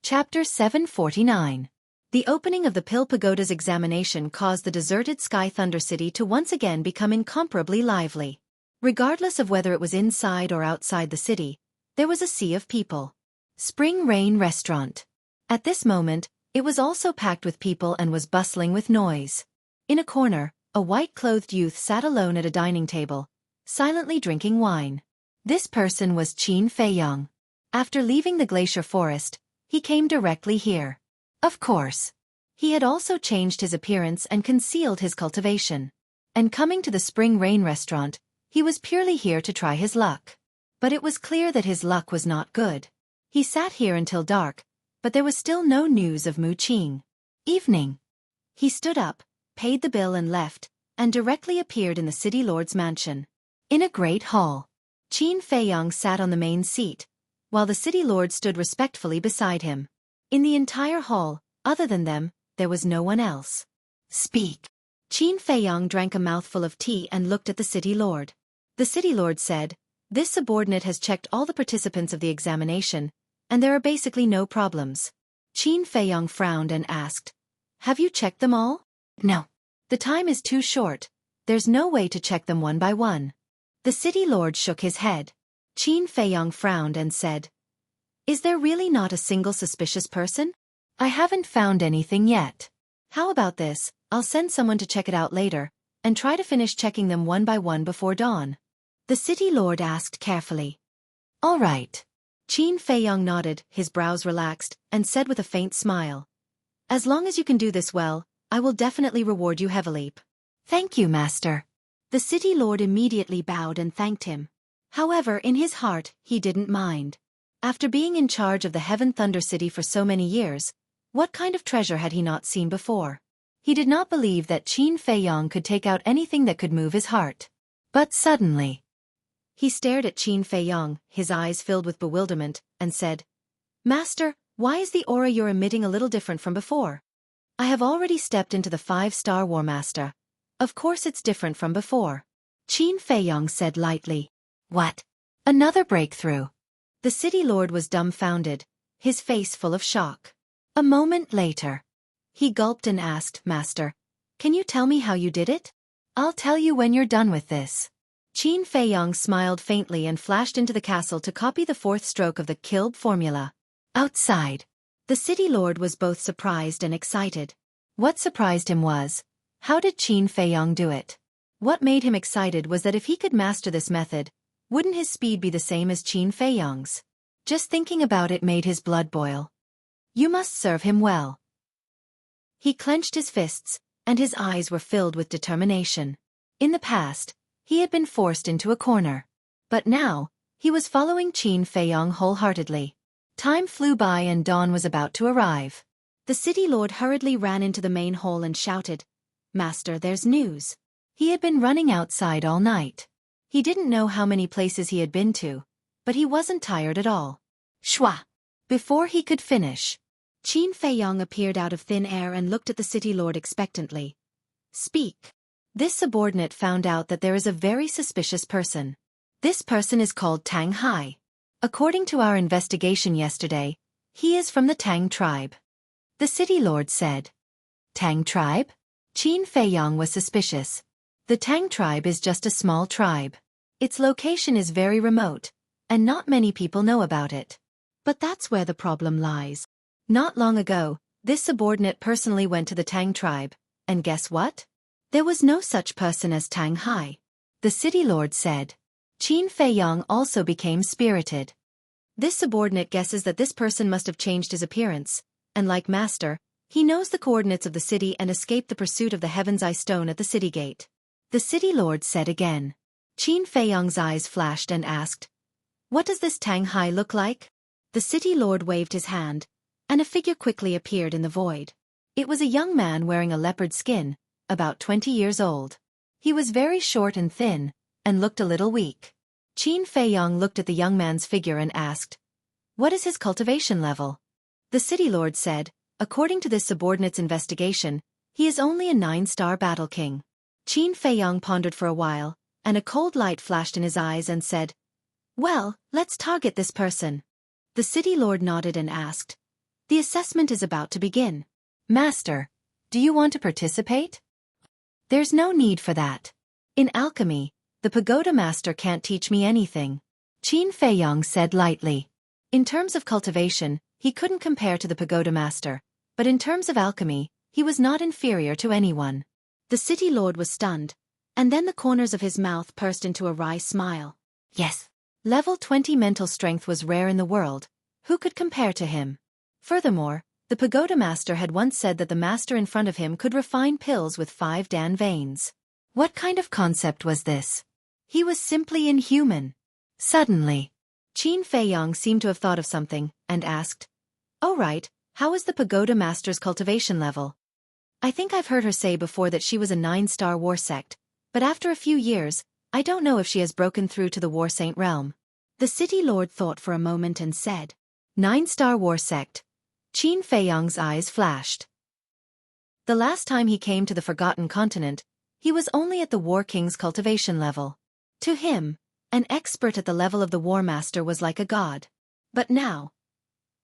Chapter 749. The opening of the Pill Pagoda's examination caused the deserted Sky Thunder City to once again become incomparably lively. Regardless of whether it was inside or outside the city, there was a sea of people. Spring Rain Restaurant. At this moment, it was also packed with people and was bustling with noise. In a corner, a white-clothed youth sat alone at a dining table, silently drinking wine. This person was Qin Feiyang. After leaving the glacier forest, he came directly here. Of course. He had also changed his appearance and concealed his cultivation. And coming to the Spring Rain Restaurant, he was purely here to try his luck. But it was clear that his luck was not good. He sat here until dark, but there was still no news of Mu Qing. Evening. He stood up, paid the bill and left, and directly appeared in the city lord's mansion. In a great hall. Qin Feiyang sat on the main seat, while the city lord stood respectfully beside him. In the entire hall, other than them, there was no one else. Speak. Qin Feiyang drank a mouthful of tea and looked at the city lord. The city lord said, "This subordinate has checked all the participants of the examination, and there are basically no problems." Qin Feiyang frowned and asked, "Have you checked them all?" "No. The time is too short. There's no way to check them one by one." The city lord shook his head. Qin Feiyang frowned and said, "Is there really not a single suspicious person? I haven't found anything yet. How about this, I'll send someone to check it out later, and try to finish checking them one by one before dawn." The city lord asked carefully. "All right." Qin Feiyang nodded, his brows relaxed, and said with a faint smile, "As long as you can do this well, I will definitely reward you heavily." "Thank you, master." The city lord immediately bowed and thanked him. However, in his heart, he didn't mind. After being in charge of the Heaven Thunder City for so many years, what kind of treasure had he not seen before? He did not believe that Qin Feiyang could take out anything that could move his heart. But suddenly, he stared at Qin Feiyang, his eyes filled with bewilderment, and said, "Master, why is the aura you're emitting a little different from before? I have already stepped into the 5-star War Master. Of course it's different from before." Qin Feiyang said lightly. "What? Another breakthrough?" The city lord was dumbfounded, his face full of shock. A moment later, he gulped and asked, "Master, can you tell me how you did it?" "I'll tell you when you're done with this." Qin Feiyang smiled faintly and flashed into the castle to copy the 4th stroke of the Kilb formula. Outside, the city lord was both surprised and excited. What surprised him was, how did Qin Feiyang do it? What made him excited was that if he could master this method, wouldn't his speed be the same as Qin Feiyang's? Just thinking about it made his blood boil. You must serve him well. He clenched his fists, and his eyes were filled with determination. In the past, he had been forced into a corner. But now, he was following Qin Feiyang wholeheartedly. Time flew by and dawn was about to arrive. The city lord hurriedly ran into the main hall and shouted, "Master, there's news." He had been running outside all night. He didn't know how many places he had been to, but he wasn't tired at all. Shwa! Before he could finish, Qin Feiyang appeared out of thin air and looked at the city lord expectantly. "Speak." This subordinate found out that there is a very suspicious person. This person is called Tang Hai. According to our investigation yesterday, he is from the Tang tribe. The city lord said. Tang tribe? Qin Feiyang was suspicious. The Tang tribe is just a small tribe. Its location is very remote, and not many people know about it. But that's where the problem lies. Not long ago, this subordinate personally went to the Tang tribe, and guess what? There was no such person as Tang Hai. The city lord said. Qin Feiyang also became spirited. This subordinate guesses that this person must have changed his appearance, and like master, he knows the coordinates of the city and escaped the pursuit of the Heaven's Eye Stone at the city gate. The city lord said again. Qin Feiyang's eyes flashed and asked, "What does this Tang Hai look like?" The city lord waved his hand, and a figure quickly appeared in the void. It was a young man wearing a leopard skin, about 20 years old. He was very short and thin, and looked a little weak. Qin Feiyang looked at the young man's figure and asked, "What is his cultivation level?" The city lord said, "According to this subordinate's investigation, he is only a 9-star battle king." Qin Feiyang pondered for a while, and a cold light flashed in his eyes and said, "Well, let's target this person." The city lord nodded and asked, The assessment is about to begin. Master, do you want to participate? There's no need for that. In alchemy, the pagoda master can't teach me anything. Qin Feiyong said lightly. In terms of cultivation, he couldn't compare to the pagoda master, but in terms of alchemy, he was not inferior to anyone. The city lord was stunned, and then the corners of his mouth pursed into a wry smile. Yes. Level 20 mental strength was rare in the world. Who could compare to him? Furthermore, the pagoda master had once said that the master in front of him could refine pills with 5 Dan veins. What kind of concept was this? He was simply inhuman. Suddenly, Qin Feiyong seemed to have thought of something, and asked, "Oh right, how is the pagoda master's cultivation level? I think I've heard her say before that she was a 9-star war sect, but after a few years, I don't know if she has broken through to the war saint realm." The city lord thought for a moment and said, 9-star war sect. Qin Feiyong's eyes flashed. The last time he came to the Forgotten Continent, he was only at the War King's cultivation level. To him, an expert at the level of the War Master was like a god. But now,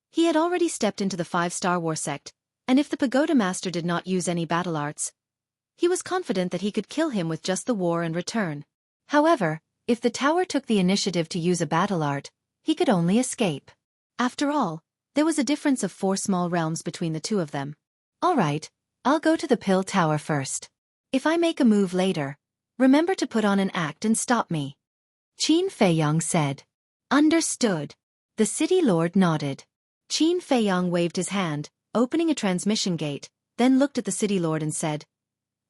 he had already stepped into the 5-star war sect, and if the pagoda master did not use any battle arts, he was confident that he could kill him with just the war and return. However, if the tower took the initiative to use a battle art, he could only escape. After all, there was a difference of 4 small realms between the two of them. All right, I'll go to the pill tower first. If I make a move later, remember to put on an act and stop me. Qin Feiyong said. Understood. The city lord nodded. Qin Feiyong waved his hand, opening a transmission gate, then looked at the city lord and said,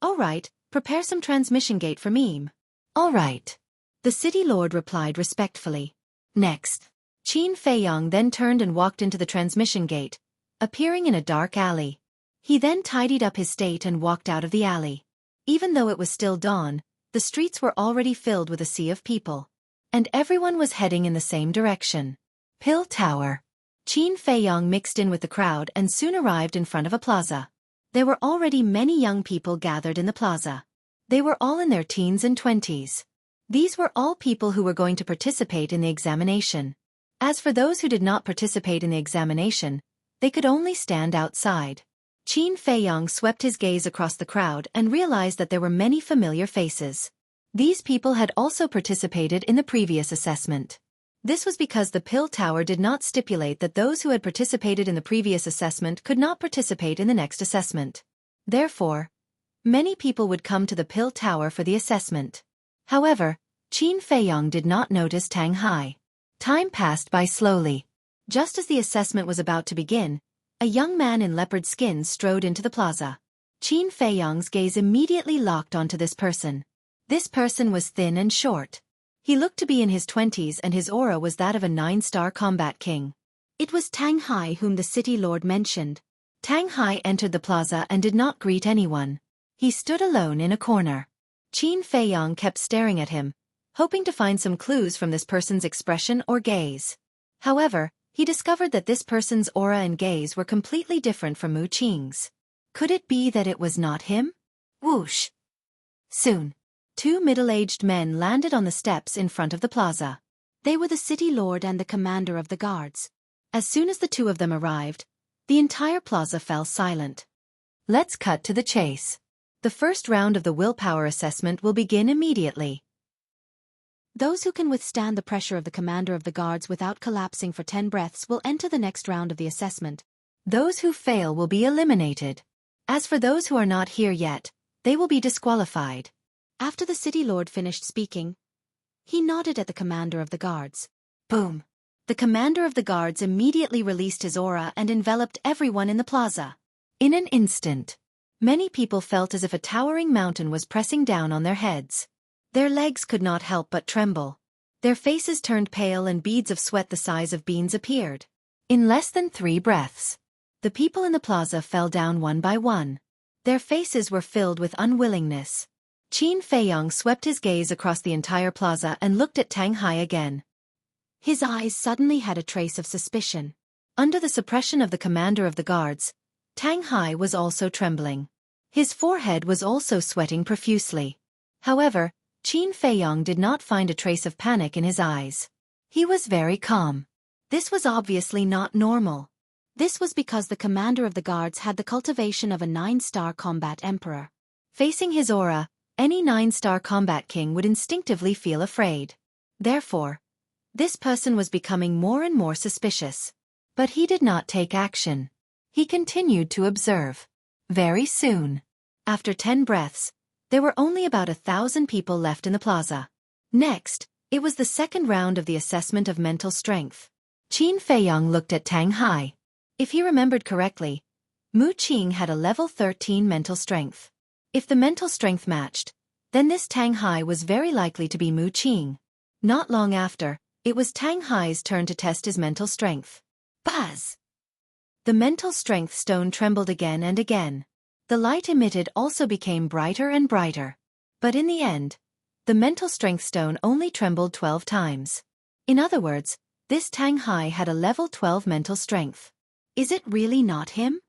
"All right, prepare some transmission gate for me." "All right." The city lord replied respectfully. Next, Qin Feiyong then turned and walked into the transmission gate, appearing in a dark alley. He then tidied up his state and walked out of the alley. Even though it was still dawn, the streets were already filled with a sea of people. And everyone was heading in the same direction. Pill Tower. Qin Feiyong mixed in with the crowd and soon arrived in front of a plaza. There were already many young people gathered in the plaza. They were all in their teens and 20s. These were all people who were going to participate in the examination. As for those who did not participate in the examination, they could only stand outside. Qin Feiyong swept his gaze across the crowd and realized that there were many familiar faces. These people had also participated in the previous assessment. This was because the Pill Tower did not stipulate that those who had participated in the previous assessment could not participate in the next assessment. Therefore, many people would come to the Pill Tower for the assessment. However, Qin Feiyong did not notice Tang Hai. Time passed by slowly. Just as the assessment was about to begin, a young man in leopard skin strode into the plaza. Qin Feiyong's gaze immediately locked onto this person. This person was thin and short. He looked to be in his 20s and his aura was that of a 9-star combat king. It was Tang Hai whom the city lord mentioned. Tang Hai entered the plaza and did not greet anyone. He stood alone in a corner. Qin Feiyong kept staring at him, hoping to find some clues from this person's expression or gaze. However, he discovered that this person's aura and gaze were completely different from Mu Qing's. Could it be that it was not him? Whoosh! Soon, 2 middle-aged men landed on the steps in front of the plaza. They were the city lord and the commander of the guards. As soon as the two of them arrived, the entire plaza fell silent. Let's cut to the chase. The first round of the willpower assessment will begin immediately. Those who can withstand the pressure of the commander of the guards without collapsing for 10 breaths will enter the next round of the assessment. Those who fail will be eliminated. As for those who are not here yet, they will be disqualified. After the city lord finished speaking, he nodded at the commander of the guards. Boom! The commander of the guards immediately released his aura and enveloped everyone in the plaza. In an instant, many people felt as if a towering mountain was pressing down on their heads. Their legs could not help but tremble. Their faces turned pale and beads of sweat the size of beans appeared. In less than 3 breaths, the people in the plaza fell down one by one. Their faces were filled with unwillingness. Qin Feiyong swept his gaze across the entire plaza and looked at Tang Hai again. His eyes suddenly had a trace of suspicion. Under the suppression of the commander of the guards, Tang Hai was also trembling. His forehead was also sweating profusely. However, Qin Feiyong did not find a trace of panic in his eyes. He was very calm. This was obviously not normal. This was because the commander of the guards had the cultivation of a 9-star combat emperor. Facing his aura, any 9-star combat king would instinctively feel afraid. Therefore, this person was becoming more and more suspicious. But he did not take action. He continued to observe. Very soon, after 10 breaths, there were only about 1,000 people left in the plaza. Next, it was the second round of the assessment of mental strength. Qin Feiyong looked at Tang Hai. If he remembered correctly, Mu Qing had a level 13 mental strength. If the mental strength matched, then this Tang Hai was very likely to be Mu Qing. Not long after, it was Tang Hai's turn to test his mental strength. Buzz! The mental strength stone trembled again and again. The light emitted also became brighter and brighter. But in the end, the mental strength stone only trembled 12 times. In other words, this Tang Hai had a level 12 mental strength. Is it really not him?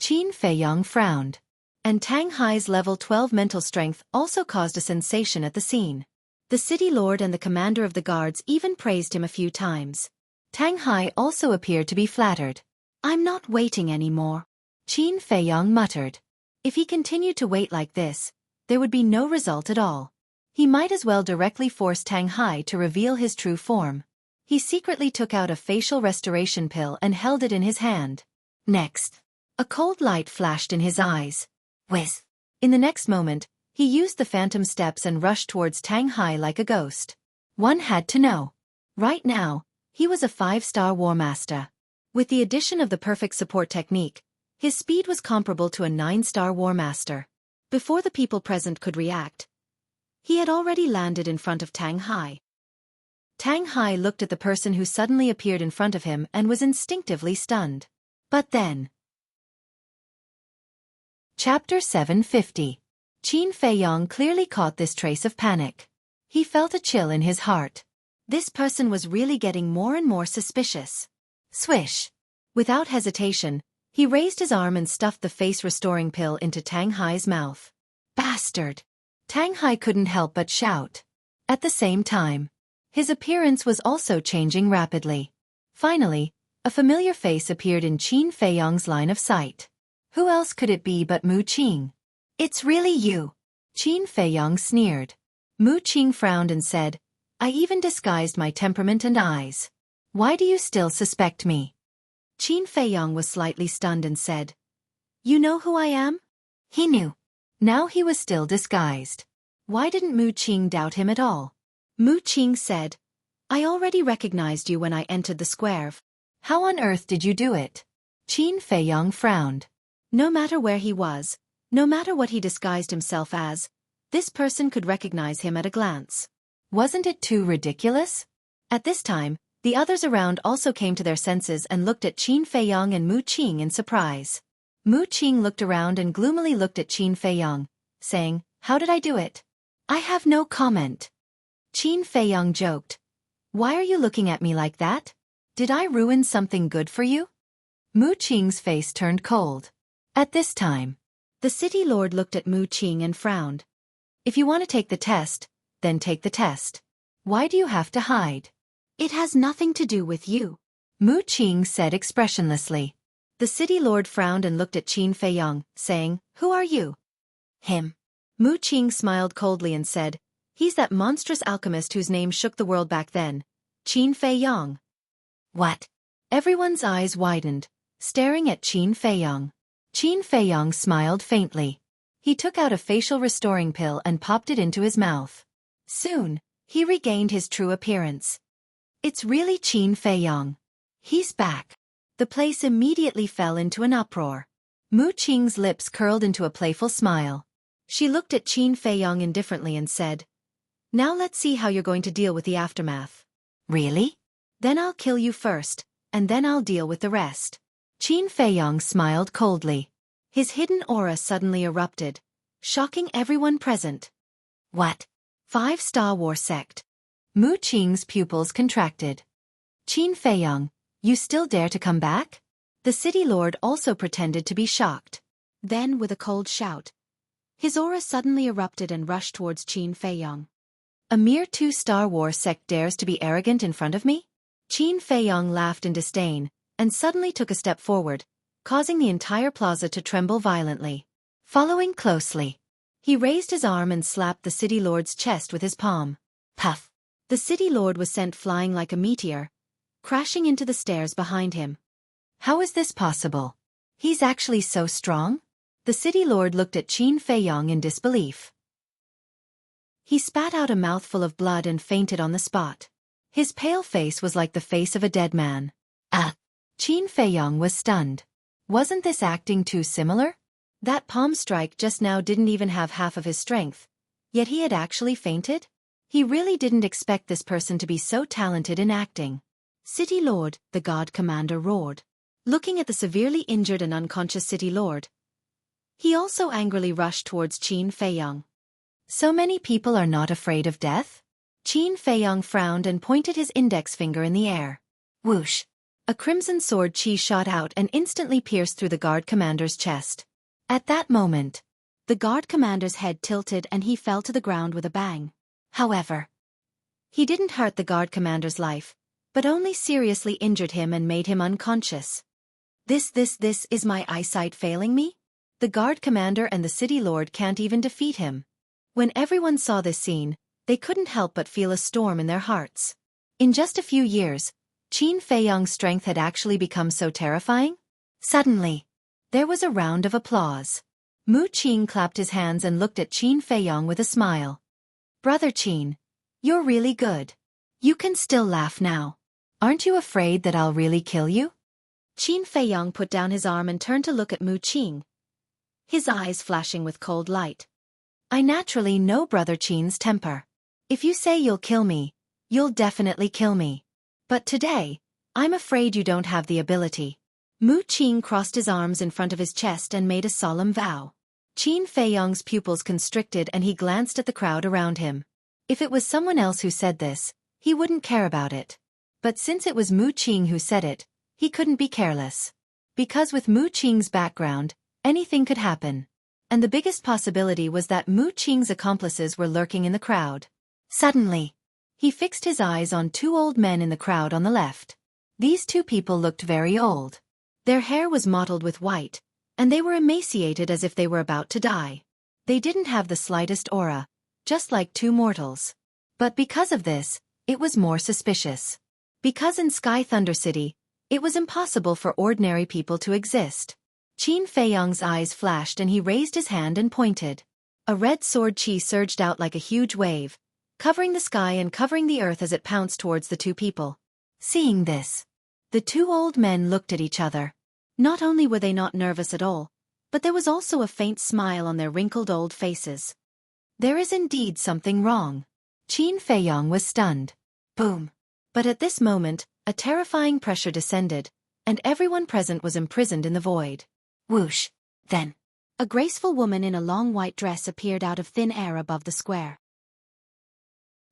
Qin Feiyong frowned. And Tang Hai's level 12 mental strength also caused a sensation at the scene. The city lord and the commander of the guards even praised him a few times. Tang Hai also appeared to be flattered. I'm not waiting anymore, Qin Feiyong muttered. If he continued to wait like this, there would be no result at all. He might as well directly force Tang Hai to reveal his true form. He secretly took out a facial restoration pill and held it in his hand. Next, a cold light flashed in his eyes. Whiz! In the next moment, he used the phantom steps and rushed towards Tang Hai like a ghost. One had to know. Right now, he was a 5-star war master. With the addition of the perfect support technique, his speed was comparable to a 9-star war master. Before the people present could react, he had already landed in front of Tang Hai. Tang Hai looked at the person who suddenly appeared in front of him and was instinctively stunned. But then... Chapter 750. Qin Feiyong clearly caught this trace of panic. He felt a chill in his heart. This person was really getting more and more suspicious. Swish! Without hesitation, he raised his arm and stuffed the face-restoring pill into Tang Hai's mouth. Bastard! Tang Hai couldn't help but shout. At the same time, his appearance was also changing rapidly. Finally, a familiar face appeared in Qin Feiyong's line of sight. Who else could it be but Mu Qing? It's really you, Qin Feiyong sneered. Mu Qing frowned and said, I even disguised my temperament and eyes. Why do you still suspect me? Qin Feiyong was slightly stunned and said, You know who I am? He knew. Now he was still disguised. Why didn't Mu Qing doubt him at all? Mu Qing said, I already recognized you when I entered the square. How on earth did you do it? Qin Feiyong frowned. No matter where he was, no matter what he disguised himself as, this person could recognize him at a glance. Wasn't it too ridiculous? At this time, the others around also came to their senses and looked at Qin Feiyong and Mu Qing in surprise. Mu Qing looked around and gloomily looked at Qin Feiyong, saying, How did I do it? I have no comment. Qin Feiyong joked. Why are you looking at me like that? Did I ruin something good for you? Mu Qing's face turned cold. At this time, the city lord looked at Mu Qing and frowned. If you want to take the test, then take the test. Why do you have to hide? It has nothing to do with you, Mu Qing said expressionlessly. The city lord frowned and looked at Qin Feiyong, saying, Who are you? Him. Mu Qing smiled coldly and said, He's that monstrous alchemist whose name shook the world back then, Qin Feiyong. What? Everyone's eyes widened, staring at Qin Feiyong. Qin Feiyong smiled faintly. He took out a facial restoring pill and popped it into his mouth. Soon, he regained his true appearance. It's really Qin Feiyong. He's back. The place immediately fell into an uproar. Mu Qing's lips curled into a playful smile. She looked at Qin Feiyong indifferently and said, Now let's see how you're going to deal with the aftermath. Really? Then I'll kill you first, and then I'll deal with the rest. Qin Feiyong smiled coldly. His hidden aura suddenly erupted, shocking everyone present. What? 5-star war sect. Mu Qing's pupils contracted. Qin Feiyong, you still dare to come back? The city lord also pretended to be shocked. Then, with a cold shout, his aura suddenly erupted and rushed towards Qin Feiyong. A mere 2-star war sect dares to be arrogant in front of me? Qin Feiyong laughed in disdain, and suddenly took a step forward, causing the entire plaza to tremble violently. Following closely, he raised his arm and slapped the city lord's chest with his palm. Puff! The city lord was sent flying like a meteor, crashing into the stairs behind him. How is this possible? He's actually so strong? The city lord looked at Qin Feiyong in disbelief. He spat out a mouthful of blood and fainted on the spot. His pale face was like the face of a dead man. Ah! Qin Feiyong was stunned. Wasn't this acting too similar? That palm strike just now didn't even have half of his strength, yet he had actually fainted? He really didn't expect this person to be so talented in acting. City Lord, the God Commander roared. Looking at the severely injured and unconscious City Lord, he also angrily rushed towards Qin Feiyong. So many people are not afraid of death? Qin Feiyong frowned and pointed his index finger in the air. Whoosh! A crimson sword chi shot out and instantly pierced through the guard commander's chest. At that moment, the guard commander's head tilted and he fell to the ground with a bang. However, he didn't hurt the guard commander's life, but only seriously injured him and made him unconscious. This is my eyesight failing me? The guard commander and the city lord can't even defeat him. When everyone saw this scene, they couldn't help but feel a storm in their hearts. In just a few years, Qin Feiyong's strength had actually become so terrifying? Suddenly, there was a round of applause. Mu Qing clapped his hands and looked at Qin Feiyong with a smile. Brother Qin, you're really good. You can still laugh now. Aren't you afraid that I'll really kill you? Qin Feiyong put down his arm and turned to look at Mu Qing, his eyes flashing with cold light. I naturally know Brother Qin's temper. If you say you'll kill me, you'll definitely kill me. But today, I'm afraid you don't have the ability. Mu Qing crossed his arms in front of his chest and made a solemn vow. Qin Feiyong's pupils constricted and he glanced at the crowd around him. If it was someone else who said this, he wouldn't care about it. But since it was Mu Qing who said it, he couldn't be careless. Because with Mu Qing's background, anything could happen. And the biggest possibility was that Mu Qing's accomplices were lurking in the crowd. Suddenly, he fixed his eyes on two old men in the crowd on the left. These two people looked very old. Their hair was mottled with white, and they were emaciated as if they were about to die. They didn't have the slightest aura, just like two mortals. But because of this, it was more suspicious. Because in Sky Thunder City, it was impossible for ordinary people to exist. Qin Feiyong's eyes flashed and he raised his hand and pointed. A red sword chi surged out like a huge wave, covering the sky and covering the earth as it pounced towards the two people. Seeing this, the two old men looked at each other. Not only were they not nervous at all, but there was also a faint smile on their wrinkled old faces. There is indeed something wrong. Qin Feiyong was stunned. Boom! But at this moment, a terrifying pressure descended, and everyone present was imprisoned in the void. Whoosh! Then, a graceful woman in a long white dress appeared out of thin air above the square.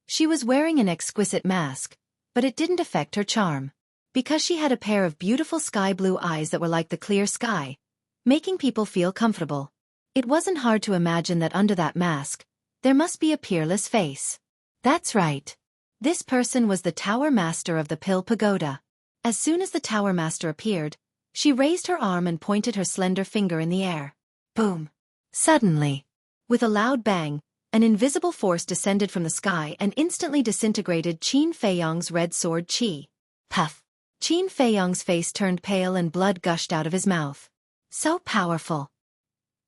She was wearing an exquisite mask, but it didn't affect her charm. Because she had a pair of beautiful sky blue eyes that were like the clear sky, making people feel comfortable. It wasn't hard to imagine that under that mask, there must be a peerless face. That's right. This person was the Tower Master of the Pill Pagoda. As soon as the Tower Master appeared, she raised her arm and pointed her slender finger in the air. Boom! Suddenly, with a loud bang, an invisible force descended from the sky and instantly disintegrated Qin Feiyong's red sword chi. Puff! Qin Feiyong's face turned pale and blood gushed out of his mouth. So powerful.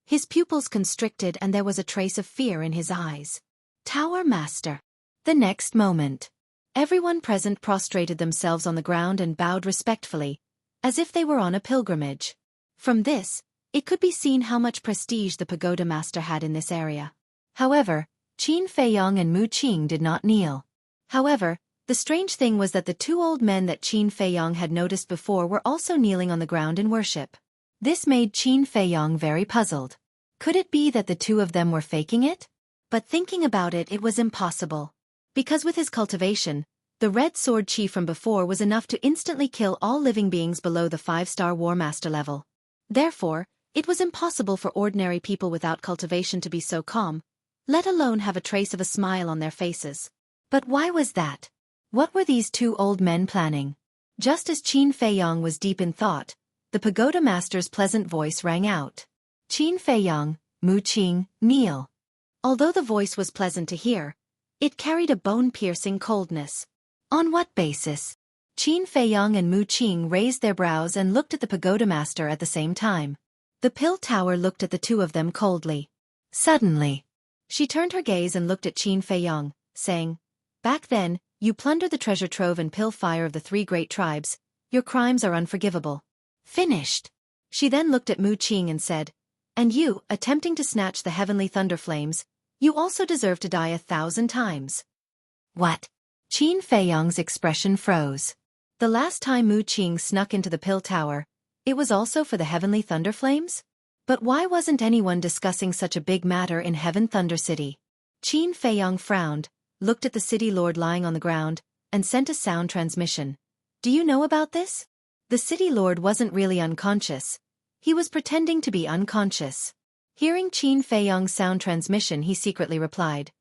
His pupils constricted and there was a trace of fear in his eyes. Tower Master. The next moment, everyone present prostrated themselves on the ground and bowed respectfully, as if they were on a pilgrimage. From this, it could be seen how much prestige the Pagoda Master had in this area. However, Qin Feiyong and Mu Qing did not kneel. However, the strange thing was that the two old men that Qin Feiyong had noticed before were also kneeling on the ground in worship. This made Qin Feiyong very puzzled. Could it be that the two of them were faking it? But thinking about it, it was impossible. Because with his cultivation, the red sword chi from before was enough to instantly kill all living beings below the 5-star War Master level. Therefore, it was impossible for ordinary people without cultivation to be so calm, let alone have a trace of a smile on their faces. But why was that? What were these two old men planning? Just as Qin Feiyang was deep in thought, the pagoda master's pleasant voice rang out. Qin Feiyang, Mu Qing, kneel. Although the voice was pleasant to hear, it carried a bone-piercing coldness. On what basis? Qin Feiyang and Mu Qing raised their brows and looked at the pagoda master at the same time. The pill tower looked at the two of them coldly. Suddenly, she turned her gaze and looked at Qin Feiyang, saying, "Back then, you plundered the treasure trove and pill fire of the three great tribes. Your crimes are unforgivable." Finished. She then looked at Mu Qing and said, "And you, attempting to snatch the heavenly thunder flames, you also deserve to die 1,000 times." What? Qin Feiyang's expression froze. The last time Mu Qing snuck into the pill tower, it was also for the heavenly thunder flames? But why wasn't anyone discussing such a big matter in Heaven Thunder City? Qin Feiyang frowned, looked at the city lord lying on the ground, and sent a sound transmission. "Do you know about this?" The city lord wasn't really unconscious. He was pretending to be unconscious. Hearing Qin Feiyang's sound transmission, he secretly replied,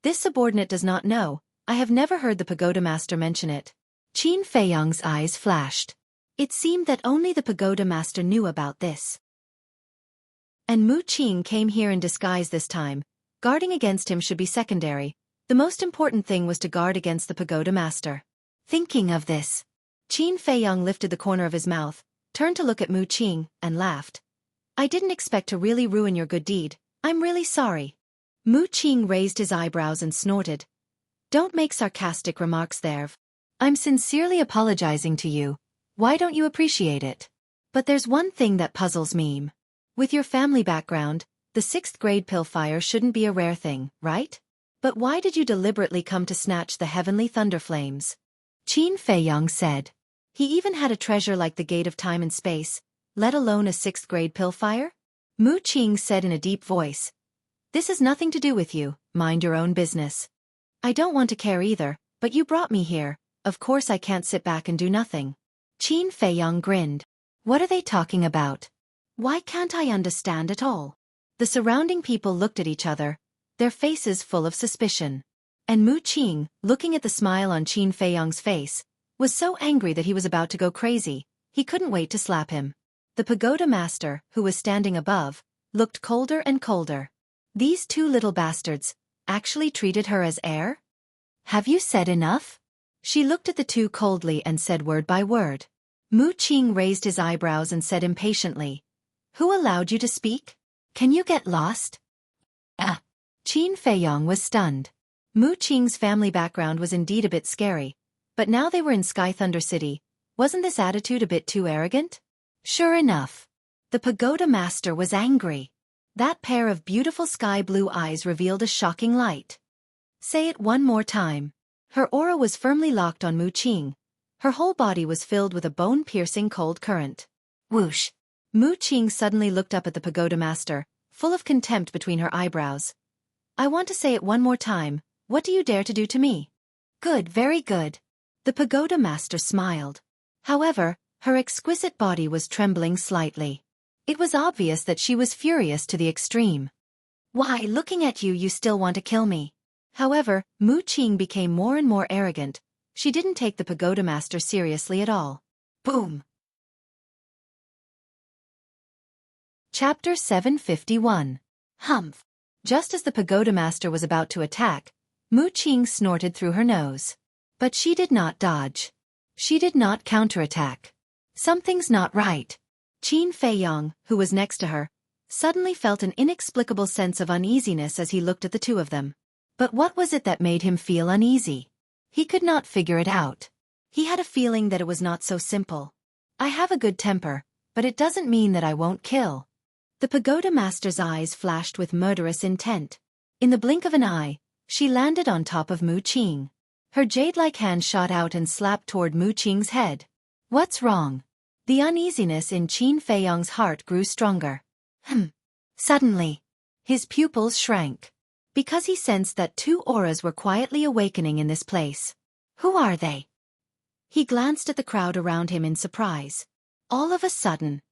"This subordinate does not know. I have never heard the pagoda master mention it." Qin Feiyang's eyes flashed. It seemed that only the pagoda master knew about this. And Mu Qing came here in disguise this time. Guarding against him should be secondary. The most important thing was to guard against the pagoda master. Thinking of this, Qin Feiyang lifted the corner of his mouth, turned to look at Mu Qing, and laughed. "I didn't expect to really ruin your good deed. I'm really sorry." Mu Qing raised his eyebrows and snorted. "Don't make sarcastic remarks there. I'm sincerely apologizing to you. Why don't you appreciate it? But there's one thing that puzzles me. With your family background, the 6th grade pill fire shouldn't be a rare thing, right? But why did you deliberately come to snatch the heavenly thunder flames?" Qin Feiyang said. "He even had a treasure like the gate of time and space, let alone a 6th grade pill fire?" Mu Qing said in a deep voice. "This has nothing to do with you, mind your own business." "I don't want to care either, but you brought me here, of course I can't sit back and do nothing." Qin Feiyang grinned. "What are they talking about? Why can't I understand at all?" The surrounding people looked at each other, their faces full of suspicion. And Mu Qing, looking at the smile on Qin Feiyang's face, was so angry that he was about to go crazy. He couldn't wait to slap him. The pagoda master, who was standing above, looked colder and colder. These two little bastards actually treated her as heir? "Have you said enough?" She looked at the two coldly and said word by word. Mu Qing raised his eyebrows and said impatiently, "Who allowed you to speak? Can you get lost?" Qin Feiyang was stunned. Mu Qing's family background was indeed a bit scary, but now they were in Sky Thunder City. Wasn't this attitude a bit too arrogant? Sure enough, the pagoda master was angry. That pair of beautiful sky blue eyes revealed a shocking light. "Say it one more time." Her aura was firmly locked on Mu Qing. Her whole body was filled with a bone-piercing cold current. Whoosh! Mu Qing suddenly looked up at the pagoda master, full of contempt between her eyebrows. "I want to say it one more time. What do you dare to do to me?" "Good, very good." The pagoda master smiled. However, her exquisite body was trembling slightly. It was obvious that she was furious to the extreme. "Why, looking at you, you still want to kill me." However, Mu Qing became more and more arrogant. She didn't take the pagoda master seriously at all. Boom! Chapter 751. Humph! Just as the pagoda master was about to attack, Mu Qing snorted through her nose. But she did not dodge. She did not counterattack. Something's not right. Qin Feiyang, who was next to her, suddenly felt an inexplicable sense of uneasiness as he looked at the two of them. But what was it that made him feel uneasy? He could not figure it out. He had a feeling that it was not so simple. "I have a good temper, but it doesn't mean that I won't kill." The pagoda master's eyes flashed with murderous intent. In the blink of an eye, she landed on top of Mu Qing. Her jade-like hand shot out and slapped toward Mu Qing's head. "What's wrong?" The uneasiness in Qin Feiyang's heart grew stronger. Suddenly, his pupils shrank. Because he sensed that two auras were quietly awakening in this place. Who are they? He glanced at the crowd around him in surprise. All of a sudden,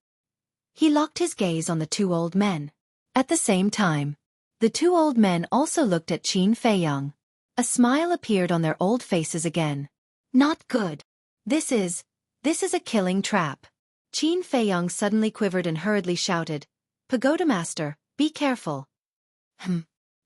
he locked his gaze on the two old men. At the same time, the two old men also looked at Qin Feiyang. A smile appeared on their old faces again. "Not good. This is This is a killing trap. Qin Feiyong suddenly quivered and hurriedly shouted, "Pagoda Master, be careful."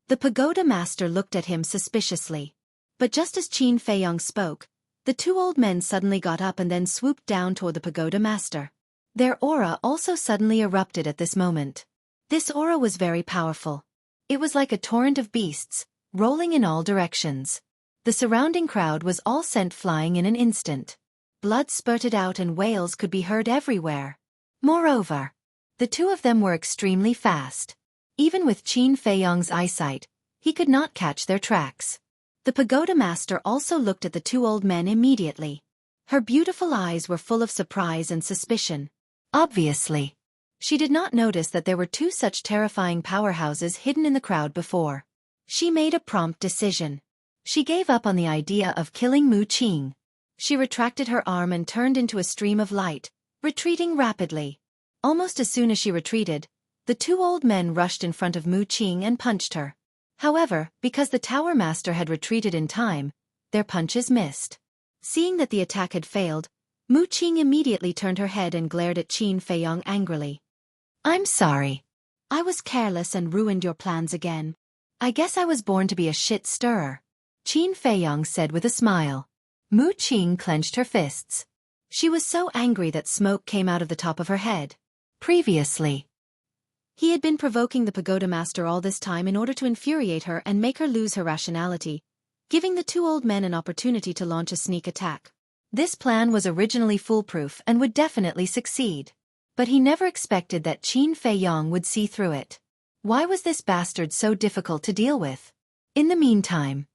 The Pagoda Master looked at him suspiciously. But just as Qin Feiyong spoke, the two old men suddenly got up and then swooped down toward the Pagoda Master. Their aura also suddenly erupted at this moment. This aura was very powerful. It was like a torrent of beasts, rolling in all directions. The surrounding crowd was all sent flying in an instant. Blood spurted out and wails could be heard everywhere. Moreover, the two of them were extremely fast. Even with Qin Feiyong's eyesight, he could not catch their tracks. The Pagoda Master also looked at the two old men immediately. Her beautiful eyes were full of surprise and suspicion. Obviously, she did not notice that there were two such terrifying powerhouses hidden in the crowd before. She made a prompt decision. She gave up on the idea of killing Mu Qing. She retracted her arm and turned into a stream of light, retreating rapidly. Almost as soon as she retreated, the two old men rushed in front of Mu Qing and punched her. However, because the Tower Master had retreated in time, their punches missed. Seeing that the attack had failed, Mu Qing immediately turned her head and glared at Qin Feiyong angrily. "I'm sorry. I was careless and ruined your plans again. I guess I was born to be a shit stirrer," Qin Feiyong said with a smile. Mu Qing clenched her fists. She was so angry that smoke came out of the top of her head. Previously, he had been provoking the Pagoda Master all this time in order to infuriate her and make her lose her rationality, giving the two old men an opportunity to launch a sneak attack. This plan was originally foolproof and would definitely succeed. But he never expected that Qin Feiyong would see through it. Why was this bastard so difficult to deal with? In the meantime,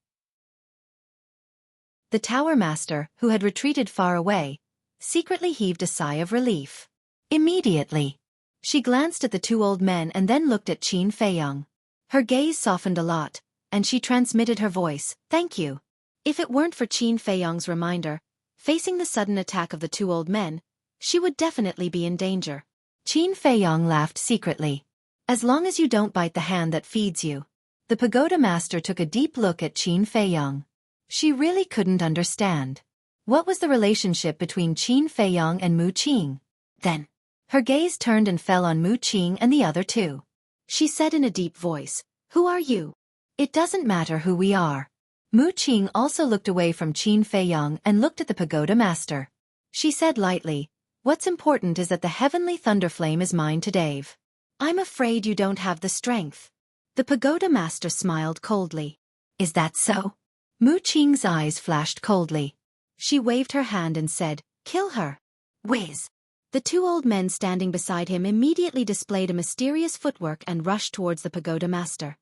the Tower Master, who had retreated far away, secretly heaved a sigh of relief. Immediately, she glanced at the two old men and then looked at Qin Feiyong. Her gaze softened a lot, and she transmitted her voice, "Thank you." If it weren't for Qin Feiyong's reminder, facing the sudden attack of the two old men, she would definitely be in danger. Qin Feiyong laughed secretly. "As long as you don't bite the hand that feeds you." The Pagoda Master took a deep look at Qin Feiyong. She really couldn't understand. What was the relationship between Qin Feiyong and Mu Qing? Then, her gaze turned and fell on Mu Qing and the other two. She said in a deep voice, "Who are you?" "It doesn't matter who we are." Mu Qing also looked away from Qin Feiyong and looked at the Pagoda Master. She said lightly, "What's important is that the heavenly thunderflame is mine to Dave. I'm afraid you don't have the strength." The Pagoda Master smiled coldly. "Is that so?" Mu Qing's eyes flashed coldly. She waved her hand and said, "Kill her." Whiz! The two old men standing beside him immediately displayed a mysterious footwork and rushed towards the Pagoda Master.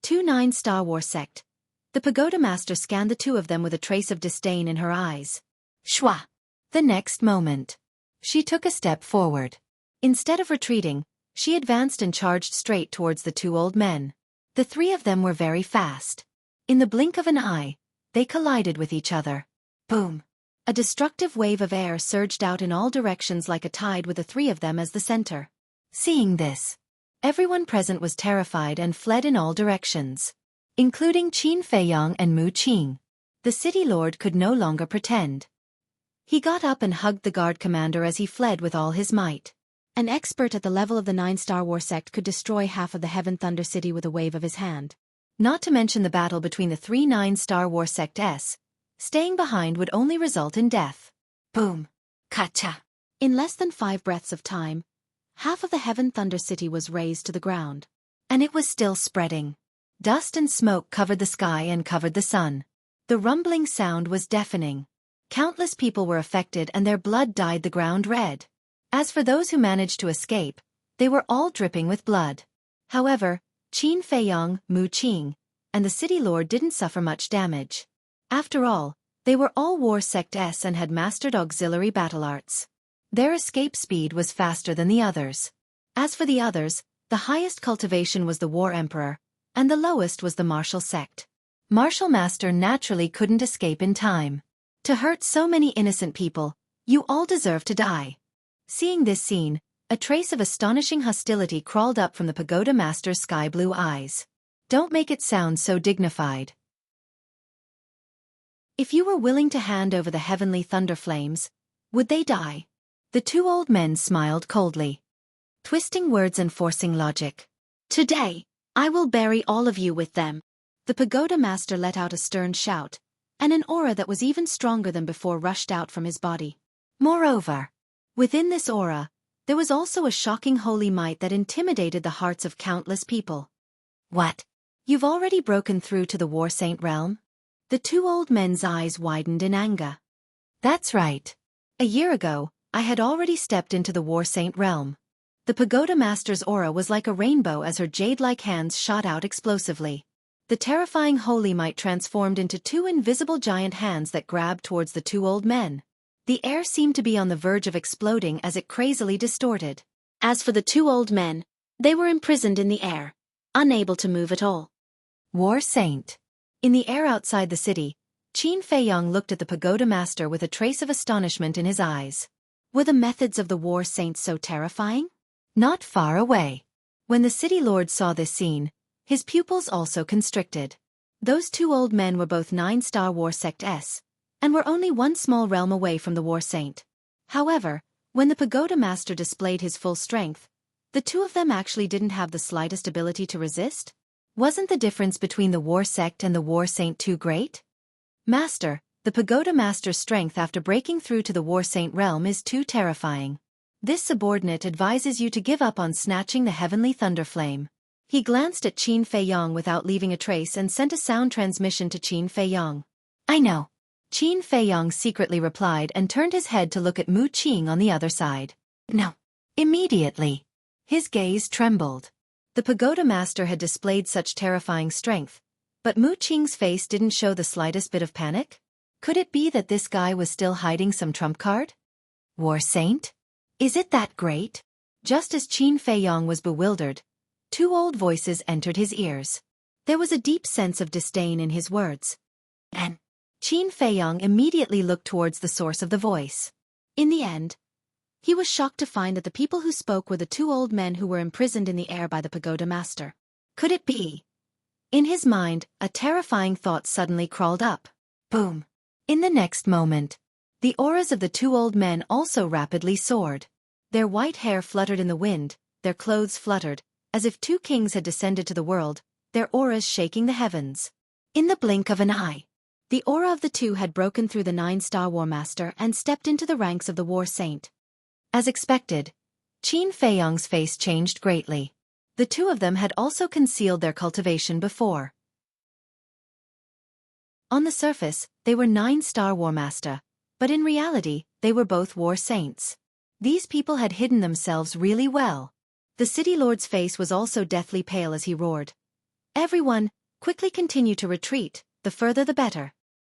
2-9 Star War sect. The Pagoda Master scanned the two of them with a trace of disdain in her eyes. Shwa! The next moment, she took a step forward. Instead of retreating, she advanced and charged straight towards the two old men. The three of them were very fast. In the blink of an eye, they collided with each other. Boom! A destructive wave of air surged out in all directions like a tide with the three of them as the center. Seeing this, everyone present was terrified and fled in all directions, including Qin Feiyong and Mu Qing. The city lord could no longer pretend. He got up and hugged the guard commander as he fled with all his might. An expert at the level of the 9 Star War sect could destroy half of the Heaven Thunder City with a wave of his hand. Not to mention the battle between the 3-9 Star War sects. Staying behind would only result in death. Boom! Kacha! In less than 5 breaths of time, half of the Heaven Thunder City was razed to the ground. And it was still spreading. Dust and smoke covered the sky and covered the sun. The rumbling sound was deafening. Countless people were affected and their blood dyed the ground red. As for those who managed to escape, they were all dripping with blood. However, Qin Feiyong, Mu Qing, and the city lord didn't suffer much damage. After all, they were all war sects and had mastered auxiliary battle arts. Their escape speed was faster than the others. As for the others, the highest cultivation was the War Emperor, and the lowest was the Martial Sect. Martial Master naturally couldn't escape in time. To hurt so many innocent people, you all deserve to die. Seeing this scene, a trace of astonishing hostility crawled up from the Pagoda Master's sky-blue eyes. Don't make it sound so dignified. If you were willing to hand over the heavenly thunder flames, Would they die? The two old men smiled coldly, twisting words and forcing logic. Today, I will bury all of you with them. The pagoda master let out a stern shout, and an aura that was even stronger than before rushed out from his body. Moreover, within this aura, there was also a shocking holy might that intimidated the hearts of countless people. What? You've already broken through to the War Saint realm? The two old men's eyes widened in anger. That's right. A year ago, I had already stepped into the War Saint realm. The pagoda master's aura was like a rainbow as her jade-like hands shot out explosively. The terrifying holy might transformed into two invisible giant hands that grabbed towards the two old men. The air seemed to be on the verge of exploding as it crazily distorted. As for the two old men, they were imprisoned in the air, unable to move at all. War Saint. In the air outside the city, Qin Feiyong looked at the pagoda master with a trace of astonishment in his eyes. Were the methods of the War Saint so terrifying? Not far away. When the city lord saw this scene, his pupils also constricted. Those two old men were both 9-star War Sects, and were only one small realm away from the War Saint. However, when the pagoda master displayed his full strength, the two of them actually didn't have the slightest ability to resist. Wasn't the difference between the War Sect and the War Saint too great? Master, the pagoda master's strength after breaking through to the War Saint realm is too terrifying. This subordinate advises you to give up on snatching the heavenly thunderflame. He glanced at Qin Feiyong without leaving a trace and sent a sound transmission to Qin Feiyong. I know. Qin Feiyong secretly replied and turned his head to look at Mu Qing on the other side. No. Immediately. His gaze trembled. The pagoda master had displayed such terrifying strength, but Mu Qing's face didn't show the slightest bit of panic. Could it be that this guy was still hiding some trump card? War Saint? Is it that great? Just as Qin Feiyong was bewildered, two old voices entered his ears. There was a deep sense of disdain in his words. And Qin Feiyong immediately looked towards the source of the voice. In the end, he was shocked to find that the people who spoke were the two old men who were imprisoned in the air by the pagoda master. Could it be? In his mind, a terrifying thought suddenly crawled up. Boom. In the next moment, the auras of the two old men also rapidly soared. Their white hair fluttered in the wind, their clothes fluttered, as if two kings had descended to the world, their auras shaking the heavens. In the blink of an eye, the aura of the two had broken through the 9-star War Master and stepped into the ranks of the War Saint. As expected, Qin Feiyong's face changed greatly. The two of them had also concealed their cultivation before. On the surface, they were 9-star War Master, but in reality, they were both War Saints. These people had hidden themselves really well. The city lord's face was also deathly pale as he roared. Everyone, quickly continue to retreat, the further the better.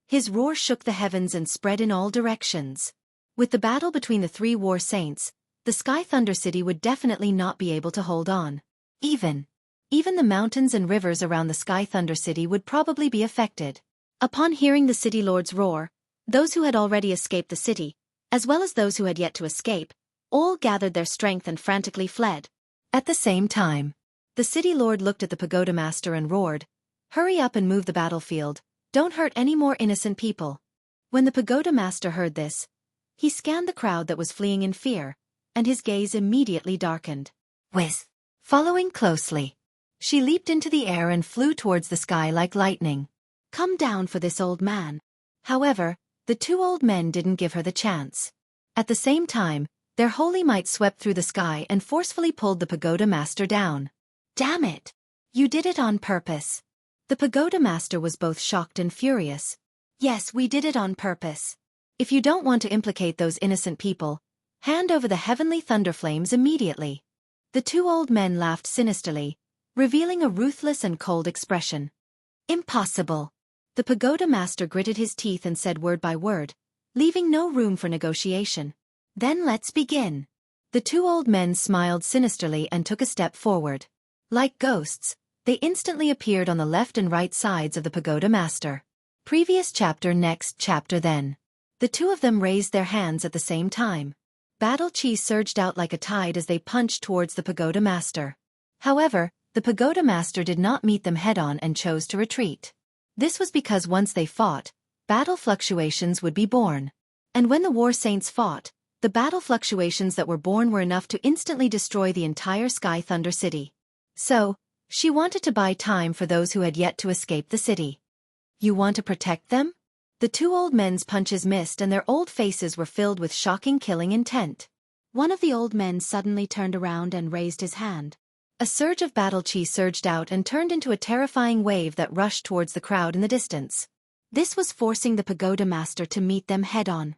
His roar shook the heavens and spread in all directions. With the battle between the three War Saints, the Sky Thunder City would definitely not be able to hold on. Even the mountains and rivers around the Sky Thunder City would probably be affected. Upon hearing the city lord's roar, those who had already escaped the city, as well as those who had yet to escape, all gathered their strength and frantically fled. At the same time, the city lord looked at the pagoda master and roared, "Hurry up and move the battlefield, don't hurt any more innocent people." When the pagoda master heard this, he scanned the crowd that was fleeing in fear, and his gaze immediately darkened. Whiz! Following closely, she leaped into the air and flew towards the sky like lightning. Come down for this old man. However, the two old men didn't give her the chance. At the same time, their holy might swept through the sky and forcefully pulled the pagoda master down. Damn it! You did it on purpose. The pagoda master was both shocked and furious. Yes, we did it on purpose. If you don't want to implicate those innocent people, hand over the heavenly thunderflames immediately. The two old men laughed sinisterly, revealing a ruthless and cold expression. Impossible. The pagoda master gritted his teeth and said word by word, leaving no room for negotiation. Then let's begin. The two old men smiled sinisterly and took a step forward. Like ghosts, they instantly appeared on the left and right sides of the pagoda master. Previous chapter, next chapter then. The two of them raised their hands at the same time. Battle chi surged out like a tide as they punched towards the pagoda master. However, the pagoda master did not meet them head-on and chose to retreat. This was because once they fought, battle fluctuations would be born. And when the war saints fought, the battle fluctuations that were born were enough to instantly destroy the entire Sky Thunder City. So, she wanted to buy time for those who had yet to escape the city. You want to protect them? The two old men's punches missed and their old faces were filled with shocking killing intent. One of the old men suddenly turned around and raised his hand. A surge of battle chi surged out and turned into a terrifying wave that rushed towards the crowd in the distance. This was forcing the pagoda master to meet them head-on.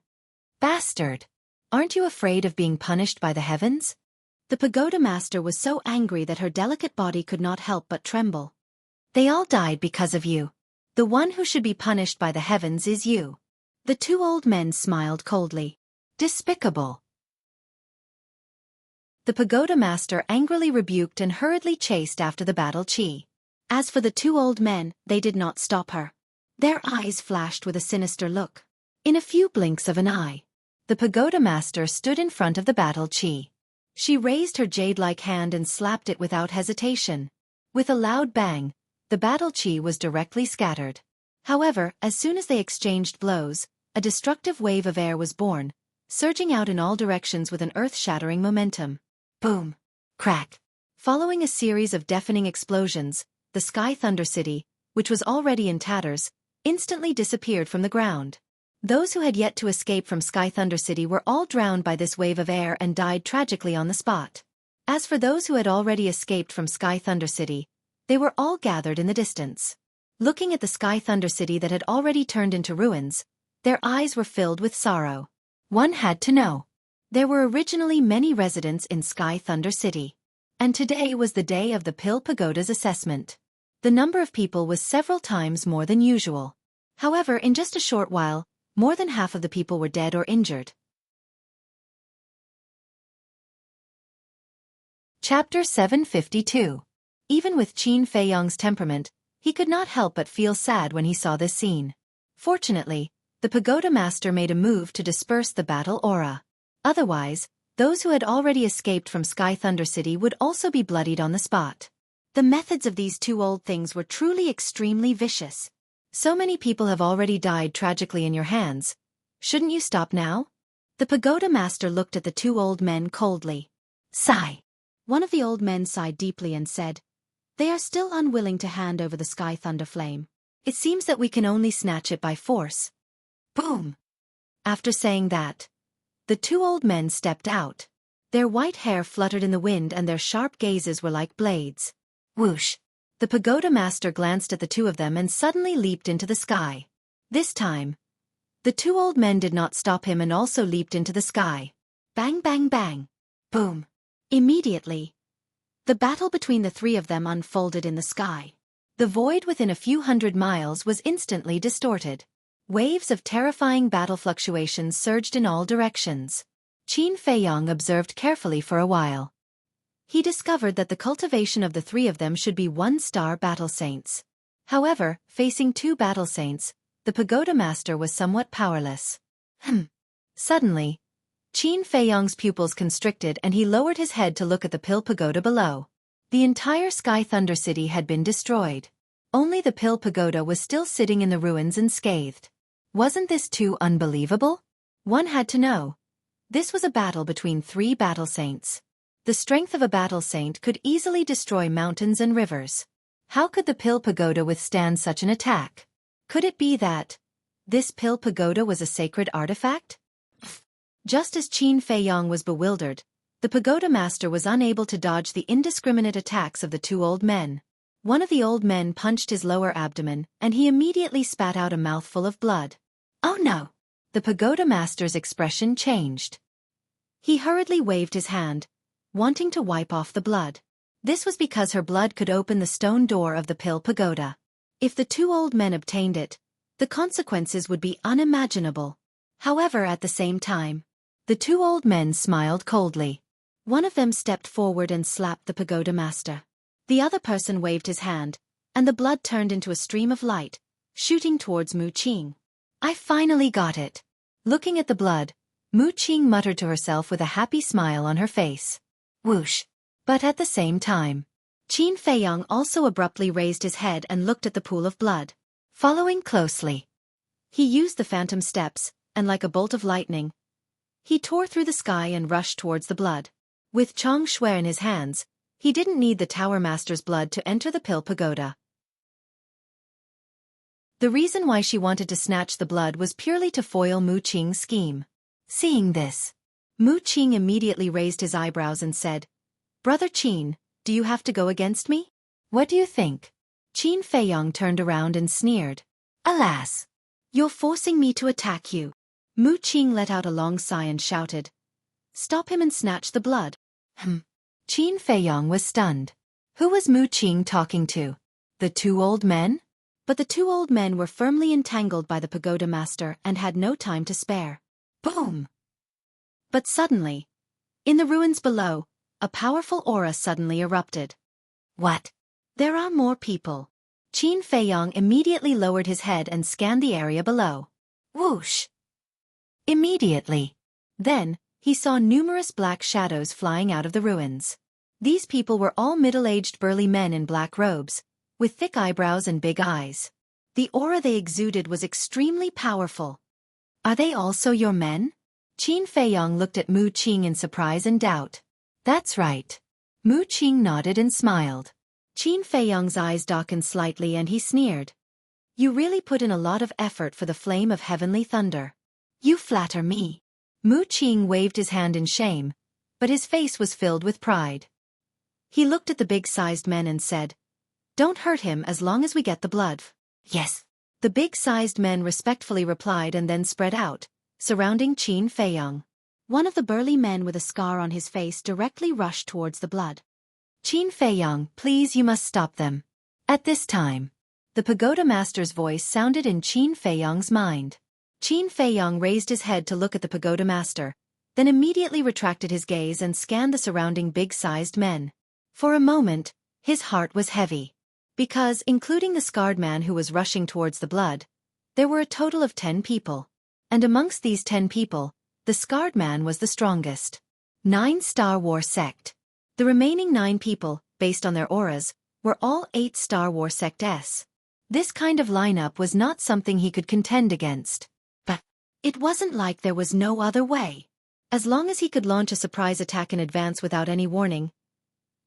Bastard! Aren't you afraid of being punished by the heavens? The pagoda master was so angry that her delicate body could not help but tremble. They all died because of you. The one who should be punished by the heavens is you. The two old men smiled coldly. Despicable. The pagoda master angrily rebuked and hurriedly chased after the battle chi. As for the two old men, they did not stop her. Their eyes flashed with a sinister look. In a few blinks of an eye, the pagoda master stood in front of the battle chi. She raised her jade-like hand and slapped it without hesitation. With a loud bang, the battle chi was directly scattered. However, as soon as they exchanged blows, a destructive wave of air was born, surging out in all directions with an earth-shattering momentum. Boom! Crack! Following a series of deafening explosions, the Sky Thunder City, which was already in tatters, instantly disappeared from the ground. Those who had yet to escape from Sky Thunder City were all drowned by this wave of air and died tragically on the spot. As for those who had already escaped from Sky Thunder City, they were all gathered in the distance. Looking at the Sky Thunder City that had already turned into ruins, their eyes were filled with sorrow. One had to know. There were originally many residents in Sky Thunder City. And today was the day of the Pill Pagoda's assessment. The number of people was several times more than usual. However, in just a short while, more than half of the people were dead or injured. Chapter 752. Even with Qin Feiyong's temperament, he could not help but feel sad when he saw this scene. Fortunately, the pagoda master made a move to disperse the battle aura. Otherwise, those who had already escaped from Sky Thunder City would also be bloodied on the spot. The methods of these two old things were truly extremely vicious. So many people have already died tragically in your hands. Shouldn't you stop now? The pagoda master looked at the two old men coldly. Sigh. One of the old men sighed deeply and said, "They are still unwilling to hand over the Sky Thunder Flame. It seems that we can only snatch it by force." Boom! After saying that, the two old men stepped out. Their white hair fluttered in the wind and their sharp gazes were like blades. Whoosh! The pagoda master glanced at the two of them and suddenly leaped into the sky. This time, the two old men did not stop him and also leaped into the sky. Bang bang bang! Boom! Immediately, the battle between the three of them unfolded in the sky. The void within a few hundred miles was instantly distorted. Waves of terrifying battle fluctuations surged in all directions. Qin Feiyong observed carefully for a while. He discovered that the cultivation of the three of them should be one-star battle saints. However, facing two battle saints, the pagoda master was somewhat powerless. Suddenly, Qin Feiyong's pupils constricted and he lowered his head to look at the Pill Pagoda below. The entire Sky Thunder City had been destroyed. Only the Pill Pagoda was still sitting in the ruins unscathed. Wasn't this too unbelievable? One had to know. This was a battle between three battle saints. The strength of a battle saint could easily destroy mountains and rivers. How could the Pill Pagoda withstand such an attack? Could it be that this Pill Pagoda was a sacred artifact? Just as Qin Feiyong was bewildered, the pagoda master was unable to dodge the indiscriminate attacks of the two old men. One of the old men punched his lower abdomen, and he immediately spat out a mouthful of blood. Oh no! The pagoda master's expression changed. He hurriedly waved his hand, wanting to wipe off the blood. This was because her blood could open the stone door of the Pill Pagoda. If the two old men obtained it, the consequences would be unimaginable. However, at the same time, the two old men smiled coldly. One of them stepped forward and slapped the pagoda master. The other person waved his hand, and the blood turned into a stream of light, shooting towards Mu Qing. I finally got it. Looking at the blood, Mu Qing muttered to herself with a happy smile on her face. Whoosh! But at the same time, Qin Feiyong also abruptly raised his head and looked at the pool of blood. Following closely, he used the phantom steps, and like a bolt of lightning, he tore through the sky and rushed towards the blood. With Xueqi in his hands, he didn't need the Tower Master's blood to enter the Pill Pagoda. The reason why she wanted to snatch the blood was purely to foil Mu Qing's scheme. Seeing this, Mu Qing immediately raised his eyebrows and said, "Brother Qin, do you have to go against me? What do you think?" Qin Feiyong turned around and sneered. "Alas! You're forcing me to attack you." Mu Qing let out a long sigh and shouted, "Stop him and snatch the blood." Qin Feiyong was stunned. Who was Mu Qing talking to? The two old men? But the two old men were firmly entangled by the pagoda master and had no time to spare. Boom! But suddenly, in the ruins below, a powerful aura suddenly erupted. What? There are more people. Qin Feiyong immediately lowered his head and scanned the area below. Whoosh! Immediately. Then, he saw numerous black shadows flying out of the ruins. These people were all middle-aged burly men in black robes, with thick eyebrows and big eyes. The aura they exuded was extremely powerful. Are they also your men? Qin Feiyong looked at Mu Qing in surprise and doubt. That's right. Mu Qing nodded and smiled. Qin Feiyong's eyes darkened slightly and he sneered. You really put in a lot of effort for the flame of heavenly thunder. You flatter me. Mu Qing waved his hand in shame, but his face was filled with pride. He looked at the big-sized men and said, "Don't hurt him as long as we get the blood." Yes. The big-sized men respectfully replied and then spread out, surrounding Qin Feiyong. One of the burly men with a scar on his face directly rushed towards the blood. Qin Feiyong, please, you must stop them. At this time, the pagoda master's voice sounded in Qin Feiyong's mind. Qin Feiyong raised his head to look at the pagoda master, then immediately retracted his gaze and scanned the surrounding big-sized men. For a moment, his heart was heavy. Because, including the scarred man who was rushing towards the blood, there were a total of 10 people. And amongst these 10 people, the scarred man was the strongest. 9 Star War sect. The remaining 9 people, based on their auras, were all 8 Star War sects. This kind of lineup was not something he could contend against. But it wasn't like there was no other way. As long as he could launch a surprise attack in advance without any warning,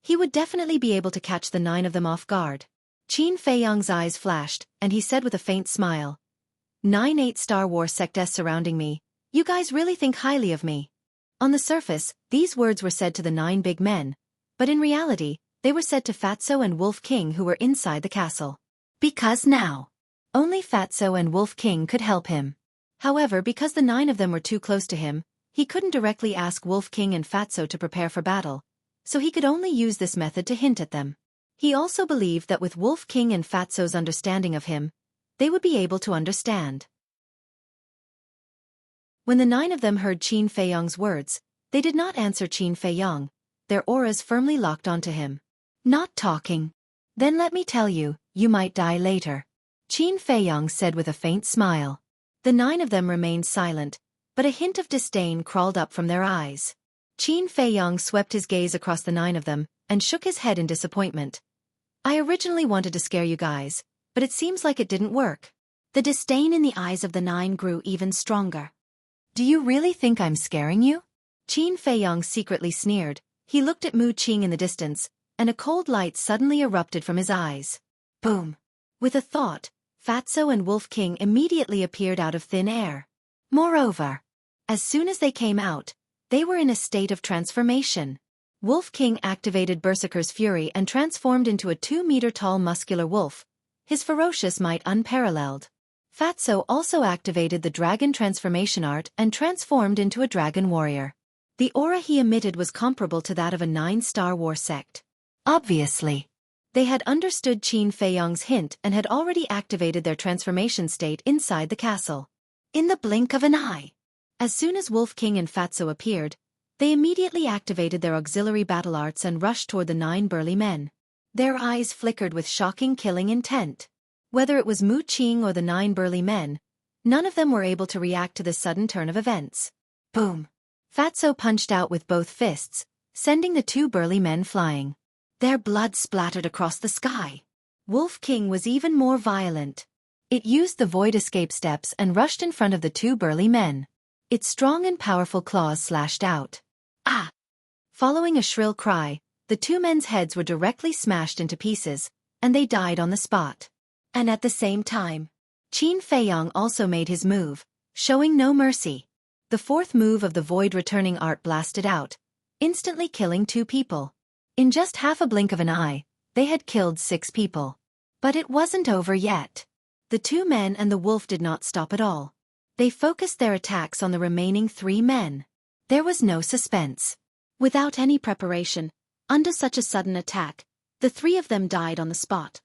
he would definitely be able to catch the 9 of them off guard. Qin Feiyong's eyes flashed, and he said with a faint smile, 9 8 Star War sects surrounding me, you guys really think highly of me. On the surface, these words were said to the 9 big men, but in reality, they were said to Fatso and Wolf King who were inside the castle. Because now, only Fatso and Wolf King could help him. However, because the 9 of them were too close to him, he couldn't directly ask Wolf King and Fatso to prepare for battle, so he could only use this method to hint at them. He also believed that with Wolf King and Fatso's understanding of him, they would be able to understand. When the 9 of them heard Qin Feiyong's words, they did not answer Qin Feiyong, their auras firmly locked onto him. Not talking. Then let me tell you, you might die later. Qin Feiyong said with a faint smile. The 9 of them remained silent, but a hint of disdain crawled up from their eyes. Qin Feiyong swept his gaze across the 9 of them, and shook his head in disappointment. I originally wanted to scare you guys, but it seems like it didn't work. The disdain in the eyes of the 9 grew even stronger. Do you really think I'm scaring you? Qin Feiyong secretly sneered. He looked at Mu Qing in the distance, and a cold light suddenly erupted from his eyes. Boom! With a thought, Fatso and Wolf King immediately appeared out of thin air. Moreover, as soon as they came out, they were in a state of transformation. Wolf King activated Berserker's Fury and transformed into a 2-meter-tall muscular wolf, his ferocious might unparalleled. Fatso also activated the Dragon Transformation Art and transformed into a dragon warrior. The aura he emitted was comparable to that of a 9 Star War sect. Obviously, they had understood Qin Feiyong's hint and had already activated their transformation state inside the castle. In the blink of an eye. As soon as Wolf King and Fatso appeared, they immediately activated their auxiliary battle arts and rushed toward the 9 burly men. Their eyes flickered with shocking killing intent. Whether it was Mu Qing or the 9 burly men, none of them were able to react to this sudden turn of events. Boom! Fatso punched out with both fists, sending the 2 burly men flying. Their blood splattered across the sky. Wolf King was even more violent. It used the void escape steps and rushed in front of the two burly men. Its strong and powerful claws slashed out. Ah! Following a shrill cry, the two men's heads were directly smashed into pieces, and they died on the spot. And at the same time, Qin Feiyong also made his move, showing no mercy. The fourth move of the void returning art blasted out, instantly killing 2 people. In just half a blink of an eye, they had killed 6 people. But it wasn't over yet. The 2 men and the wolf did not stop at all. They focused their attacks on the remaining 3 men. There was no suspense. Without any preparation, under such a sudden attack, the 3 of them died on the spot.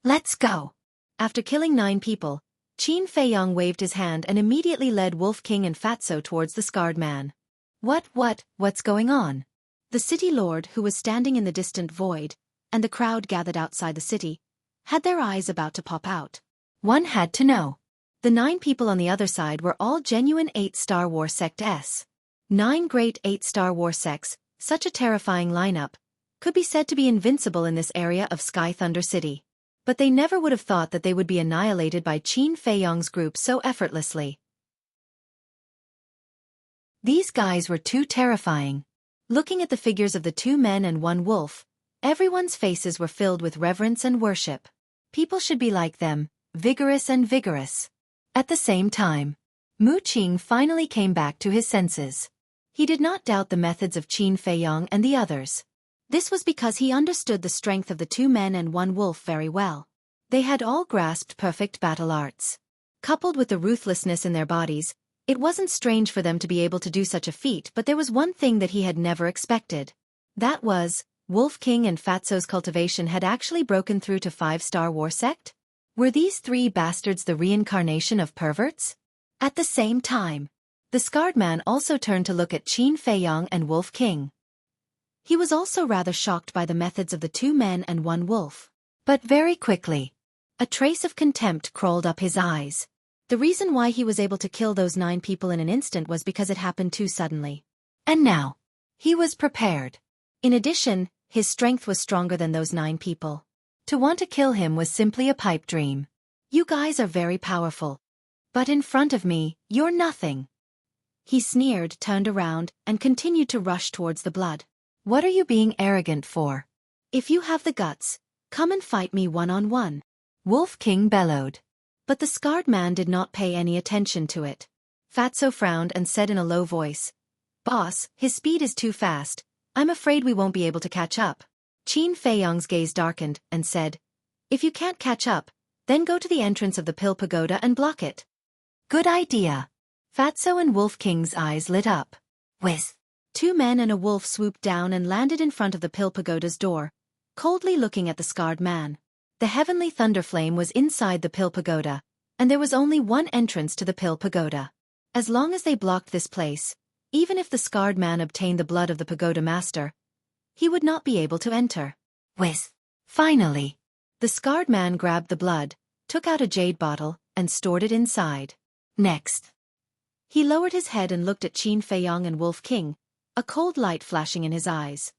Let's go! After killing 9 people, Qin Feiyong waved his hand and immediately led Wolf King and Fatso towards the scarred man. What's going on? The city lord, who was standing in the distant void, and the crowd gathered outside the city, had their eyes about to pop out. One had to know. The 9 people on the other side were all genuine 8-star war sects. 9 great 8-star war sects, such a terrifying lineup, could be said to be invincible in this area of Sky Thunder City. But they never would have thought that they would be annihilated by Qin Feiyong's group so effortlessly. These guys were too terrifying. Looking at the figures of the 2 men and 1 wolf, everyone's faces were filled with reverence and worship. People should be like them, vigorous and vigorous. At the same time, Mu Qing finally came back to his senses. He did not doubt the methods of Qin Feiyong and the others. This was because he understood the strength of the 2 men and 1 wolf very well. They had all grasped perfect battle arts. Coupled with the ruthlessness in their bodies, it wasn't strange for them to be able to do such a feat, but there was one thing that he had never expected. That was, Wolf King and Fatso's cultivation had actually broken through to 5-star war sect? Were these 3 bastards the reincarnation of perverts? At the same time, the scarred man also turned to look at Qin Feiyong and Wolf King. He was also rather shocked by the methods of the 2 men and 1 wolf. But very quickly, a trace of contempt crawled up his eyes. The reason why he was able to kill those 9 people in an instant was because it happened too suddenly. And now, he was prepared. In addition, his strength was stronger than those 9 people. To want to kill him was simply a pipe dream. You guys are very powerful. But in front of me, you're nothing. He sneered, turned around, and continued to rush towards the blood. What are you being arrogant for? If you have the guts, come and fight me one-on-one. Wolf King bellowed. But the scarred man did not pay any attention to it. Fatso frowned and said in a low voice, "Boss, his speed is too fast. I'm afraid we won't be able to catch up." Qin Feiyong's gaze darkened and said, "If you can't catch up, then go to the entrance of the Pill Pagoda and block it." Good idea. Fatso and Wolf King's eyes lit up. Whiz. 2 men and a wolf swooped down and landed in front of the Pill Pagoda's door, coldly looking at the scarred man. The heavenly thunderflame was inside the Pill Pagoda, and there was only one entrance to the Pill Pagoda. As long as they blocked this place, even if the scarred man obtained the blood of the Pagoda Master, he would not be able to enter. Whiz. Finally, the scarred man grabbed the blood, took out a jade bottle, and stored it inside. Next, he lowered his head and looked at Qin Feiyong and Wolf King, a cold light flashing in his eyes.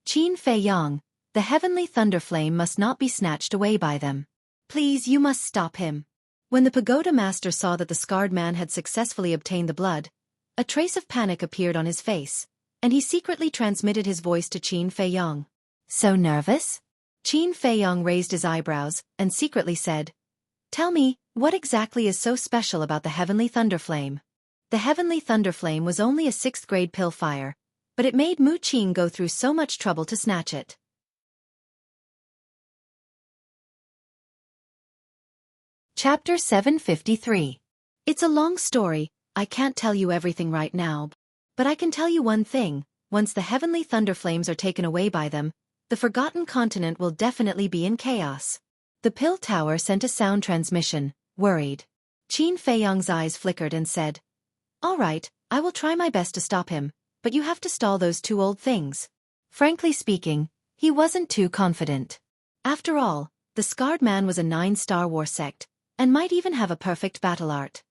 Qin Feiyong, the heavenly thunderflame must not be snatched away by them. Please, you must stop him. When the Pagoda Master saw that the scarred man had successfully obtained the blood, a trace of panic appeared on his face, and he secretly transmitted his voice to Qin Feiyong. So nervous? Qin Feiyong raised his eyebrows and secretly said, "Tell me, what exactly is so special about the heavenly thunderflame?" The heavenly thunderflame was only a 6th grade pill fire, but it made Mu Qing go through so much trouble to snatch it. Chapter 753. It's a long story, I can't tell you everything right now, but I can tell you one thing: once the heavenly thunderflames are taken away by them, the Forgotten Continent will definitely be in chaos. The Pill Tower sent a sound transmission, worried. Qin Feiyong's eyes flickered and said, "All right, I will try my best to stop him, but you have to stall those 2 old things." Frankly speaking, he wasn't too confident. After all, the scarred man was a 9-star war sect, and might even have a perfect battle art.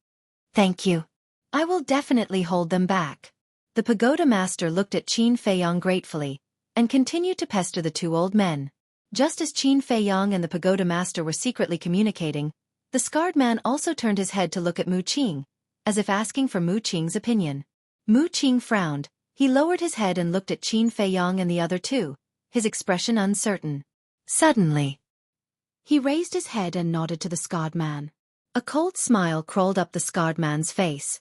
"Thank you. I will definitely hold them back." The Pagoda Master looked at Qin Feiyong gratefully, and continued to pester the 2 old men. Just as Qin Feiyong and the Pagoda Master were secretly communicating, The scarred man also turned his head to look at Mu Qing, as if asking for Mu Qing's opinion. Mu Qing frowned. He lowered his head and looked at Qin Feiyong and the other two, his expression uncertain. Suddenly, he raised his head and nodded to the scarred man. A cold smile crawled up the scarred man's face.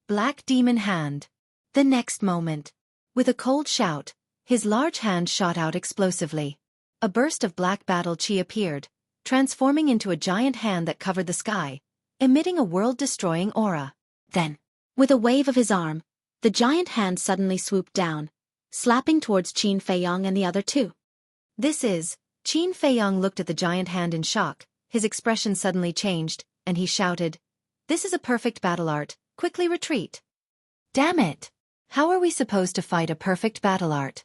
Black demon hand. The next moment, with a cold shout, his large hand shot out explosively. A burst of black battle chi appeared, transforming into a giant hand that covered the sky, emitting a world-destroying aura. Then, with a wave of his arm, the giant hand suddenly swooped down, slapping towards Qin Feiyong and the other two. This is... Qin Feiyong looked at the giant hand in shock, his expression suddenly changed, and he shouted, "This is a perfect battle art, quickly retreat." Damn it! How are we supposed to fight a perfect battle art?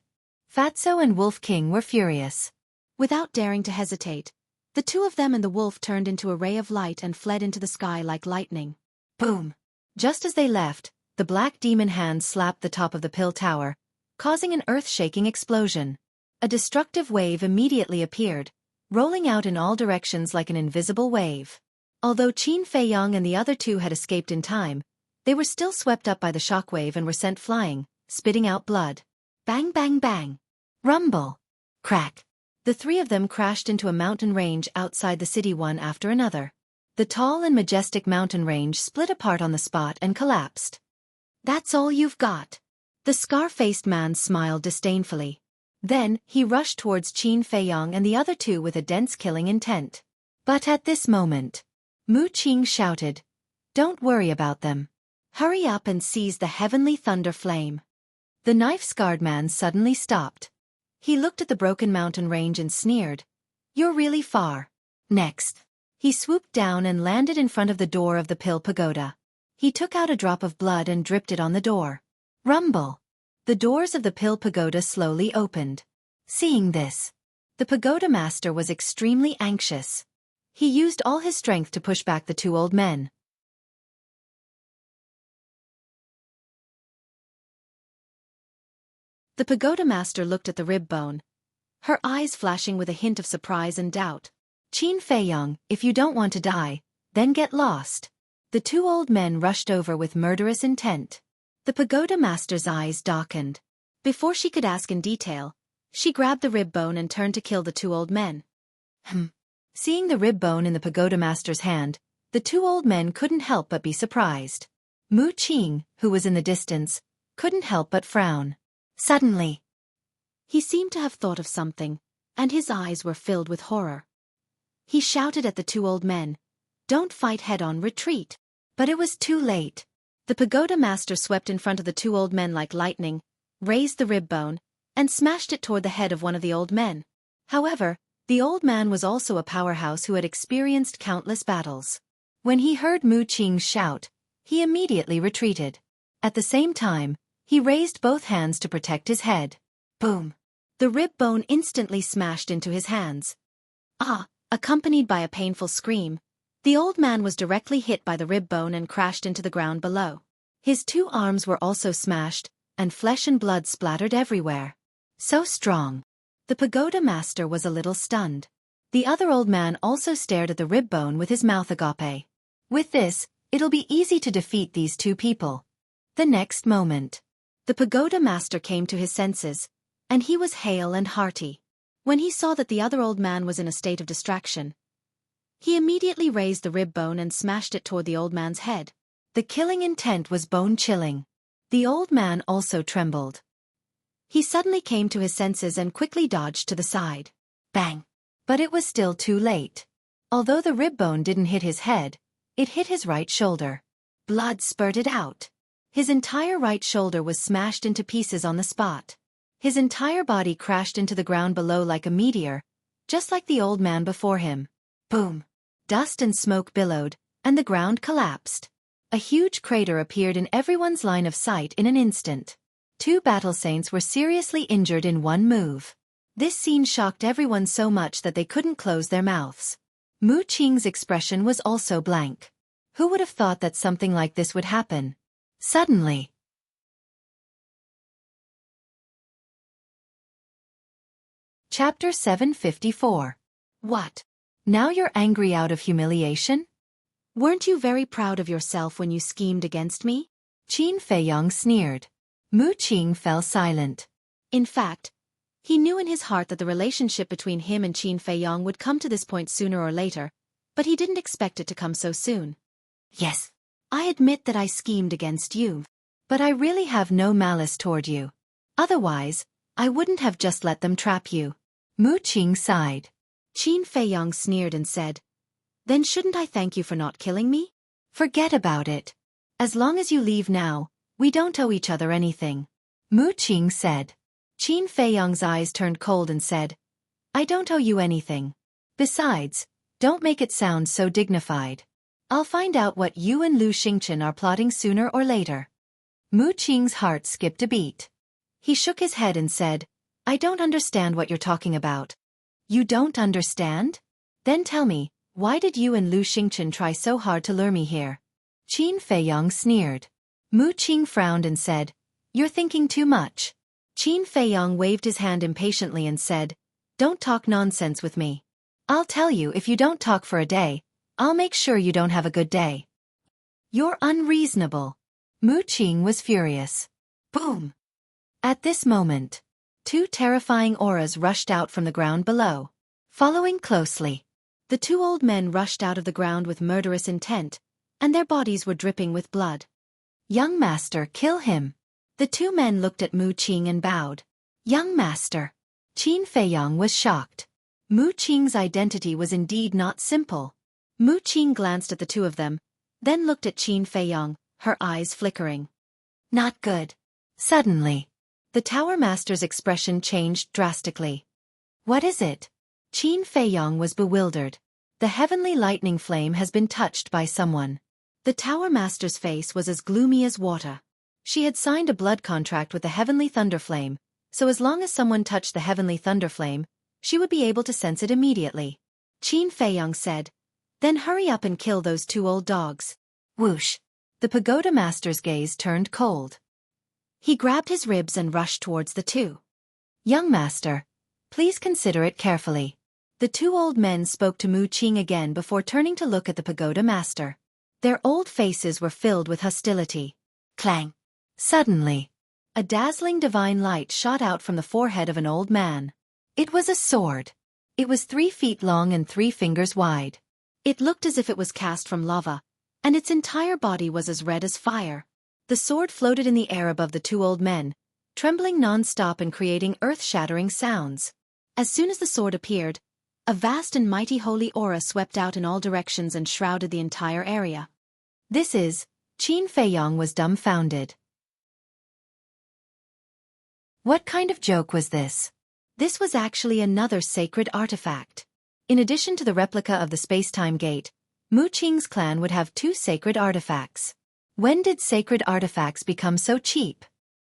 Fatso and Wolf King were furious. Without daring to hesitate, the two of them and the wolf turned into a ray of light and fled into the sky like lightning. Boom! Just as they left, the black demon hand slapped the top of the pill tower, causing an earth-shaking explosion. A destructive wave immediately appeared, rolling out in all directions like an invisible wave. Although Qin Feiyong and the other two had escaped in time, they were still swept up by the shockwave and were sent flying, spitting out blood. Bang bang bang! Rumble! Crack! The three of them crashed into a mountain range outside the city one after another. The tall and majestic mountain range split apart on the spot and collapsed. "That's all you've got?" The scar-faced man smiled disdainfully. Then, he rushed towards Qin Feiyong and the other two with a dense killing intent. But at this moment, Mu Qing shouted, "Don't worry about them. Hurry up and seize the heavenly thunder flame." The knife-scarred man suddenly stopped. He looked at the broken mountain range and sneered, "You're really far." Next, he swooped down and landed in front of the door of the Pill Pagoda. He took out a drop of blood and dripped it on the door. Rumble! The doors of the Pill Pagoda slowly opened. Seeing this, the pagoda master was extremely anxious. He used all his strength to push back the two old men. The pagoda master looked at the rib bone, her eyes flashing with a hint of surprise and doubt. "Qin Feiyong, if you don't want to die, then get lost." The two old men rushed over with murderous intent. The pagoda master's eyes darkened. Before she could ask in detail, she grabbed the rib bone and turned to kill the two old men. Seeing the rib bone in the pagoda master's hand, the two old men couldn't help but be surprised. Mu Qing, who was in the distance, couldn't help but frown. Suddenly, he seemed to have thought of something, and his eyes were filled with horror. He shouted at the two old men, "Don't fight head-on, retreat." But it was too late. The pagoda master swept in front of the two old men like lightning, raised the rib bone, and smashed it toward the head of one of the old men. However, the old man was also a powerhouse who had experienced countless battles. When he heard Mu Qing shout, he immediately retreated. At the same time, he raised both hands to protect his head. Boom! The rib bone instantly smashed into his hands. Accompanied by a painful scream, the old man was directly hit by the rib bone and crashed into the ground below. His two arms were also smashed, and flesh and blood splattered everywhere. So strong. The pagoda master was a little stunned. The other old man also stared at the rib bone with his mouth agape. With this, it'll be easy to defeat these two people. The next moment, the pagoda master came to his senses, and he was hale and hearty. When he saw that the other old man was in a state of distraction, he immediately raised the rib bone and smashed it toward the old man's head. The killing intent was bone-chilling. The old man also trembled. He suddenly came to his senses and quickly dodged to the side. Bang! But it was still too late. Although the rib bone didn't hit his head, it hit his right shoulder. Blood spurted out. His entire right shoulder was smashed into pieces on the spot. His entire body crashed into the ground below like a meteor, just like the old man before him. Boom! Dust and smoke billowed, and the ground collapsed. A huge crater appeared in everyone's line of sight in an instant. Two battle saints were seriously injured in one move. This scene shocked everyone so much that they couldn't close their mouths. Mu Qing's expression was also blank. Who would have thought that something like this would happen? Suddenly. Chapter 754. What? Now you're angry out of humiliation? Weren't you very proud of yourself when you schemed against me? Qin Feiyong sneered. Mu Qing fell silent. In fact, he knew in his heart that the relationship between him and Qin Feiyong would come to this point sooner or later, but he didn't expect it to come so soon. Yes, I admit that I schemed against you. But I really have no malice toward you. Otherwise, I wouldn't have just let them trap you. Mu Qing sighed. Qin Feiyong sneered and said, Then shouldn't I thank you for not killing me? Forget about it. As long as you leave now, we don't owe each other anything. Mu Qing said. Qin Feiyong's eyes turned cold and said, I don't owe you anything. Besides, don't make it sound so dignified. I'll find out what you and Lu Xingchen are plotting sooner or later. Mu Qing's heart skipped a beat. He shook his head and said, I don't understand what you're talking about. You don't understand? Then tell me, why did you and Lu Xingchen try so hard to lure me here? Qin Feiyong sneered. Mu Qing frowned and said, You're thinking too much. Qin Feiyong waved his hand impatiently and said, Don't talk nonsense with me. I'll tell you, if you don't talk for a day, I'll make sure you don't have a good day. You're unreasonable. Mu Qing was furious. Boom! At this moment, two terrifying auras rushed out from the ground below. Following closely, the two old men rushed out of the ground with murderous intent, and their bodies were dripping with blood. Young master, kill him. The two men looked at Mu Qing and bowed. Young master. Qin Feiyong was shocked. Mu Qing's identity was indeed not simple. Mu Qing glanced at the two of them, then looked at Qin Feiyong, her eyes flickering. Not good. Suddenly, the Tower Master's expression changed drastically. What is it? Qin Feiyong was bewildered. The heavenly lightning flame has been touched by someone. The Tower Master's face was as gloomy as water. She had signed a blood contract with the heavenly thunder flame, so as long as someone touched the heavenly thunder flame, she would be able to sense it immediately. Qin Feiyong said, Then hurry up and kill those two old dogs. Whoosh! The Pagoda Master's gaze turned cold. He grabbed his ribs and rushed towards the two. Young master, please consider it carefully. The two old men spoke to Mu Qing again before turning to look at the Pagoda Master. Their old faces were filled with hostility. Clang! Suddenly, a dazzling divine light shot out from the forehead of an old man. It was a sword. It was 3 feet long and 3 fingers wide. It looked as if it was cast from lava, and its entire body was as red as fire. The sword floated in the air above the two old men, trembling non-stop and creating earth-shattering sounds. As soon as the sword appeared, a vast and mighty holy aura swept out in all directions and shrouded the entire area. Qin Feiyong was dumbfounded. What kind of joke was this? This was actually another sacred artifact. In addition to the replica of the space-time gate, Mu Qing's clan would have 2 sacred artifacts. When did sacred artifacts become so cheap?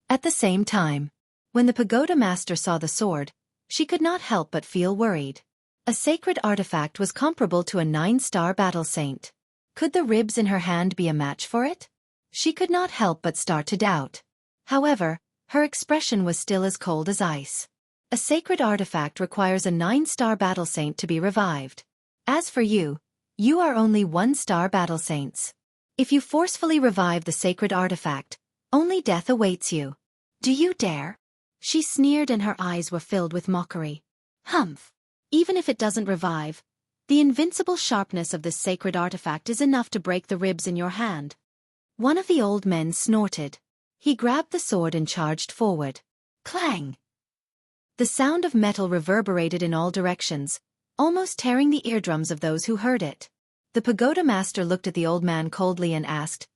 At the same time, when the Pagoda Master saw the sword, she could not help but feel worried. A sacred artifact was comparable to a 9-star battle saint. Could the ribs in her hand be a match for it? She could not help but start to doubt. However, her expression was still as cold as ice. A sacred artifact requires a 9-star battle saint to be revived. As for you, you are only 1-star battle saints. If you forcefully revive the sacred artifact, only death awaits you. Do you dare? She sneered and her eyes were filled with mockery. Humph! Even if it doesn't revive, the invincible sharpness of this sacred artifact is enough to break the ribs in your hand. One of the old men snorted. He grabbed the sword and charged forward. Clang! The sound of metal reverberated in all directions, almost tearing the eardrums of those who heard it. The Pagoda Master looked at the old man coldly and asked,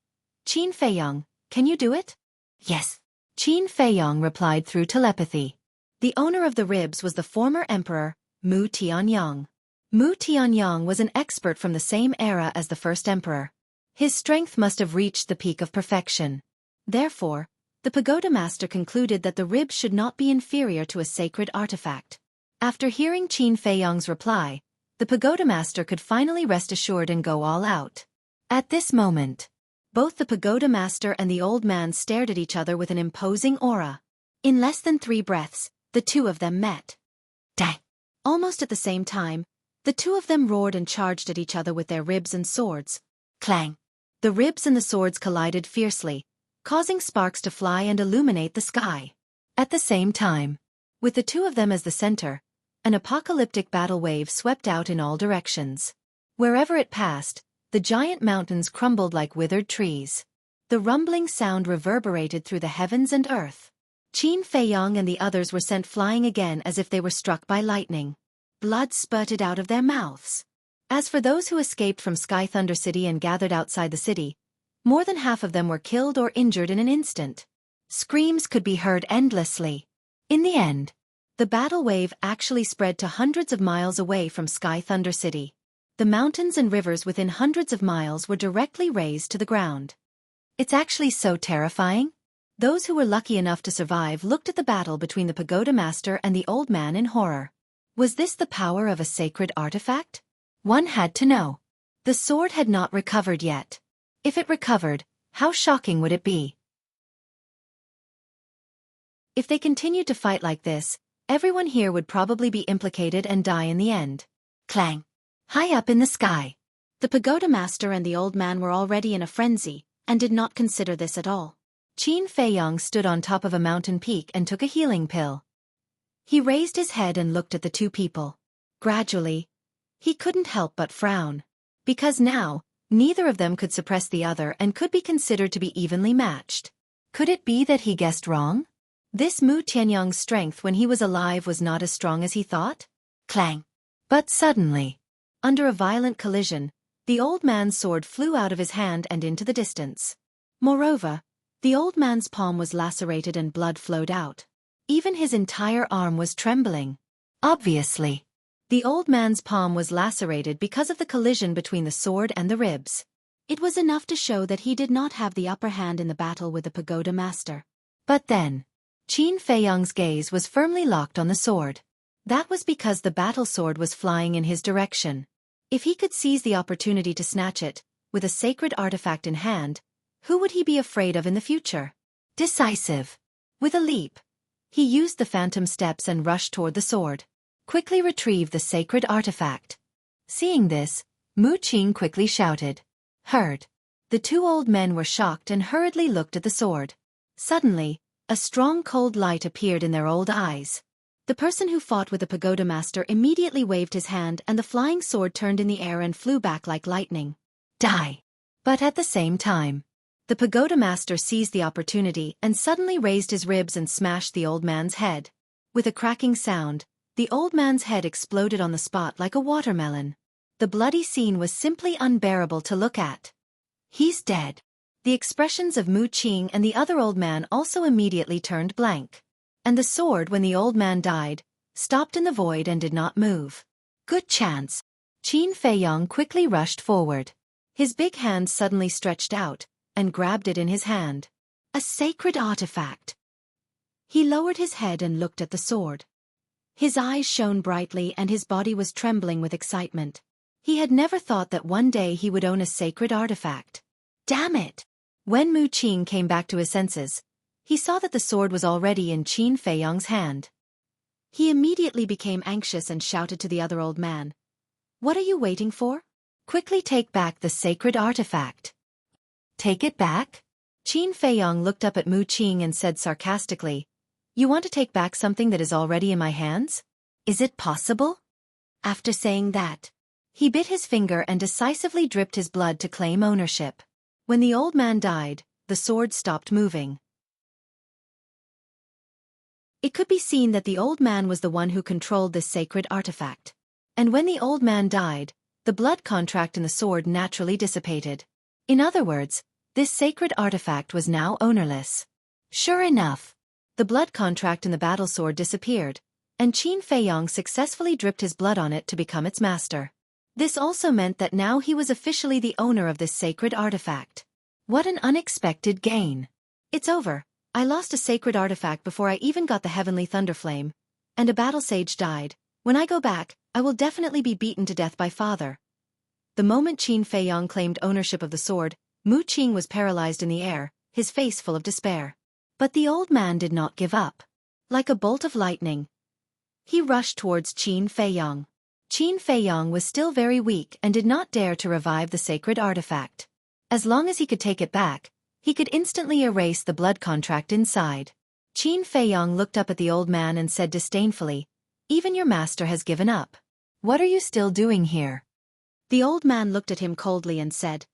Qin Feiyong, can you do it? Yes. Qin Feiyong replied through telepathy. The owner of the ribs was the former emperor, Mu Tianyang. Mu Tianyang was an expert from the same era as the first emperor. His strength must have reached the peak of perfection. Therefore, the Pagoda Master concluded that the ribs should not be inferior to a sacred artifact. After hearing Qin Feiyong's reply, the Pagoda Master could finally rest assured and go all out. At this moment, both the Pagoda Master and the old man stared at each other with an imposing aura. In less than 3 breaths, the two of them met. Dang! Almost at the same time, the two of them roared and charged at each other with their ribs and swords. Clang! The ribs and the swords collided fiercely, causing sparks to fly and illuminate the sky. At the same time, with the two of them as the center, an apocalyptic battle wave swept out in all directions. Wherever it passed, the giant mountains crumbled like withered trees. The rumbling sound reverberated through the heavens and earth. Qin Feiyong and the others were sent flying again as if they were struck by lightning. Blood spurted out of their mouths. As for those who escaped from Sky Thunder City and gathered outside the city, more than half of them were killed or injured in an instant. Screams could be heard endlessly. In the end, the battle wave actually spread to hundreds of miles away from Sky Thunder City. The mountains and rivers within hundreds of miles were directly razed to the ground. It's actually so terrifying. Those who were lucky enough to survive looked at the battle between the pagoda master and the old man in horror. Was this the power of a sacred artifact? One had to know. The sword had not recovered yet. If it recovered, how shocking would it be? If they continued to fight like this, everyone here would probably be implicated and die in the end. Clang! High up in the sky. The pagoda master and the old man were already in a frenzy, and did not consider this at all. Qin Feiyong stood on top of a mountain peak and took a healing pill. He raised his head and looked at the two people. Gradually, he couldn't help but frown. Because now, neither of them could suppress the other and could be considered to be evenly matched. Could it be that he guessed wrong? This Mu Tianyong's strength when he was alive was not as strong as he thought? Clang! But suddenly, under a violent collision, the old man's sword flew out of his hand and into the distance. Moreover, the old man's palm was lacerated and blood flowed out. Even his entire arm was trembling. Obviously, the old man's palm was lacerated because of the collision between the sword and the ribs. It was enough to show that he did not have the upper hand in the battle with the pagoda master. But then, Qin Feiyong's gaze was firmly locked on the sword. That was because the battle sword was flying in his direction. If he could seize the opportunity to snatch it, with a sacred artifact in hand, who would he be afraid of in the future? Decisive. With a leap, he used the phantom steps and rushed toward the sword. Quickly retrieve the sacred artifact. Seeing this, Mu Qing quickly shouted. Heard. The two old men were shocked and hurriedly looked at the sword. Suddenly, a strong cold light appeared in their old eyes. The person who fought with the pagoda master immediately waved his hand and the flying sword turned in the air and flew back like lightning. Die! But at the same time, the pagoda master seized the opportunity and suddenly raised his ribs and smashed the old man's head. With a cracking sound, the old man's head exploded on the spot like a watermelon. The bloody scene was simply unbearable to look at. He's dead. The expressions of Mu Qing and the other old man also immediately turned blank. And the sword, when the old man died, stopped in the void and did not move. Good chance. Qin Feiyong quickly rushed forward. His big hand suddenly stretched out, and grabbed it in his hand. A sacred artifact. He lowered his head and looked at the sword. His eyes shone brightly and his body was trembling with excitement. He had never thought that one day he would own a sacred artifact. Damn it! When Mu Qing came back to his senses, he saw that the sword was already in Qin Feiyong's hand. He immediately became anxious and shouted to the other old man. What are you waiting for? Quickly take back the sacred artifact. Take it back? Qin Feiyong looked up at Mu Qing and said sarcastically, You want to take back something that is already in my hands? Is it possible? After saying that, he bit his finger and decisively dripped his blood to claim ownership. When the old man died, the sword stopped moving. It could be seen that the old man was the one who controlled this sacred artifact. And when the old man died, the blood contract in the sword naturally dissipated. In other words, this sacred artifact was now ownerless. Sure enough, the blood contract in the battle sword disappeared, and Qin Feiyong successfully dripped his blood on it to become its master. This also meant that now he was officially the owner of this sacred artifact. What an unexpected gain. It's over. I lost a sacred artifact before I even got the heavenly thunderflame, and a battle sage died. When I go back, I will definitely be beaten to death by father. The moment Qin Feiyong claimed ownership of the sword, Mu Qing was paralyzed in the air, his face full of despair. But the old man did not give up. Like a bolt of lightning, he rushed towards Qin Feiyong. Qin Feiyong was still very weak and did not dare to revive the sacred artifact. As long as he could take it back, he could instantly erase the blood contract inside. Qin Feiyong looked up at the old man and said disdainfully, "Even your master has given up. What are you still doing here?" The old man looked at him coldly and said,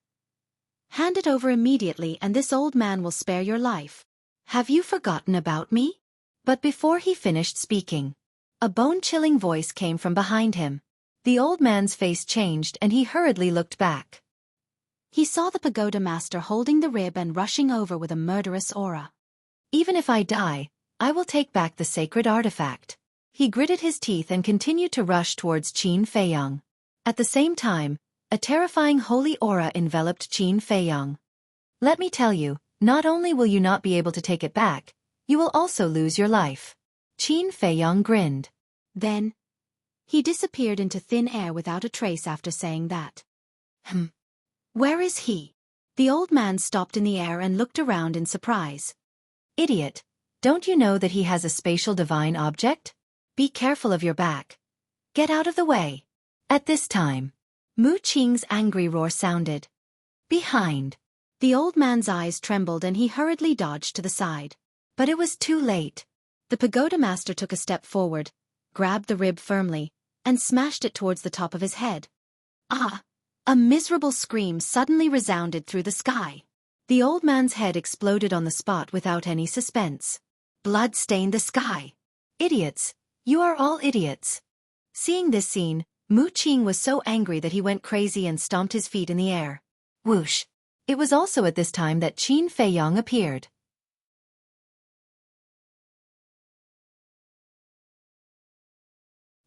"Hand it over immediately and this old man will spare your life. Have you forgotten about me?" But before he finished speaking, a bone-chilling voice came from behind him. The old man's face changed and he hurriedly looked back. He saw the pagoda master holding the rib and rushing over with a murderous aura. "Even if I die, I will take back the sacred artifact." He gritted his teeth and continued to rush towards Qin Feiyong. At the same time, a terrifying holy aura enveloped Qin Feiyong. "Let me tell you, not only will you not be able to take it back, you will also lose your life." Qin Feiyong grinned. Then, he disappeared into thin air without a trace after saying that. Where is he?" The old man stopped in the air and looked around in surprise. "Idiot, don't you know that he has a spatial divine object? Be careful of your back. Get out of the way." At this time, Mu Qing's angry roar sounded. Behind. The old man's eyes trembled and he hurriedly dodged to the side. But it was too late. The pagoda master took a step forward, grabbed the rib firmly, and smashed it towards the top of his head. Ah! A miserable scream suddenly resounded through the sky. The old man's head exploded on the spot without any suspense. Blood stained the sky. "Idiots! You are all idiots." Seeing this scene, Mu Qing was so angry that he went crazy and stomped his feet in the air. Whoosh! It was also at this time that Qin Feiyong appeared.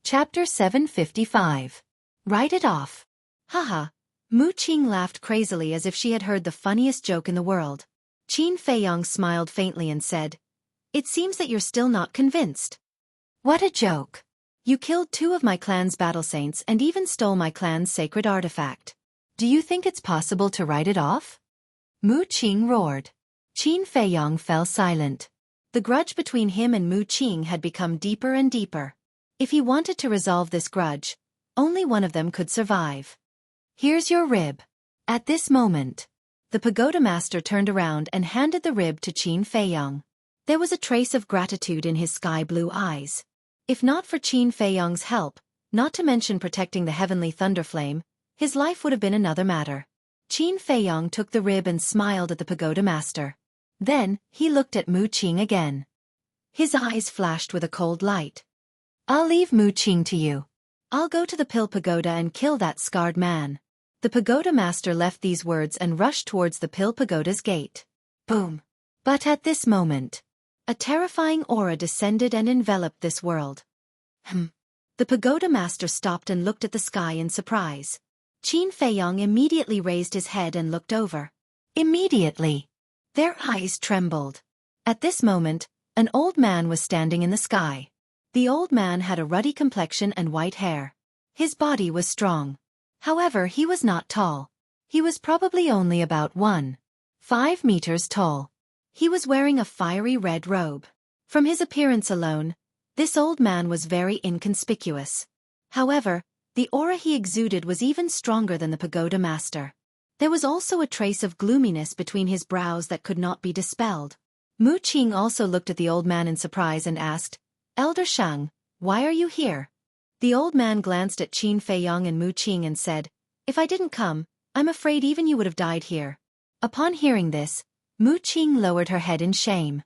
Chapter 755. Write it off. Haha. Mu Qing laughed crazily as if she had heard the funniest joke in the world. Qin Feiyong smiled faintly and said, "It seems that you're still not convinced." "What a joke. You killed 2 of my clan's battle saints and even stole my clan's sacred artifact. Do you think it's possible to write it off?" Mu Qing roared. Qin Feiyong fell silent. The grudge between him and Mu Qing had become deeper and deeper. If he wanted to resolve this grudge, only one of them could survive. "Here's your rib." At this moment, the pagoda master turned around and handed the rib to Qin Feiyong. There was a trace of gratitude in his sky-blue eyes. If not for Qin Feiyong's help, not to mention protecting the heavenly thunderflame, his life would have been another matter. Qin Feiyong took the rib and smiled at the pagoda master. Then, he looked at Mu Qing again. His eyes flashed with a cold light. "I'll leave Mu Qing to you. I'll go to the Pill Pagoda and kill that scarred man." The pagoda master left these words and rushed towards the Pill Pagoda's gate. Boom! But at this moment, a terrifying aura descended and enveloped this world. The pagoda master stopped and looked at the sky in surprise. Qin Feiyong immediately raised his head and looked over. Immediately, their eyes trembled. At this moment, an old man was standing in the sky. The old man had a ruddy complexion and white hair. His body was strong. However, he was not tall. He was probably only about 1.5 meters tall. He was wearing a fiery red robe. From his appearance alone, this old man was very inconspicuous. However, the aura he exuded was even stronger than the pagoda master. There was also a trace of gloominess between his brows that could not be dispelled. Mu Qing also looked at the old man in surprise and asked, "Elder Shang, why are you here?" The old man glanced at Qin Feiyong and Mu Qing and said, "If I didn't come, I'm afraid even you would have died here." Upon hearing this, Mu Qing lowered her head in shame.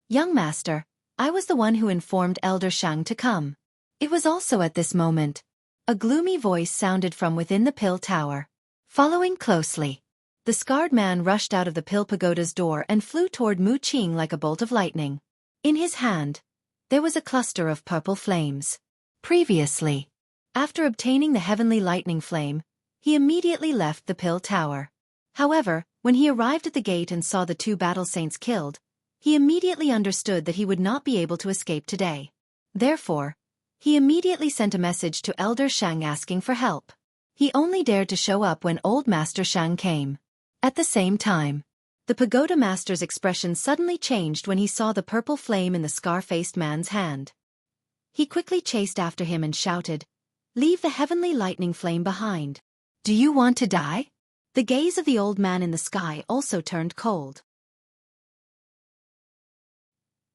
"Young master, I was the one who informed Elder Shang to come." It was also at this moment. A gloomy voice sounded from within the pill tower. Following closely, the scarred man rushed out of the Pill Pagoda's door and flew toward Mu Qing like a bolt of lightning. In his hand, there was a cluster of purple flames. Previously, after obtaining the heavenly lightning flame, he immediately left the pill tower. However, when he arrived at the gate and saw the 2 battle saints killed, he immediately understood that he would not be able to escape today. Therefore, he immediately sent a message to Elder Shang asking for help. He only dared to show up when Old Master Shang came. At the same time, the pagoda master's expression suddenly changed when he saw the purple flame in the scar-faced man's hand. He quickly chased after him and shouted, "Leave the heavenly lightning flame behind. Do you want to die?" The gaze of the old man in the sky also turned cold.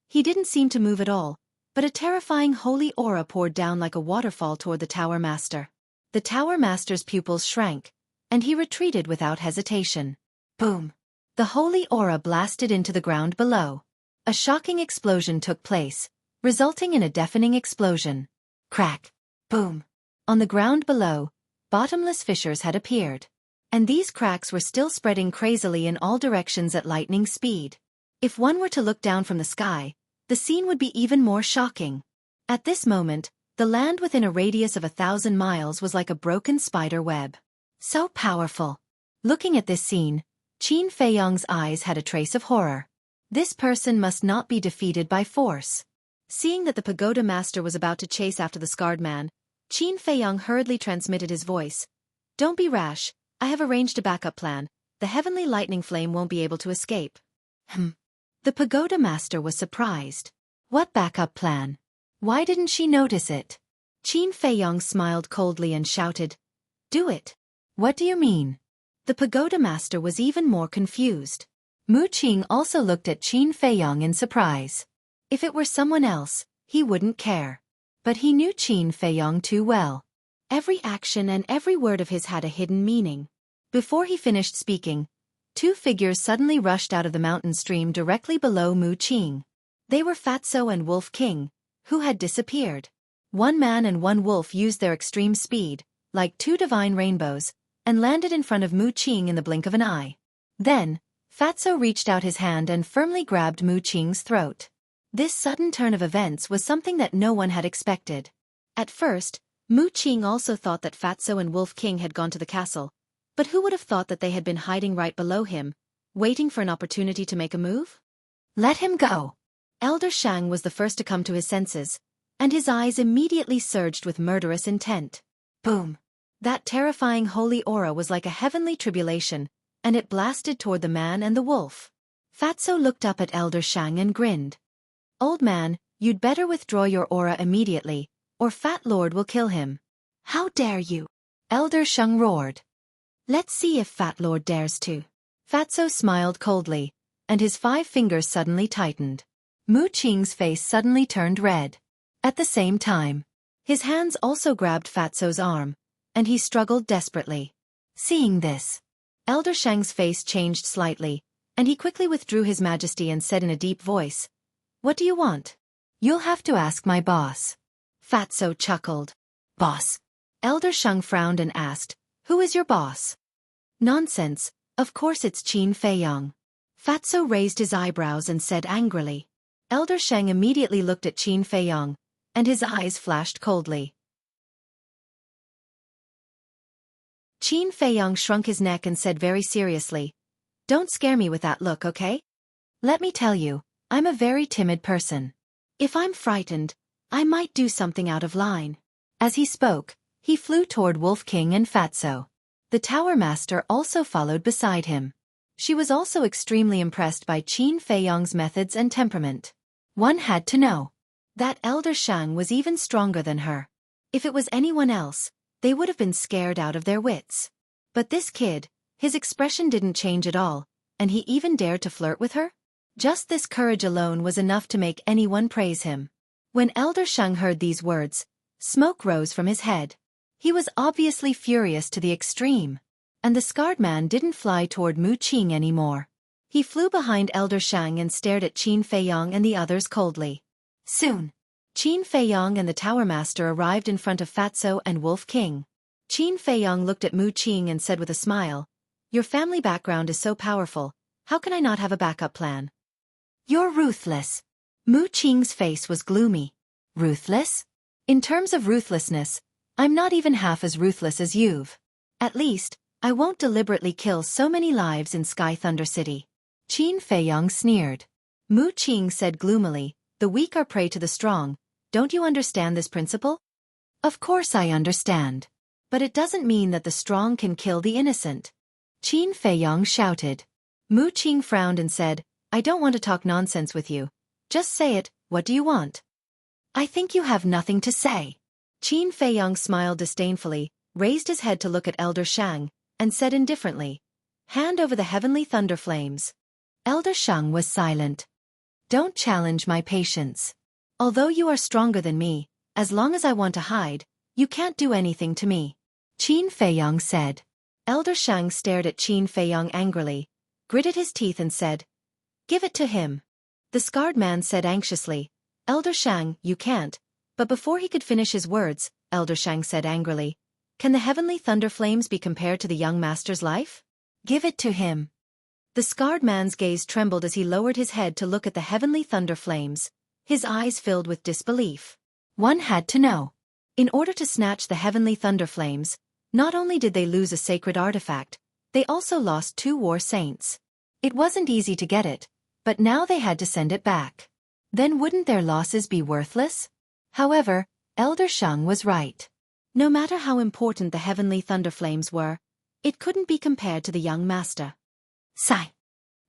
He didn't seem to move at all, but a terrifying holy aura poured down like a waterfall toward the Tower Master. The Tower Master's pupils shrank, and he retreated without hesitation. Boom! The holy aura blasted into the ground below. A shocking explosion took place, resulting in a deafening explosion. Crack! Boom! On the ground below, bottomless fissures had appeared. And these cracks were still spreading crazily in all directions at lightning speed. If one were to look down from the sky, the scene would be even more shocking. At this moment, the land within a radius of 1,000 miles was like a broken spider web. So powerful. Looking at this scene, Qin Feiyong's eyes had a trace of horror. This person must not be defeated by force. Seeing that the pagoda master was about to chase after the scarred man, Qin Feiyong hurriedly transmitted his voice. Don't be rash, I have arranged a backup plan. The heavenly lightning flame won't be able to escape. The pagoda master was surprised. What backup plan? Why didn't she notice it? Qin Feiyong smiled coldly and shouted, Do it. What do you mean? The pagoda master was even more confused. Mu Qing also looked at Qin Feiyong in surprise. If it were someone else, he wouldn't care. But he knew Qin Feiyong too well. Every action and every word of his had a hidden meaning. Before he finished speaking, two figures suddenly rushed out of the mountain stream directly below Mu Qing. They were Fatso and Wolf King, who had disappeared. One man and one wolf used their extreme speed, like two divine rainbows, and landed in front of Mu Qing in the blink of an eye. Then, Fatso reached out his hand and firmly grabbed Mu Qing's throat. This sudden turn of events was something that no one had expected. At first, Mu Qing also thought that Fatso and Wolf King had gone to the castle, but who would have thought that they had been hiding right below him, waiting for an opportunity to make a move? Let him go! Elder Shang was the first to come to his senses, and his eyes immediately surged with murderous intent. Boom! That terrifying holy aura was like a heavenly tribulation, and it blasted toward the man and the wolf. Fatso looked up at Elder Shang and grinned. Old man, you'd better withdraw your aura immediately, or Fat Lord will kill him. How dare you? Elder Shang roared. Let's see if Fat Lord dares to. Fatso smiled coldly, and his 5 fingers suddenly tightened. Mu Qing's face suddenly turned red. At the same time, his hands also grabbed Fatso's arm, and he struggled desperately. Seeing this, Elder Shang's face changed slightly, and he quickly withdrew his majesty and said in a deep voice, What do you want? You'll have to ask my boss. Fatso chuckled. Boss? Elder Shang frowned and asked, Who is your boss? Nonsense, of course it's Qin Feiyong. Fatso raised his eyebrows and said angrily. Elder Shang immediately looked at Qin Feiyong, and his eyes flashed coldly. Qin Feiyong shrunk his neck and said very seriously, Don't scare me with that look, okay? Let me tell you, I'm a very timid person. If I'm frightened, I might do something out of line. As he spoke, he flew toward Wolf King and Fatso. The Tower Master also followed beside him. She was also extremely impressed by Qin Feiyong's methods and temperament. One had to know. That Elder Shang was even stronger than her. If it was anyone else, they would have been scared out of their wits. But this kid, his expression didn't change at all, and he even dared to flirt with her? Just this courage alone was enough to make anyone praise him. When Elder Shang heard these words, smoke rose from his head. He was obviously furious to the extreme. And the scarred man didn't fly toward Mu Qing anymore. He flew behind Elder Shang and stared at Qin Feiyong and the others coldly. Soon, Qin Feiyong and the Tower Master arrived in front of Fatso and Wolf King. Qin Feiyong looked at Mu Qing and said with a smile, Your family background is so powerful, how can I not have a backup plan? You're ruthless. Mu Qing's face was gloomy. Ruthless? In terms of ruthlessness, I'm not even half as ruthless as you've. At least, I won't deliberately kill so many lives in Sky Thunder City. Qin Feiyong sneered. Mu Qing said gloomily, The weak are prey to the strong. Don't you understand this principle? Of course I understand. But it doesn't mean that the strong can kill the innocent. Qin Feiyong shouted. Mu Qing frowned and said, I don't want to talk nonsense with you. Just say it, what do you want? I think you have nothing to say. Qin Feiyong smiled disdainfully, raised his head to look at Elder Shang, and said indifferently, Hand over the heavenly thunder flames. Elder Shang was silent. Don't challenge my patience. Although you are stronger than me, as long as I want to hide, you can't do anything to me. Qin Feiyong said. Elder Shang stared at Qin Feiyong angrily, gritted his teeth and said, "Give it to him." The scarred man said anxiously, "Elder Shang, you can't." But before he could finish his words, Elder Shang said angrily, "Can the heavenly thunder flames be compared to the young master's life? Give it to him." The scarred man's gaze trembled as he lowered his head to look at the heavenly thunder flames, his eyes filled with disbelief. One had to know. In order to snatch the heavenly thunder flames, not only did they lose a sacred artifact, they also lost 2 war saints. It wasn't easy to get it, but now they had to send it back. Then wouldn't their losses be worthless? However, Elder Shang was right. No matter how important the heavenly thunder flames were, it couldn't be compared to the young master. Sigh.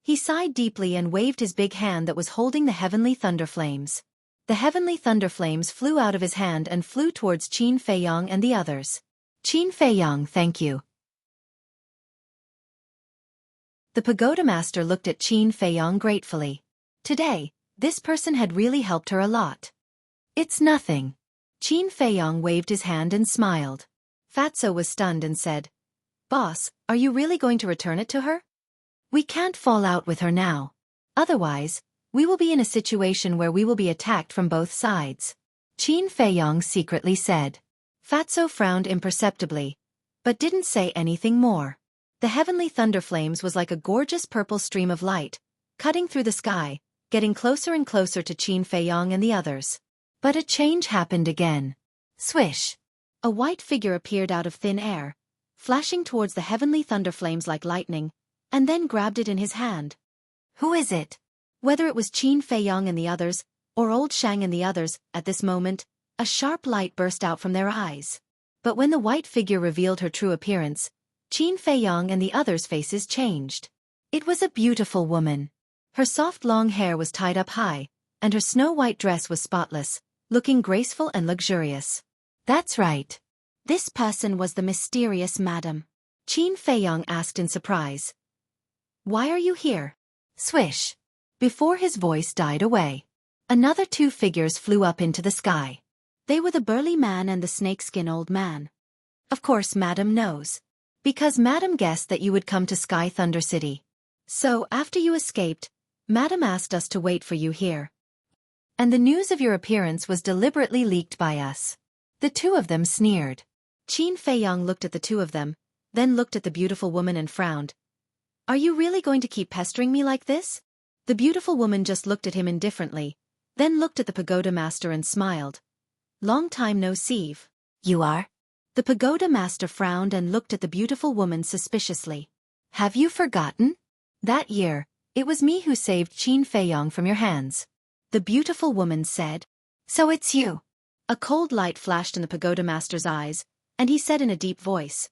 He sighed deeply and waved his big hand that was holding the heavenly thunder flames. The heavenly thunder flames flew out of his hand and flew towards Qin Feiyong and the others. Qin Feiyong, thank you. The pagoda master looked at Qin Feiyong gratefully. Today, this person had really helped her a lot. It's nothing. Qin Feiyong waved his hand and smiled. Fatso was stunned and said, "Boss, are you really going to return it to her? We can't fall out with her now. Otherwise, we will be in a situation where we will be attacked from both sides." Qin Feiyong secretly said. Fatso frowned imperceptibly, but didn't say anything more. The heavenly thunder flames was like a gorgeous purple stream of light, cutting through the sky, getting closer and closer to Qin Feiyong and the others. But a change happened again. Swish! A white figure appeared out of thin air, flashing towards the heavenly thunder flames like lightning, and then grabbed it in his hand. Who is it? Whether it was Qin Feiyong and the others, or Old Shang and the others, at this moment, a sharp light burst out from their eyes. But when the white figure revealed her true appearance, Qin Feiyong and the others' faces changed. It was a beautiful woman. Her soft long hair was tied up high, and her snow-white dress was spotless, looking graceful and luxurious. That's right. This person was the mysterious madam. Qin Feiyong asked in surprise. Why are you here? Swish. Before his voice died away, another 2 figures flew up into the sky. They were the burly man and the snakeskin old man. Of course Madam knows. Because Madam guessed that you would come to Sky Thunder City. So, after you escaped, Madam asked us to wait for you here. And the news of your appearance was deliberately leaked by us. The 2 of them sneered. Qin Feiyong looked at the 2 of them, then looked at the beautiful woman and frowned. Are you really going to keep pestering me like this? The beautiful woman just looked at him indifferently, then looked at the pagoda master and smiled. Long time no see. You are? The pagoda master frowned and looked at the beautiful woman suspiciously. Have you forgotten? That year, it was me who saved Qin Feiyong from your hands. The beautiful woman said. So it's you. A cold light flashed in the pagoda master's eyes, and he said in a deep voice.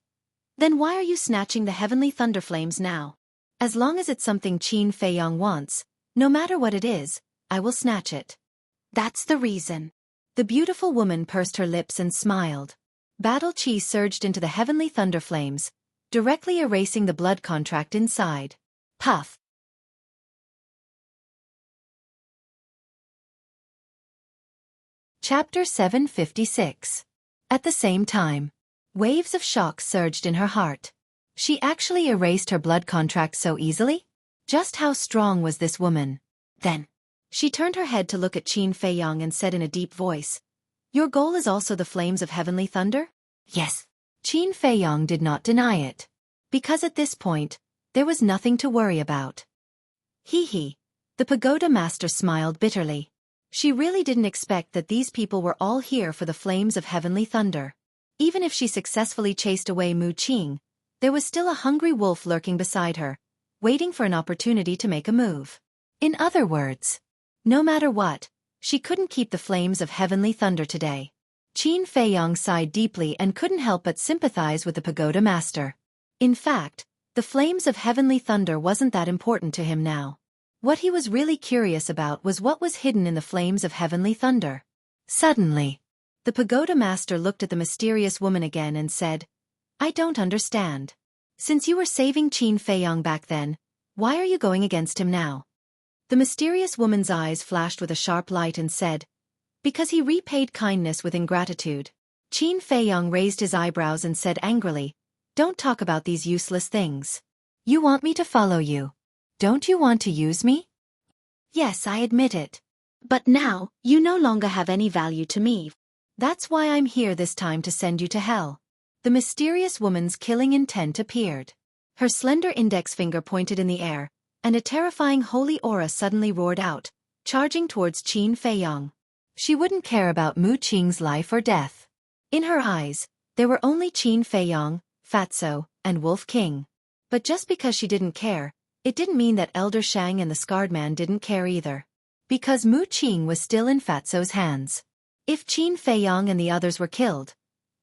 Then why are you snatching the heavenly thunder flames now? As long as it's something Qin Feiyong wants, no matter what it is, I will snatch it. That's the reason. The beautiful woman pursed her lips and smiled. Battle chi surged into the heavenly thunder flames, directly erasing the blood contract inside. Puff. Chapter 756. At the same time, waves of shock surged in her heart. She actually erased her blood contract so easily? Just how strong was this woman? Then, she turned her head to look at Qin Feiyong and said in a deep voice, Your goal is also the flames of heavenly thunder? Yes. Qin Feiyong did not deny it. Because at this point, there was nothing to worry about. Hee hee. The pagoda master smiled bitterly. She really didn't expect that these people were all here for the flames of heavenly thunder. Even if she successfully chased away Mu Qing, there was still a hungry wolf lurking beside her, waiting for an opportunity to make a move. In other words, no matter what, she couldn't keep the flames of heavenly thunder today. Qin Feiyong sighed deeply and couldn't help but sympathize with the pagoda master. In fact, the flames of heavenly thunder wasn't that important to him now. What he was really curious about was what was hidden in the flames of heavenly thunder. Suddenly, the pagoda master looked at the mysterious woman again and said, I don't understand. Since you were saving Qin Feiyang back then, why are you going against him now? The mysterious woman's eyes flashed with a sharp light and said, because he repaid kindness with ingratitude. Qin Feiyang raised his eyebrows and said angrily, don't talk about these useless things. You want me to follow you. Don't you want to use me? Yes, I admit it. But now, you no longer have any value to me. That's why I'm here this time to send you to hell. The mysterious woman's killing intent appeared. Her slender index finger pointed in the air, and a terrifying holy aura suddenly roared out, charging towards Qin Feiyang. She wouldn't care about Mu Qing's life or death. In her eyes, there were only Qin Feiyang, Fatso, and Wolf King. But just because she didn't care, it didn't mean that Elder Shang and the Scarred Man didn't care either. Because Mu Qing was still in Fatso's hands. If Qin Feiyang and the others were killed,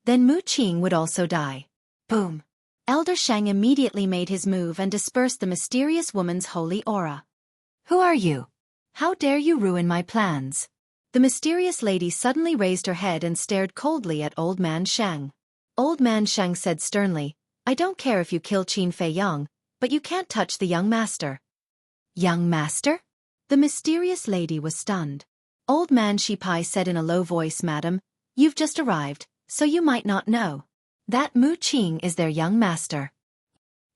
then Mu Qing would also die. Boom! Elder Shang immediately made his move and dispersed the mysterious woman's holy aura. Who are you? How dare you ruin my plans? The mysterious lady suddenly raised her head and stared coldly at Old Man Shang. Old Man Shang said sternly, I don't care if you kill Qin Feiyang, but you can't touch the young master. Young master? The mysterious lady was stunned. Old Man Shipai said in a low voice, Madam, you've just arrived, so you might not know. That Mu Qing is their young master.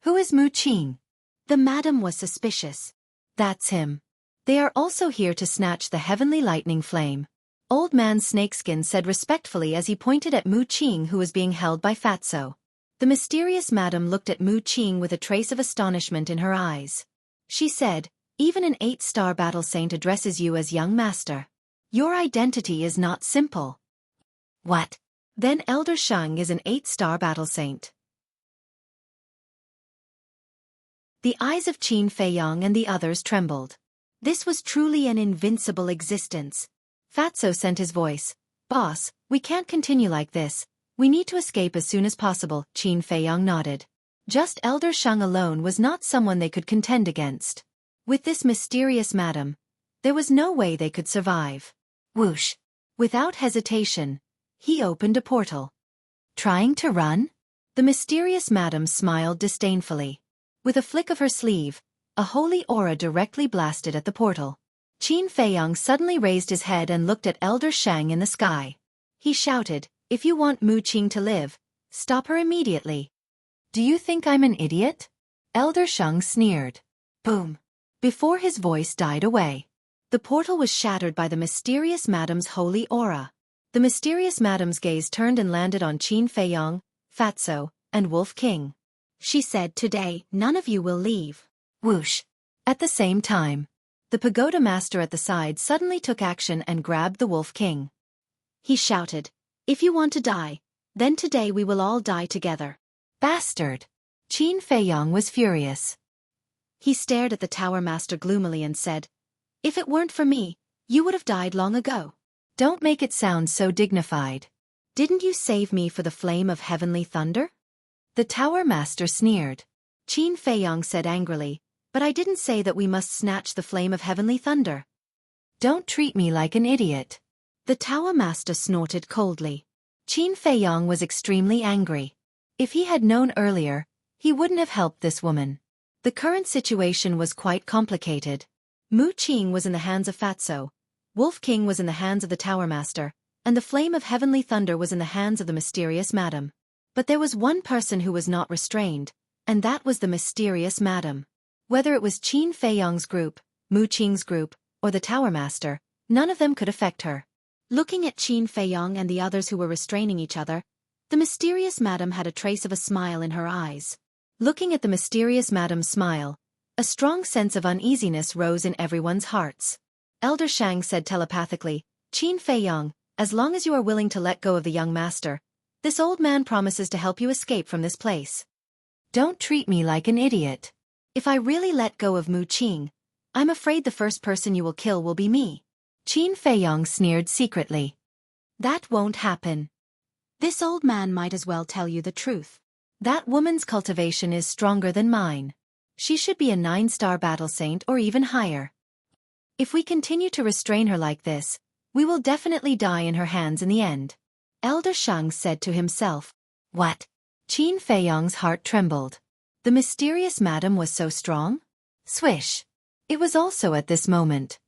Who is Mu Qing? The madam was suspicious. That's him. They are also here to snatch the heavenly lightning flame. Old Man Snakeskin said respectfully as he pointed at Mu Qing who was being held by Fatso. The mysterious madam looked at Mu Qing with a trace of astonishment in her eyes. She said, even an 8-star battle saint addresses you as young master. Your identity is not simple. What? Then Elder Shang is an 8-star battle saint. The eyes of Qin Feiyang and the others trembled. This was truly an invincible existence. Fatso sent his voice. Boss, we can't continue like this. We need to escape as soon as possible. Qin Feiyang nodded. Just Elder Shang alone was not someone they could contend against. With this mysterious madam, there was no way they could survive. Whoosh! Without hesitation, he opened a portal. Trying to run? The mysterious madam smiled disdainfully. With a flick of her sleeve, a holy aura directly blasted at the portal. Qin Feiyang suddenly raised his head and looked at Elder Shang in the sky. He shouted, if you want Mu Qing to live, stop her immediately. Do you think I'm an idiot? Elder Shang sneered. Boom! Before his voice died away, the portal was shattered by the mysterious madam's holy aura. The mysterious madam's gaze turned and landed on Qin Feiyang, Fatso, and Wolf King. She said, today, none of you will leave. Whoosh! At the same time, the pagoda master at the side suddenly took action and grabbed the Wolf King. He shouted, if you want to die, then today we will all die together. Bastard! Qin Feiyang was furious. He stared at the tower master gloomily and said, if it weren't for me, you would have died long ago. Don't make it sound so dignified. Didn't you save me for the flame of heavenly thunder? The tower master sneered. Qin Feiyang said angrily, but I didn't say that we must snatch the flame of heavenly thunder. Don't treat me like an idiot. The tower master snorted coldly. Qin Feiyang was extremely angry. If he had known earlier, he wouldn't have helped this woman. The current situation was quite complicated. Mu Qing was in the hands of Fatso, Wolf King was in the hands of the Tower Master, and the flame of heavenly thunder was in the hands of the mysterious madam. But there was one person who was not restrained, and that was the mysterious madam. Whether it was Qin Feiyang's group, Mu Qing's group, or the Tower Master, none of them could affect her. Looking at Qin Feiyang and the others who were restraining each other, the mysterious madam had a trace of a smile in her eyes. Looking at the mysterious madam's smile, a strong sense of uneasiness rose in everyone's hearts. Elder Shang said telepathically, Qin Feiyang, as long as you are willing to let go of the young master, this old man promises to help you escape from this place. Don't treat me like an idiot. If I really let go of Mu Qing, I'm afraid the first person you will kill will be me. Qin Feiyang sneered secretly. That won't happen. This old man might as well tell you the truth. That woman's cultivation is stronger than mine. She should be a 9-star battle saint or even higher. If we continue to restrain her like this, we will definitely die in her hands in the end. Elder Shang said to himself. What? Qin Feiyang's heart trembled. The mysterious madam was so strong? Swish! It was also at this moment.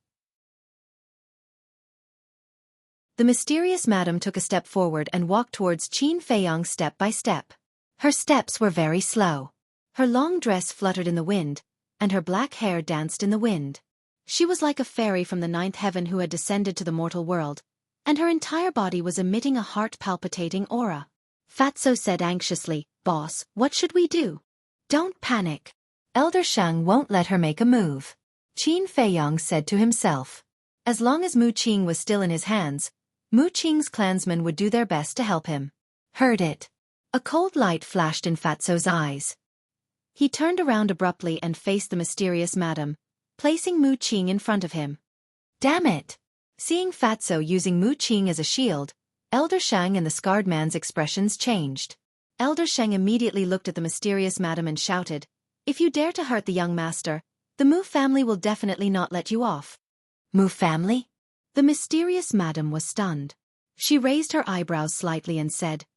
The mysterious madam took a step forward and walked towards Qin Feiyang step by step. Her steps were very slow. Her long dress fluttered in the wind, and her black hair danced in the wind. She was like a fairy from the ninth heaven who had descended to the mortal world, and her entire body was emitting a heart-palpitating aura. Fatso said anxiously, "Boss, what should we do?" "Don't panic. Elder Shang won't let her make a move," Qin Feiyang said to himself. As long as Mu Qing was still in his hands, Mu Qing's clansmen would do their best to help him. Heard it. A cold light flashed in Fatso's eyes. He turned around abruptly and faced the mysterious madam, placing Mu Qing in front of him. Damn it! Seeing Fatso using Mu Qing as a shield, Elder Shang and the scarred man's expressions changed. Elder Shang immediately looked at the mysterious madam and shouted, "If you dare to hurt the young master, the Mu family will definitely not let you off." Mu family? The mysterious madam was stunned. She raised her eyebrows slightly and said,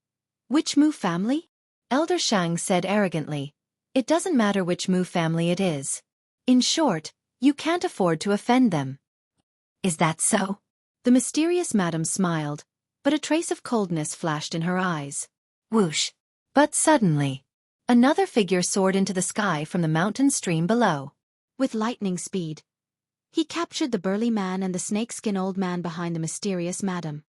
"Which Mu family?" Elder Shang said arrogantly, "It doesn't matter which Mu family it is. In short, you can't afford to offend them." "Is that so?" The mysterious madam smiled, but a trace of coldness flashed in her eyes. Whoosh! But suddenly, another figure soared into the sky from the mountain stream below. With lightning speed, he captured the burly man and the snakeskin old man behind the mysterious madam.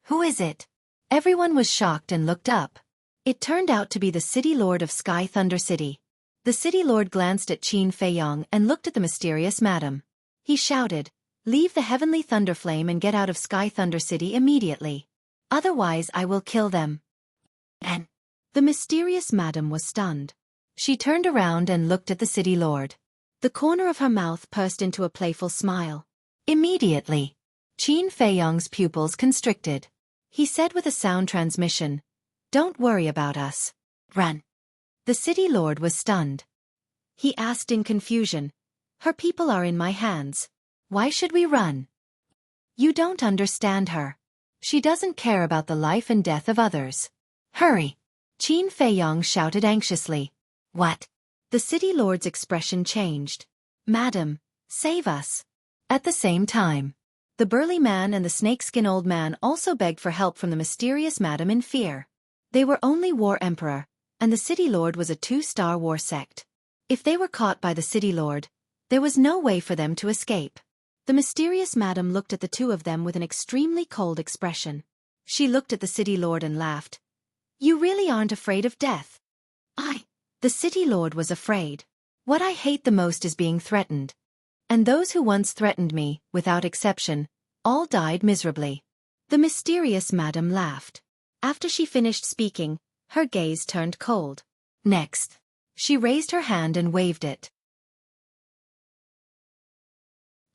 Who is it? Everyone was shocked and looked up. It turned out to be the city lord of Sky Thunder City. The city lord glanced at Qin Feiyang and looked at the mysterious madam. He shouted, "Leave the heavenly thunderflame and get out of Sky Thunder City immediately. Otherwise I will kill them." And the mysterious madam was stunned. She turned around and looked at the city lord. The corner of her mouth pursed into a playful smile. Immediately, Qin Feiyang's pupils constricted. He said with a sound transmission, "Don't worry about us. Run." The city lord was stunned. He asked in confusion, "Her people are in my hands. Why should we run?" "You don't understand her. She doesn't care about the life and death of others. Hurry!" Qin Feiyang shouted anxiously. "What?" The city lord's expression changed. "Madam, save us." At the same time, the burly man and the snakeskin old man also begged for help from the mysterious madam in fear. They were only war emperor, and the city lord was a 2-star war sect. If they were caught by the city lord, there was no way for them to escape. The mysterious madam looked at the two of them with an extremely cold expression. She looked at the city lord and laughed. "You really aren't afraid of death?" The city lord was afraid. "What I hate the most is being threatened. And those who once threatened me, without exception, all died miserably." The mysterious madam laughed. After she finished speaking, her gaze turned cold. Next, she raised her hand and waved it.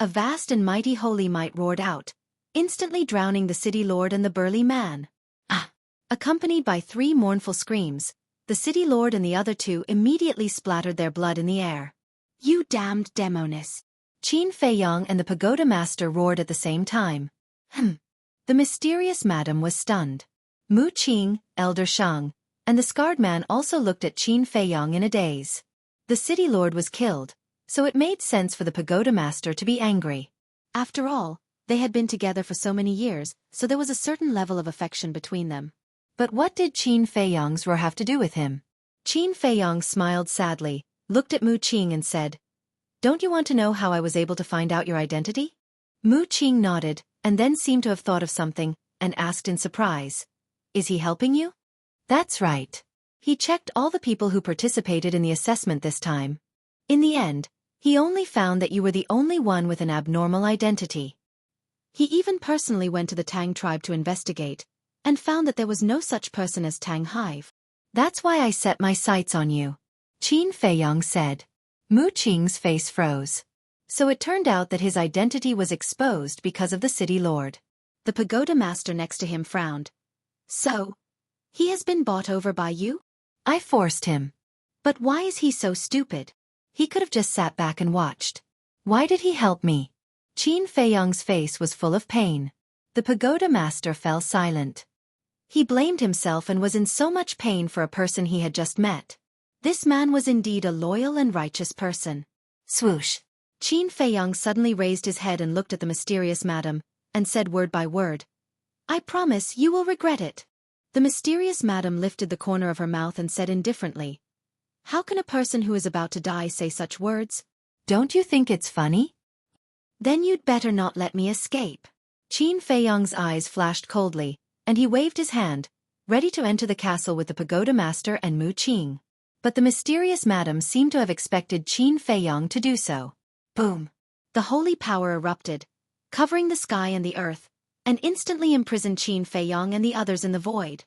A vast and mighty holy might roared out, instantly drowning the city lord and the burly man. Ah! Accompanied by 3 mournful screams, the city lord and the other 2 immediately splattered their blood in the air. "You damned demoness!" Qin Feiyang and the pagoda master roared at the same time. The mysterious madam was stunned. Mu Qing, Elder Shang, and the scarred man also looked at Qin Feiyang in a daze. The city lord was killed, so it made sense for the pagoda master to be angry. After all, they had been together for so many years, so there was a certain level of affection between them. But what did Qin Feiyang's roar have to do with him? Qin Feiyang smiled sadly, looked at Mu Qing and said, "Don't you want to know how I was able to find out your identity?" Mu Qing nodded, and then seemed to have thought of something, and asked in surprise, "Is he helping you?" "That's right. He checked all the people who participated in the assessment this time. In the end, he only found that you were the only one with an abnormal identity. He even personally went to the Tang tribe to investigate, and found that there was no such person as Tang Hive. That's why I set my sights on you," Qin Feiyang said. Mu Qing's face froze. So it turned out that his identity was exposed because of the city lord. The pagoda master next to him frowned. "So, he has been bought over by you?" "I forced him." "But why is he so stupid? He could have just sat back and watched. Why did he help me?" Qin Feiyang's face was full of pain. The pagoda master fell silent. He blamed himself and was in so much pain for a person he had just met. This man was indeed a loyal and righteous person. Swoosh. Qin Feiyang suddenly raised his head and looked at the mysterious madam, and said word by word, "I promise you will regret it." The mysterious madam lifted the corner of her mouth and said indifferently, "How can a person who is about to die say such words? Don't you think it's funny? Then you'd better not let me escape." Qin Feiyang's eyes flashed coldly, and he waved his hand, ready to enter the castle with the pagoda master and Mu Qing. But the mysterious madam seemed to have expected Qin Feiyang to do so. Boom! The holy power erupted, covering the sky and the earth, and instantly imprisoned Qin Feiyang and the others in the void.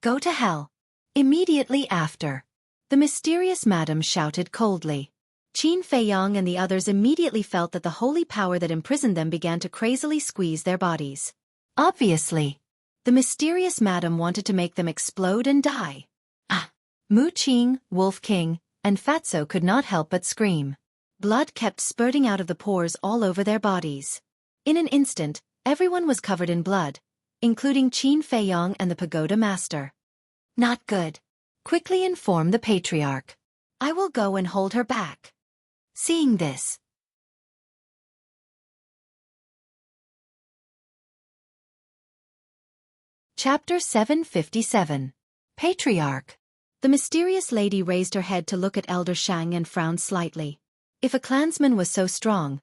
"Go to hell." Immediately after, the mysterious madam shouted coldly. Qin Feiyang and the others immediately felt that the holy power that imprisoned them began to crazily squeeze their bodies. Obviously, the mysterious madam wanted to make them explode and die. Mu Qing, Wolf King, and Fatso could not help but scream. Blood kept spurting out of the pores all over their bodies. In an instant, everyone was covered in blood, including Qin Feiyang and the pagoda master. "Not good. Quickly inform the patriarch. I will go and hold her back." Seeing this, Chapter 757. Patriarch. The mysterious lady raised her head to look at Elder Shang and frowned slightly. If a clansman was so strong,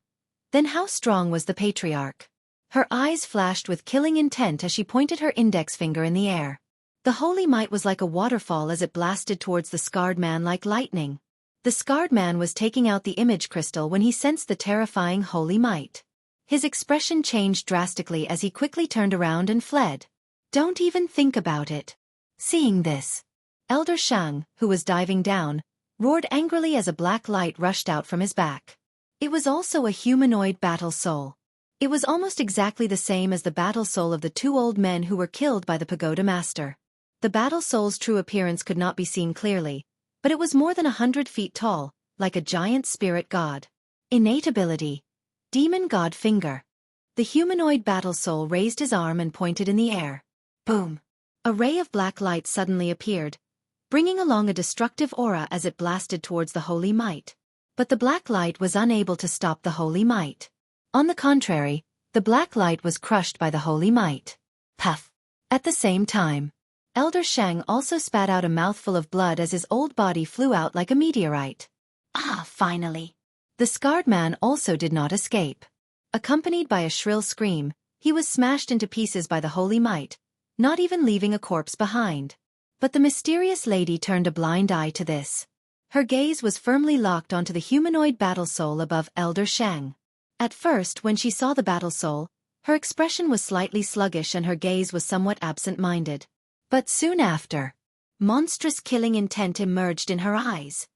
then how strong was the patriarch? Her eyes flashed with killing intent as she pointed her index finger in the air. The holy might was like a waterfall as it blasted towards the scarred man like lightning. The scarred man was taking out the image crystal when he sensed the terrifying holy might. His expression changed drastically as he quickly turned around and fled. "Don't even think about it." Seeing this, Elder Shang, who was diving down, roared angrily as a black light rushed out from his back. It was also a humanoid battle soul. It was almost exactly the same as the battle soul of the two old men who were killed by the pagoda master. The battle soul's true appearance could not be seen clearly, but it was more than 100 feet tall, like a giant spirit god. Innate ability: Demon God Finger. The humanoid battle soul raised his arm and pointed in the air. Boom! A ray of black light suddenly appeared, bringing along a destructive aura as it blasted towards the holy might. But the black light was unable to stop the holy might. On the contrary, the black light was crushed by the holy might. Puff! At the same time, Elder Shang also spat out a mouthful of blood as his old body flew out like a meteorite. Finally! The scarred man also did not escape. Accompanied by a shrill scream, he was smashed into pieces by the holy might, not even leaving a corpse behind. But the mysterious lady turned a blind eye to this. Her gaze was firmly locked onto the humanoid battle soul above Elder Shang. At first, when she saw the battle soul, her expression was slightly sluggish and her gaze was somewhat absent-minded. But soon after, monstrous killing intent emerged in her eyes.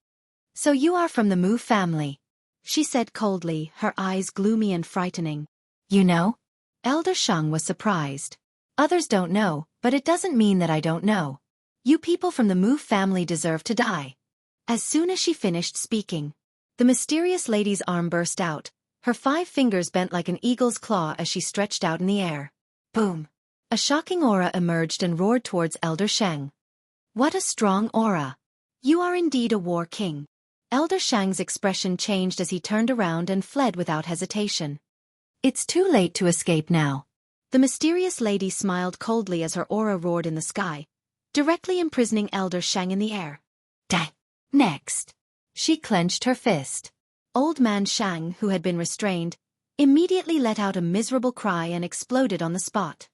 "So you are from the Mu family," she said coldly, her eyes gloomy and frightening. "You know?" Elder Shang was surprised. "Others don't know, but it doesn't mean that I don't know. You people from the Mu family deserve to die." As soon as she finished speaking, the mysterious lady's arm burst out, her 5 fingers bent like an eagle's claw as she stretched out in the air. Boom! A shocking aura emerged and roared towards Elder Shang. "What a strong aura! You are indeed a war king." Elder Shang's expression changed as he turned around and fled without hesitation. "It's too late to escape now." The mysterious lady smiled coldly as her aura roared in the sky, directly imprisoning Elder Shang in the air. Next, she clenched her fist. Old man Shang, who had been restrained, immediately let out a miserable cry and exploded on the spot.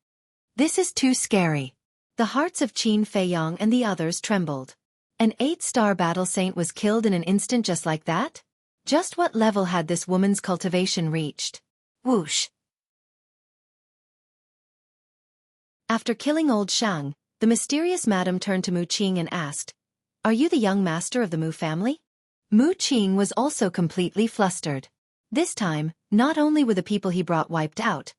"This is too scary." The hearts of Qin Feiyang and the others trembled. An 8-star battle saint was killed in an instant just like that? Just what level had this woman's cultivation reached? Whoosh! After killing old Shang, the mysterious madam turned to Mu Qing and asked, "Are you the young master of the Mu family?" Mu Qing was also completely flustered. This time, not only were the people he brought wiped out,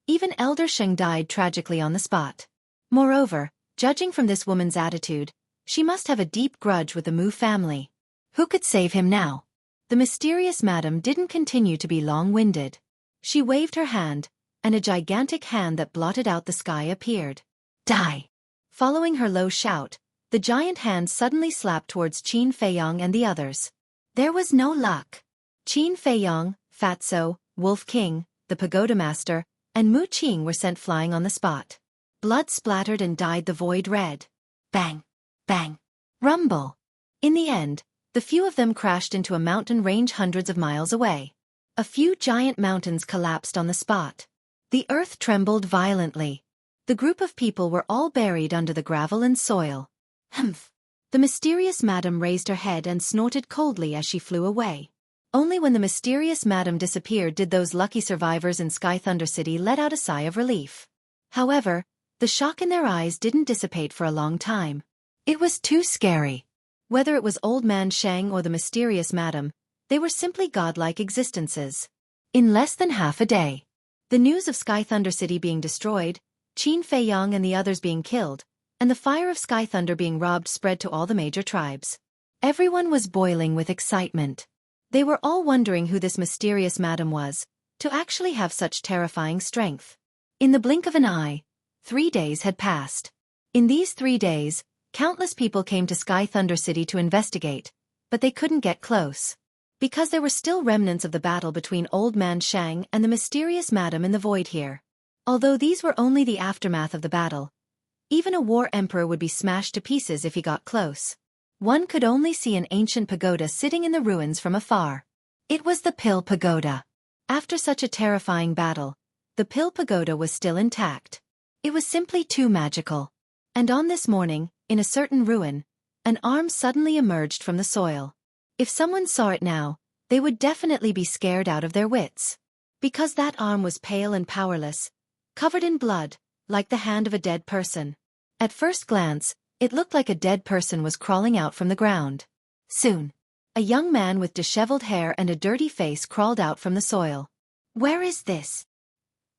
even Elder Sheng died tragically on the spot. Moreover, judging from this woman's attitude, she must have a deep grudge with the Mu family. Who could save him now? The mysterious madam didn't continue to be long-winded. She waved her hand, and a gigantic hand that blotted out the sky appeared. "Die!" Following her low shout, The giant hand suddenly slapped towards Qin Feiyong and the others. There was no luck. Qin Feiyong, Fatso, Wolf King, the Pagoda Master, and Mu Qing were sent flying on the spot. Blood splattered and dyed the void red. Bang! Bang! Rumble! In the end, the few of them crashed into a mountain range hundreds of miles away. A few giant mountains collapsed on the spot. The earth trembled violently. The group of people were all buried under the gravel and soil. Humph! The mysterious madam raised her head and snorted coldly as she flew away. Only when the mysterious madam disappeared did those lucky survivors in Sky Thunder City let out a sigh of relief. However, the shock in their eyes didn't dissipate for a long time. It was too scary. Whether it was Old Man Shang or the mysterious madam, they were simply godlike existences. In less than half a day, the news of Sky Thunder City being destroyed, Qin Feiyong and the others being killed, and the fire of Sky Thunder being robbed spread to all the major tribes. Everyone was boiling with excitement. They were all wondering who this mysterious madam was, to actually have such terrifying strength. In the blink of an eye, 3 days had passed. In these 3 days, countless people came to Sky Thunder City to investigate, but they couldn't get close. Because there were still remnants of the battle between Old Man Shang and the mysterious madam in the void here. Although these were only the aftermath of the battle, even a war emperor would be smashed to pieces if he got close. One could only see an ancient pagoda sitting in the ruins from afar. It was the Pill Pagoda. After such a terrifying battle, the Pill Pagoda was still intact. It was simply too magical. And on this morning, in a certain ruin, an arm suddenly emerged from the soil. If someone saw it now, they would definitely be scared out of their wits. Because that arm was pale and powerless, covered in blood, like the hand of a dead person. At first glance, it looked like a dead person was crawling out from the ground. Soon, a young man with disheveled hair and a dirty face crawled out from the soil. Where is this?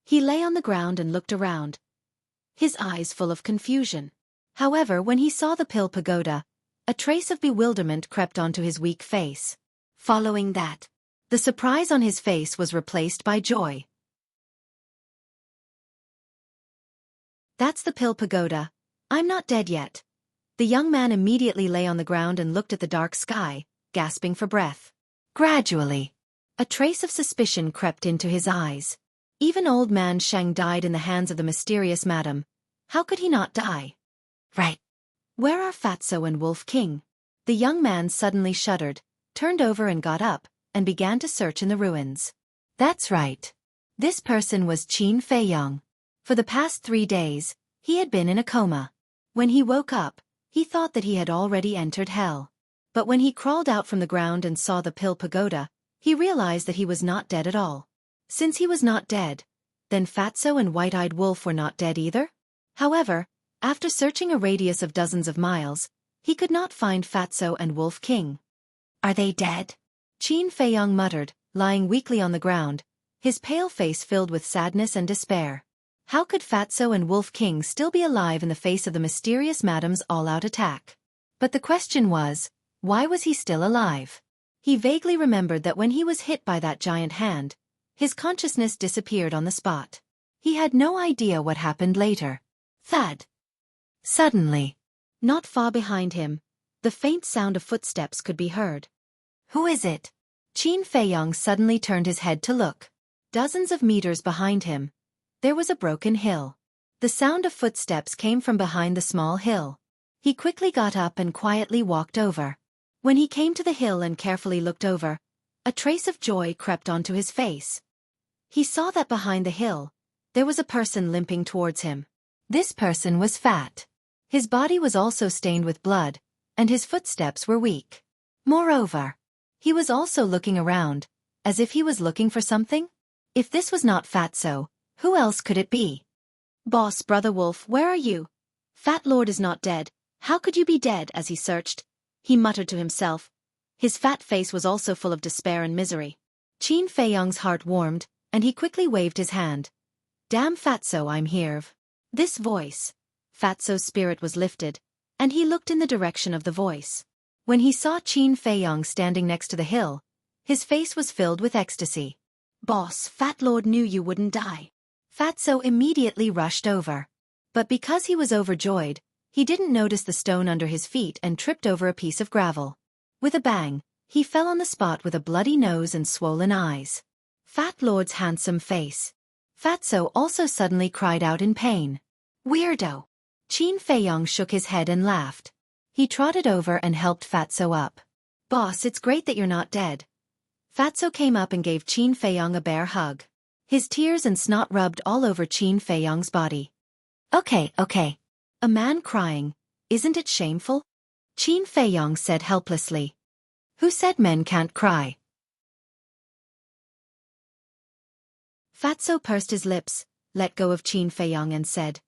He lay on the ground and looked around, his eyes full of confusion. However, when he saw the Pill Pagoda, a trace of bewilderment crept onto his weak face. Following that, the surprise on his face was replaced by joy. That's the Pill Pagoda. I'm not dead yet. The young man immediately lay on the ground and looked at the dark sky, gasping for breath. Gradually, a trace of suspicion crept into his eyes. Even Old Man Shang died in the hands of the mysterious madam. How could he not die? Right. Where are Fatso and Wolf King? The young man suddenly shuddered, turned over and got up, and began to search in the ruins. That's right. This person was Qin Feiyong. For the past 3 days, he had been in a coma. When he woke up, he thought that he had already entered hell. But when he crawled out from the ground and saw the Pill Pagoda, he realized that he was not dead at all. Since he was not dead, then Fatso and White-Eyed Wolf were not dead either? However, after searching a radius of dozens of miles, he could not find Fatso and Wolf King. Are they dead? Qin Feiyong muttered, lying weakly on the ground, his pale face filled with sadness and despair. How could Fatso and Wolf King still be alive in the face of the mysterious madam's all-out attack? But the question was, why was he still alive? He vaguely remembered that when he was hit by that giant hand, his consciousness disappeared on the spot. He had no idea what happened later. Thud. Suddenly, not far behind him, the faint sound of footsteps could be heard. Who is it? Qin Feiyong suddenly turned his head to look. Dozens of meters behind him, there was a broken hill. The sound of footsteps came from behind the small hill. He quickly got up and quietly walked over. When he came to the hill and carefully looked over, a trace of joy crept onto his face. He saw that behind the hill, there was a person limping towards him. This person was fat. His body was also stained with blood, and his footsteps were weak. Moreover, he was also looking around, as if he was looking for something. If this was not Fatso, who else could it be? Boss, Brother Wolf, where are you? Fat Lord is not dead. How could you be dead? As he searched, he muttered to himself. His fat face was also full of despair and misery. Qin Feiyong's heart warmed, and he quickly waved his hand. Damn Fatso, I'm here. This voice. Fatso's spirit was lifted, and he looked in the direction of the voice. When he saw Qin Feiyong standing next to the hill, his face was filled with ecstasy. Boss, Fat Lord knew you wouldn't die. Fatso immediately rushed over. But because he was overjoyed, He didn't notice the stone under his feet and tripped over a piece of gravel. With a bang, he fell on the spot with a bloody nose and swollen eyes. Fat Lord's handsome face. Fatso also suddenly cried out in pain. Weirdo! Qin Feiyong shook his head and laughed. He trotted over and helped Fatso up. Boss, it's great that you're not dead. Fatso came up and gave Qin Feiyong a bear hug. His tears and snot rubbed all over Qin Feiyong's body. Okay. A man crying, isn't it shameful? Qin Feiyong said helplessly. Who said men can't cry? Fatso pursed his lips, let go of Qin Feiyong and said,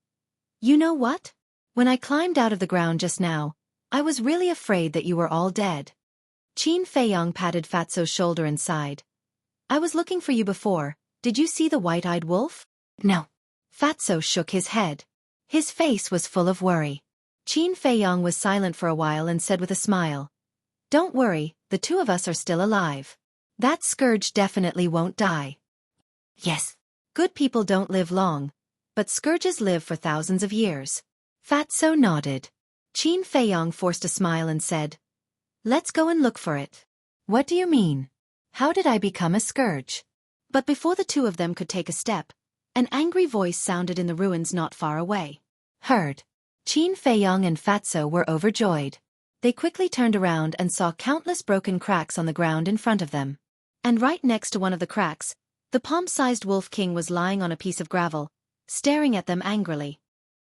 You know what? When I climbed out of the ground just now, I was really afraid that you were all dead. Qin Feiyong patted Fatso's shoulder and sighed. I was looking for you before. Did you see the white-eyed wolf? No. Fatso shook his head. His face was full of worry. Qin Feiyong was silent for a while and said with a smile, Don't worry, the two of us are still alive. That scourge definitely won't die. Yes. Good people don't live long, but scourges live for thousands of years. Fatso nodded. Qin Feiyong forced a smile and said, Let's go and look for it. What do you mean? How did I become a scourge? But before the two of them could take a step, an angry voice sounded in the ruins not far away. Heard. Qin Feiyong and Fatso were overjoyed. They quickly turned around and saw countless broken cracks on the ground in front of them. And right next to one of the cracks, the palm-sized Wolf King was lying on a piece of gravel, staring at them angrily.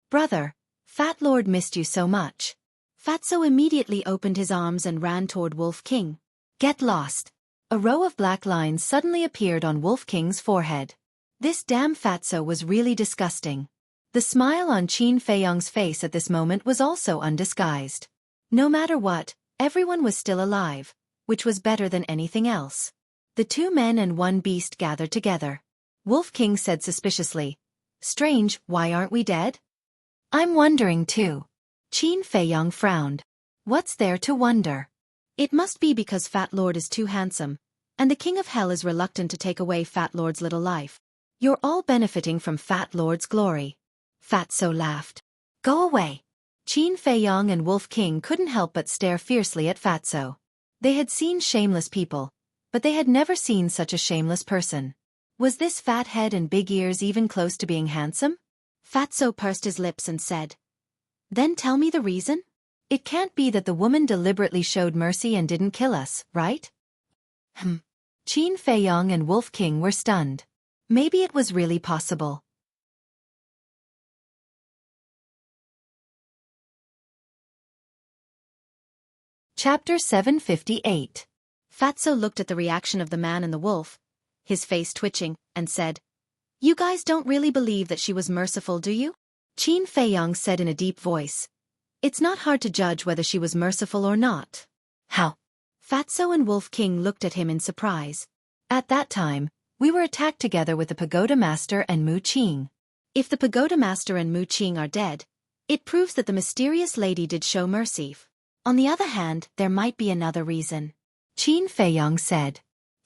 Brother, Fat Lord missed you so much. Fatso immediately opened his arms and ran toward Wolf King. Get lost. A row of black lines suddenly appeared on Wolf King's forehead. This damn Fatso was really disgusting. The smile on Qin Feiyong's face at this moment was also undisguised. No matter what, everyone was still alive, which was better than anything else. The two men and one beast gathered together. Wolf King said suspiciously, Strange, why aren't we dead? I'm wondering too. Qin Feiyong frowned. What's there to wonder? It must be because Fat Lord is too handsome, and the King of Hell is reluctant to take away Fat Lord's little life. You're all benefiting from Fat Lord's glory. Fatso laughed. Go away. Qin Feiyong and Wolf King couldn't help but stare fiercely at Fatso. They had seen shameless people, but they had never seen such a shameless person. Was this fat head and big ears even close to being handsome? Fatso pursed his lips and said, Then tell me the reason? It can't be that the woman deliberately showed mercy and didn't kill us, right? Qin Feiyong and Wolf King were stunned. Maybe it was really possible. Chapter 758. Fatso looked at the reaction of the man and the wolf, his face twitching, and said, You guys don't really believe that she was merciful, do you? Qin Feiyong said in a deep voice, It's not hard to judge whether she was merciful or not. How? Fatso and Wolf King looked at him in surprise. At that time, we were attacked together with the Pagoda Master and Mu Qing. If the Pagoda Master and Mu Qing are dead, it proves that the mysterious lady did show mercy. On the other hand, there might be another reason. Qin Feiyong said.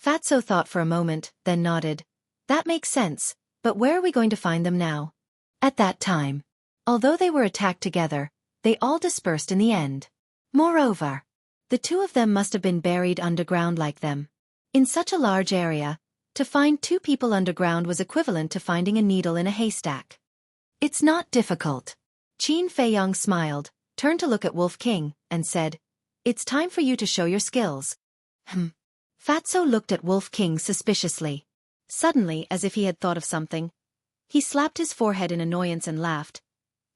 Fatso thought for a moment, then nodded. That makes sense, but where are we going to find them now? At that time, although they were attacked together, they all dispersed in the end. Moreover, the two of them must have been buried underground like them. In such a large area, to find two people underground was equivalent to finding a needle in a haystack. It's not difficult. Qin Feiyong smiled, turned to look at Wolf King, and said, It's time for you to show your skills. Fatso looked at Wolf King suspiciously. Suddenly, as if he had thought of something, he slapped his forehead in annoyance and laughed.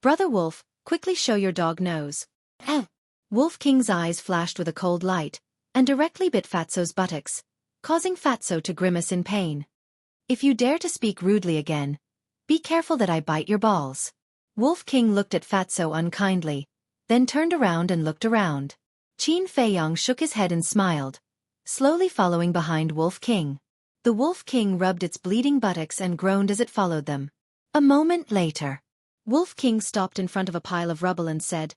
Brother Wolf, quickly show your dog nose. Wolf King's eyes flashed with a cold light, and directly bit Fatso's buttocks, causing Fatso to grimace in pain. If you dare to speak rudely again, be careful that I bite your balls. Wolf King looked at Fatso unkindly, then turned around and looked around. Qin Feiyong shook his head and smiled, slowly following behind Wolf King. The Wolf King rubbed its bleeding buttocks and groaned as it followed them. A moment later, Wolf King stopped in front of a pile of rubble and said,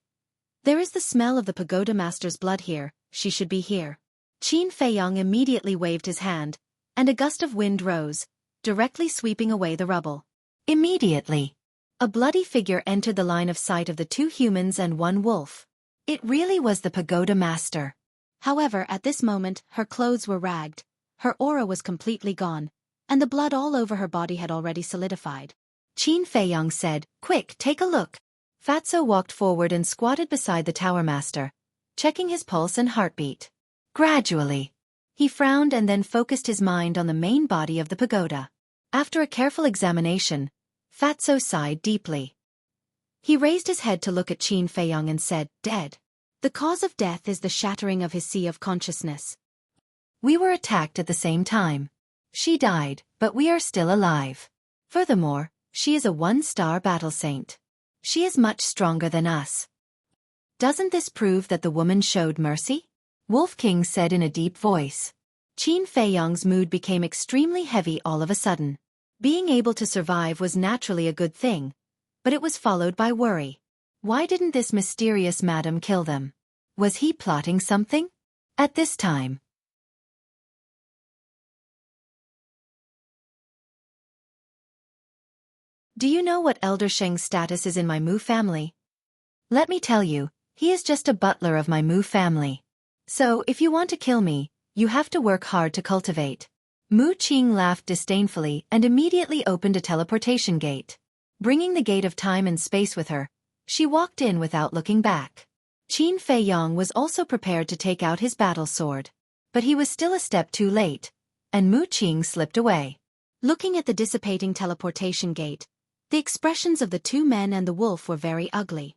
There is the smell of the Pagoda Master's blood here, she should be here. Qin Feiyong immediately waved his hand, and a gust of wind rose, directly sweeping away the rubble. Immediately, A bloody figure entered the line of sight of the two humans and one wolf. It really was the pagoda master. However, at this moment, her clothes were ragged, her aura was completely gone, and the blood all over her body had already solidified. Qin Feiyong said, "Quick, take a look." Fatso walked forward and squatted beside the tower master, checking his pulse and heartbeat. Gradually, he frowned and then focused his mind on the main body of the pagoda. After a careful examination, Fatso sighed deeply. He raised his head to look at Qin Feiyong and said, "Dead. The cause of death is the shattering of his sea of consciousness. We were attacked at the same time. She died, but we are still alive. Furthermore, she is a one-star battle saint. She is much stronger than us. Doesn't this prove that the woman showed mercy?" Wolf King said in a deep voice. Qin Feiyong's mood became extremely heavy all of a sudden. Being able to survive was naturally a good thing, but it was followed by worry. Why didn't this mysterious madam kill them? Was he plotting something? At this time, do you know what Elder Sheng's status is in my Mu family? Let me tell you, he is just a butler of my Mu family. So, if you want to kill me, you have to work hard to cultivate. Mu Qing laughed disdainfully and immediately opened a teleportation gate. Bringing the gate of time and space with her, she walked in without looking back. Qin Feiyong was also prepared to take out his battle sword. But he was still a step too late, and Mu Qing slipped away. Looking at the dissipating teleportation gate, the expressions of the two men and the wolf were very ugly.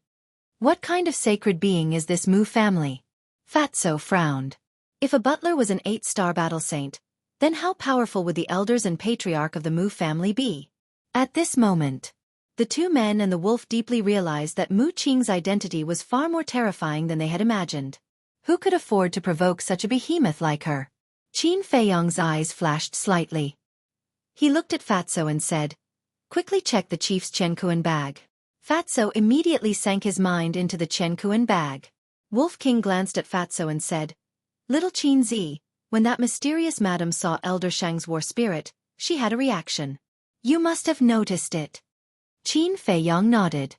What kind of sacred being is this Mu family? Fatso frowned. If a butler was an 8-star battle saint, then how powerful would the elders and patriarch of the Mu family be? At this moment, the two men and the wolf deeply realized that Mu Qing's identity was far more terrifying than they had imagined. Who could afford to provoke such a behemoth like her? Qin Feiyong's eyes flashed slightly. He looked at Fatso and said, "Quickly check the chief's Qiankuan bag." Fatso immediately sank his mind into the Qiankuan bag. Wolf King glanced at Fatso and said, "Little Qin Zi, when that mysterious madam saw Elder Shang's war spirit, she had a reaction. You must have noticed it." Qin Feiyong nodded.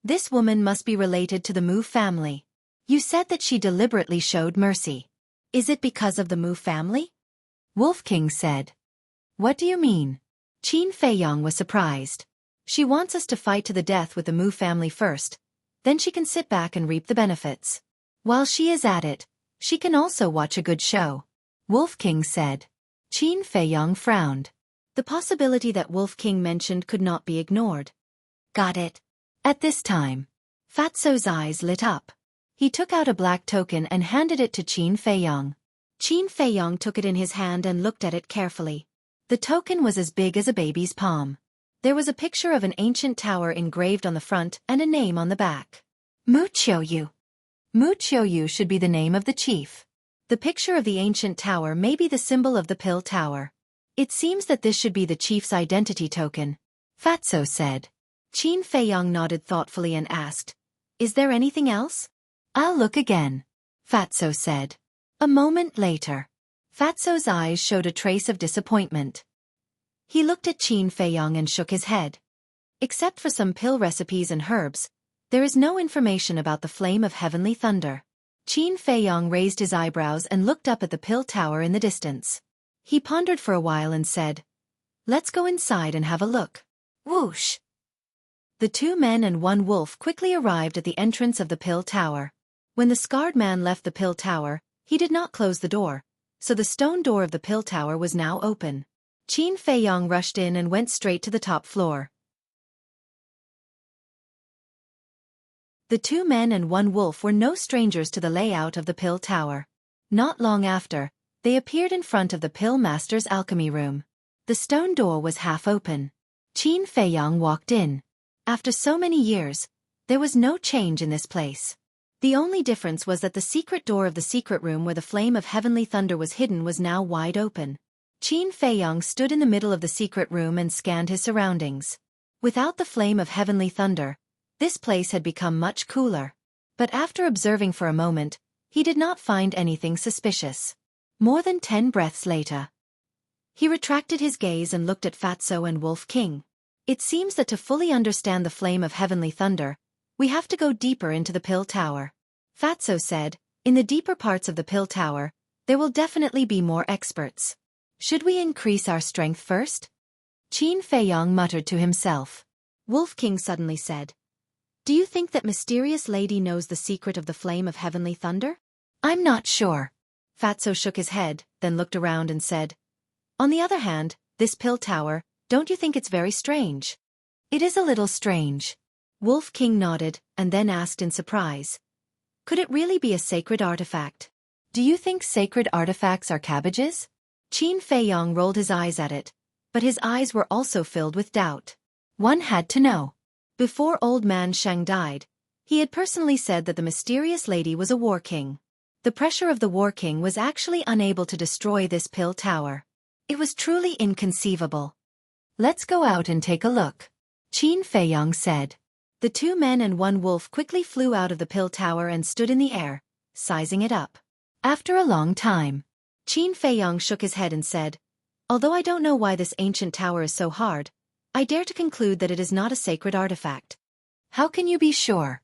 "This woman must be related to the Mu family. You said that she deliberately showed mercy. Is it because of the Mu family?" Wolf King said. "What do you mean?" Qin Feiyong was surprised. "She wants us to fight to the death with the Mu family first, then she can sit back and reap the benefits. While she is at it, she can also watch a good show," Wolf King said. Qin Feiyong frowned. The possibility that Wolf King mentioned could not be ignored. "Got it." At this time, Fatso's eyes lit up. He took out a black token and handed it to Qin Feiyong. Qin Feiyong took it in his hand and looked at it carefully. The token was as big as a baby's palm. There was a picture of an ancient tower engraved on the front and a name on the back. Mu Qiuyu. Mu Qiuyu should be the name of the chief. The picture of the ancient tower may be the symbol of the Pill Tower. It seems that this should be the chief's identity token, Fatso said. Qin Feiyong nodded thoughtfully and asked, "Is there anything else?" "I'll look again," Fatso said. A moment later, Fatso's eyes showed a trace of disappointment. He looked at Qin Feiyong and shook his head. Except for some pill recipes and herbs, there is no information about the flame of heavenly thunder. Qin Feiyong raised his eyebrows and looked up at the pill tower in the distance. He pondered for a while and said, "Let's go inside and have a look." Whoosh! The two men and one wolf quickly arrived at the entrance of the pill tower. When the scarred man left the pill tower, he did not close the door, so the stone door of the pill tower was now open. Qin Feiyong rushed in and went straight to the top floor. The two men and one wolf were no strangers to the layout of the pill tower. Not long after, they appeared in front of the pill master's alchemy room. The stone door was half open. Qin Feiyong walked in. After so many years, there was no change in this place. The only difference was that the secret door of the secret room where the flame of heavenly thunder was hidden was now wide open. Qin Feiyong stood in the middle of the secret room and scanned his surroundings. Without the flame of heavenly thunder, this place had become much cooler. But after observing for a moment, he did not find anything suspicious. More than 10 breaths later, he retracted his gaze and looked at Fatso and Wolf King. It seems that to fully understand the flame of heavenly thunder, we have to go deeper into the pill tower. Fatso said, in the deeper parts of the pill tower, there will definitely be more experts. Should we increase our strength first? Qin Feiyong muttered to himself. Wolf King suddenly said, do you think that mysterious lady knows the secret of the flame of heavenly thunder? I'm not sure. Fatso shook his head, then looked around and said, on the other hand, this pill tower, don't you think it's very strange? It is a little strange. Wolf King nodded, and then asked in surprise. Could it really be a sacred artifact? Do you think sacred artifacts are cabbages? Qin Feiyong rolled his eyes at it, but his eyes were also filled with doubt. One had to know. Before Old Man Shang died, he had personally said that the mysterious lady was a war king. The pressure of the war king was actually unable to destroy this pill tower. It was truly inconceivable. Let's go out and take a look, Qin Feiyong said. The two men and one wolf quickly flew out of the pill tower and stood in the air, sizing it up. After a long time, Qin Feiyong shook his head and said, although I don't know why this ancient tower is so hard, I dare to conclude that it is not a sacred artifact. How can you be sure?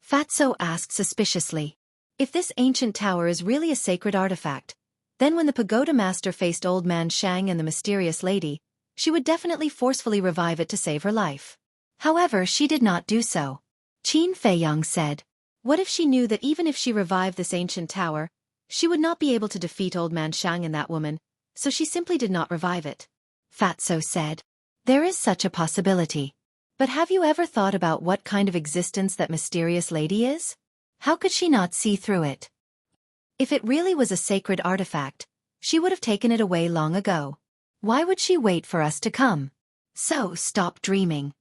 Fatso asked suspiciously. If this ancient tower is really a sacred artifact, then when the pagoda master faced Old Man Shang and the mysterious lady, she would definitely forcefully revive it to save her life. However, she did not do so. Qin Feiyong said, what if she knew that even if she revived this ancient tower, she would not be able to defeat Old Man Shang and that woman, so she simply did not revive it? Fatso said, there is such a possibility. But have you ever thought about what kind of existence that mysterious lady is? How could she not see through it? If it really was a sacred artifact, she would have taken it away long ago. Why would she wait for us to come? So stop dreaming.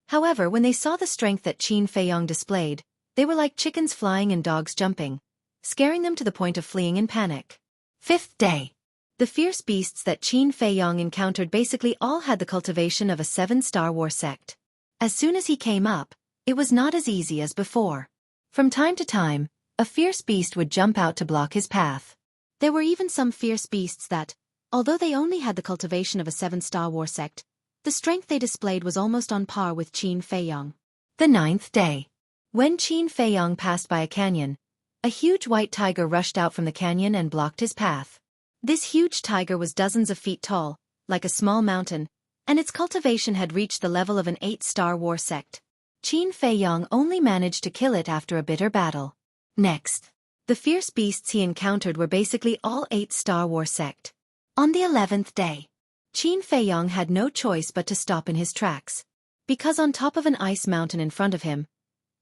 However, when they saw the strength that Qin Feiyong displayed, they were like chickens flying and dogs jumping, scaring them to the point of fleeing in panic. Fifth day. The fierce beasts that Qin Feiyong encountered basically all had the cultivation of a 7-star war sect. As soon as he came up, it was not as easy as before. From time to time, a fierce beast would jump out to block his path. There were even some fierce beasts that, although they only had the cultivation of a 7-star war sect, the strength they displayed was almost on par with Qin Feiyong. The 9th day. When Qin Feiyong passed by a canyon, a huge white tiger rushed out from the canyon and blocked his path. This huge tiger was dozens of feet tall, like a small mountain, and its cultivation had reached the level of an 8-star war sect. Qin Feiyong only managed to kill it after a bitter battle. Next, the fierce beasts he encountered were basically all 8-star war sect. On the 11th day, Qin Feiyong had no choice but to stop in his tracks. Because on top of an ice mountain in front of him,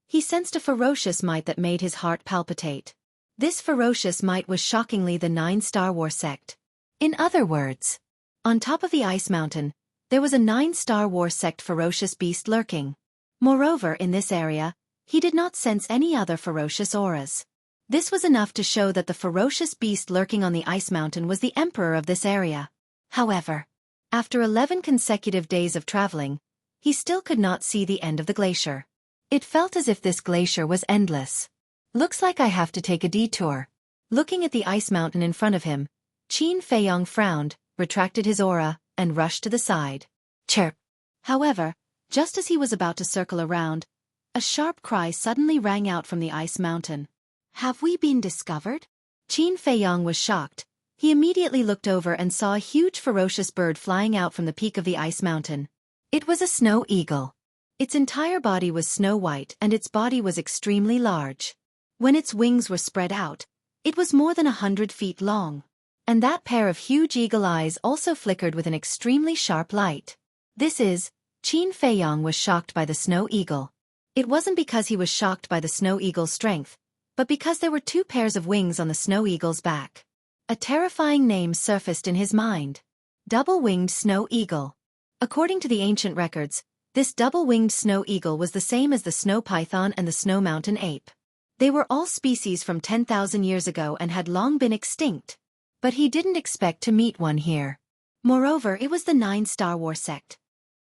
he sensed a ferocious might that made his heart palpitate. This ferocious might was shockingly the 9-star war sect. In other words, on top of the ice mountain, there was a 9-star war sect ferocious beast lurking. Moreover, in this area, he did not sense any other ferocious auras. This was enough to show that the ferocious beast lurking on the ice mountain was the emperor of this area. However, after 11 consecutive days of traveling, he still could not see the end of the glacier. It felt as if this glacier was endless. Looks like I have to take a detour. Looking at the ice mountain in front of him, Qin Feiyong frowned, retracted his aura, and rushed to the side. Chirp! However, just as he was about to circle around, a sharp cry suddenly rang out from the ice mountain. Have we been discovered? Qin Feiyong was shocked. He immediately looked over and saw a huge ferocious bird flying out from the peak of the ice mountain. It was a snow eagle. Its entire body was snow white and its body was extremely large. When its wings were spread out, it was more than 100 feet long. And that pair of huge eagle eyes also flickered with an extremely sharp light. Qin Feiyong was shocked by the snow eagle. It wasn't because he was shocked by the snow eagle's strength, but because there were 2 pairs of wings on the snow eagle's back. A terrifying name surfaced in his mind. Double-winged snow eagle. According to the ancient records, this double-winged snow eagle was the same as the snow python and the snow mountain ape. They were all species from 10,000 years ago and had long been extinct. But he didn't expect to meet one here. Moreover, it was the 9-star war sect.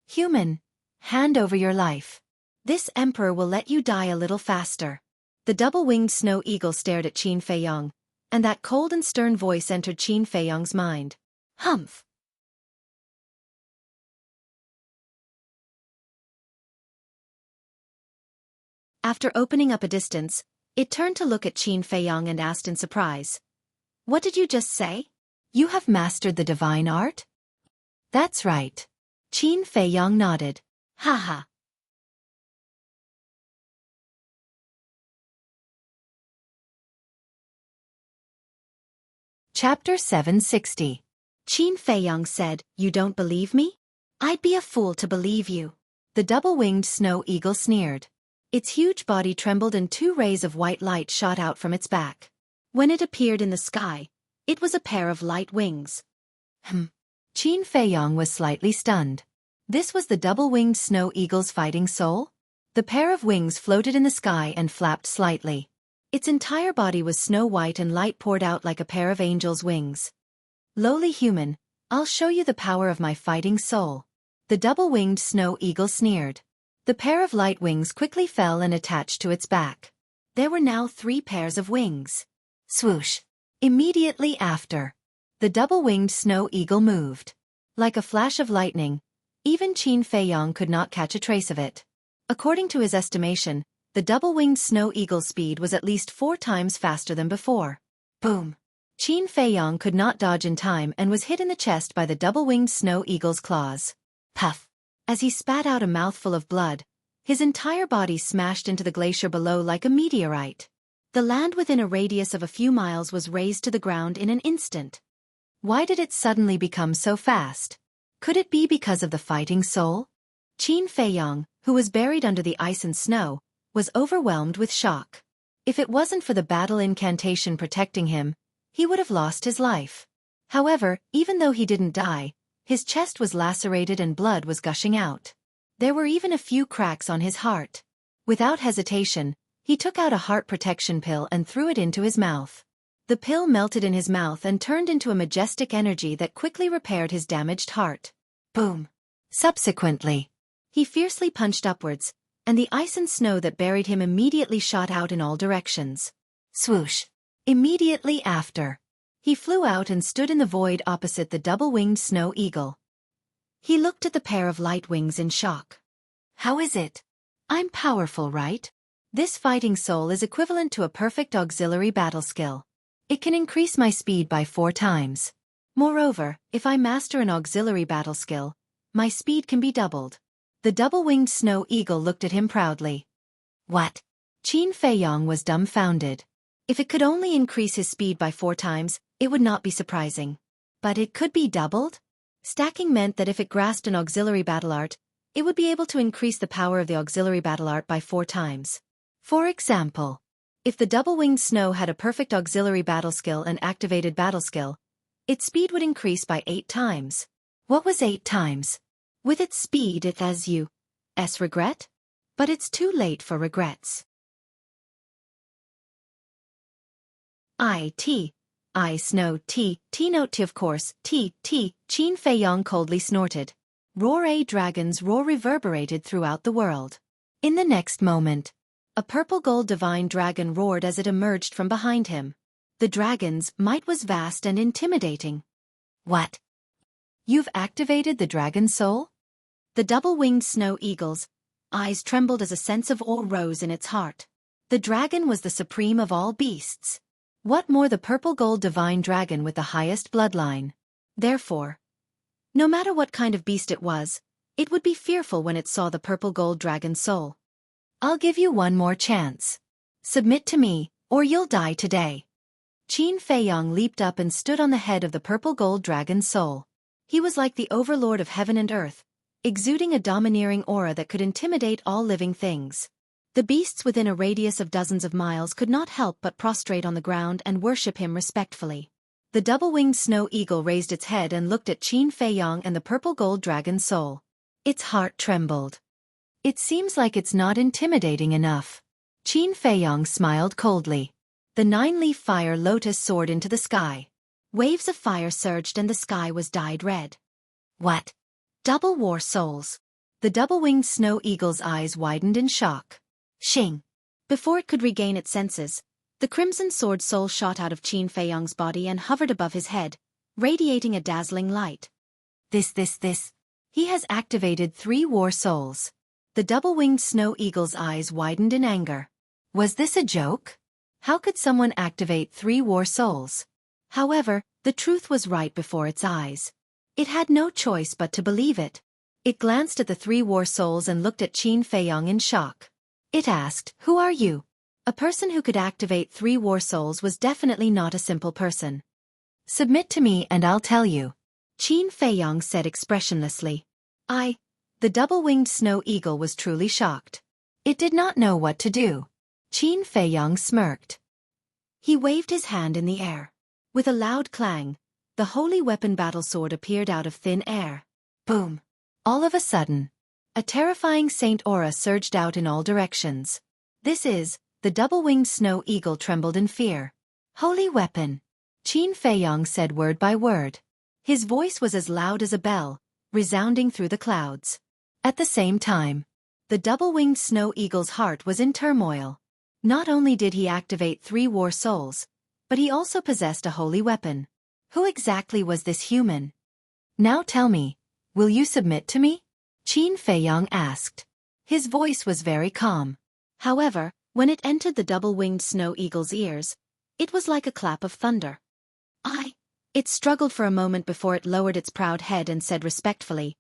Human, hand over your life. This emperor will let you die a little faster. The double-winged snow eagle stared at Qin Feiyong, and that cold and stern voice entered Qin Feiyong's mind. Humph! After opening up a distance, it turned to look at Qin Feiyong and asked in surprise. What did you just say? You have mastered the divine art? That's right. Qin Feiyong nodded. Haha. Chapter 760. Qin Feiyong said, You don't believe me? I'd be a fool to believe you. The double-winged snow eagle sneered. Its huge body trembled and 2 rays of white light shot out from its back. When it appeared in the sky, it was a pair of light wings. Qin Feiyong was slightly stunned. This was the double-winged snow eagle's fighting soul? The pair of wings floated in the sky and flapped slightly. Its entire body was snow-white and light poured out like a pair of angels' wings. Lowly human, I'll show you the power of my fighting soul. The double-winged snow eagle sneered. The pair of light wings quickly fell and attached to its back. There were now 3 pairs of wings. Swoosh! Immediately after, the double-winged snow eagle moved. Like a flash of lightning, even Qin Feiyong could not catch a trace of it. According to his estimation, the double-winged snow eagle's speed was at least 4 times faster than before. Boom! Qin Feiyong could not dodge in time and was hit in the chest by the double-winged snow eagle's claws. Puff! As he spat out a mouthful of blood, his entire body smashed into the glacier below like a meteorite. The land within a radius of a few miles was razed to the ground in an instant. Why did it suddenly become so fast? Could it be because of the fighting soul? Qin Feiyong, who was buried under the ice and snow, was overwhelmed with shock. If it wasn't for the battle incantation protecting him, he would have lost his life. However, even though he didn't die, his chest was lacerated and blood was gushing out. There were even a few cracks on his heart. Without hesitation, he took out a heart protection pill and threw it into his mouth. The pill melted in his mouth and turned into a majestic energy that quickly repaired his damaged heart. Boom! Subsequently, he fiercely punched upwards, and the ice and snow that buried him immediately shot out in all directions. Swoosh! Immediately after, he flew out and stood in the void opposite the double-winged snow eagle. He looked at the pair of light wings in shock. How is it? I'm powerful, right? This fighting soul is equivalent to a perfect auxiliary battle skill. It can increase my speed by 4 times. Moreover, if I master an auxiliary battle skill, my speed can be doubled. The double-winged snow eagle looked at him proudly. What? Qin Feiyong was dumbfounded. If it could only increase his speed by 4 times, it would not be surprising. But it could be doubled? Stacking meant that if it grasped an auxiliary battle art, it would be able to increase the power of the auxiliary battle art by 4 times. For example, if the double-winged snow had a perfect auxiliary battle skill and activated battle skill, its speed would increase by 8 times. What was 8 times? With its speed it has regret? But it's too late for regrets. Snow T note T of course, Qin Feiyong coldly snorted. Roar a dragon's roar reverberated throughout the world. In the next moment, a purple-gold divine dragon roared as it emerged from behind him. The dragon's might was vast and intimidating. What? You've activated the dragon soul? The double-winged snow eagle's eyes trembled as a sense of awe rose in its heart. The dragon was the supreme of all beasts. What more, the purple-gold divine dragon with the highest bloodline. Therefore, no matter what kind of beast it was, it would be fearful when it saw the purple-gold dragon's soul. I'll give you one more chance. Submit to me, or you'll die today. Qin Feiyong leaped up and stood on the head of the purple-gold dragon's soul. He was like the overlord of heaven and earth, exuding a domineering aura that could intimidate all living things. The beasts within a radius of dozens of miles could not help but prostrate on the ground and worship him respectfully. The double-winged snow eagle raised its head and looked at Qin Feiyong and the purple-gold dragon's soul. Its heart trembled. It seems like it's not intimidating enough. Qin Feiyong smiled coldly. The 9-leaf fire lotus soared into the sky. Waves of fire surged and the sky was dyed red. What? Double war souls. The double-winged snow eagle's eyes widened in shock. Shing! Before it could regain its senses, the crimson sword soul shot out of Qin Feiyong's body and hovered above his head, radiating a dazzling light. This. He has activated 3 war souls. The double-winged snow eagle's eyes widened in anger. Was this a joke? How could someone activate 3 war souls? However, the truth was right before its eyes. It had no choice but to believe it. It glanced at the 3 war souls and looked at Qin Feiyong in shock. It asked, "Who are you?" A person who could activate 3 war souls was definitely not a simple person. "Submit to me and I'll tell you," Qin Feiyong said expressionlessly. The double-winged snow eagle was truly shocked. It did not know what to do. Qin Feiyong smirked. He waved his hand in the air. With a loud clang, the holy weapon battle sword appeared out of thin air. Boom! All of a sudden, a terrifying saint aura surged out in all directions. The double-winged snow eagle trembled in fear. "Holy weapon," Qin Feiyong said word by word. His voice was as loud as a bell, resounding through the clouds. At the same time, the double-winged snow eagle's heart was in turmoil. Not only did he activate 3 war souls, but he also possessed a holy weapon. Who exactly was this human? "Now tell me, will you submit to me?" Qin Feiyong asked. His voice was very calm. However, when it entered the double-winged snow eagle's ears, it was like a clap of thunder. It struggled for a moment before it lowered its proud head and said respectfully,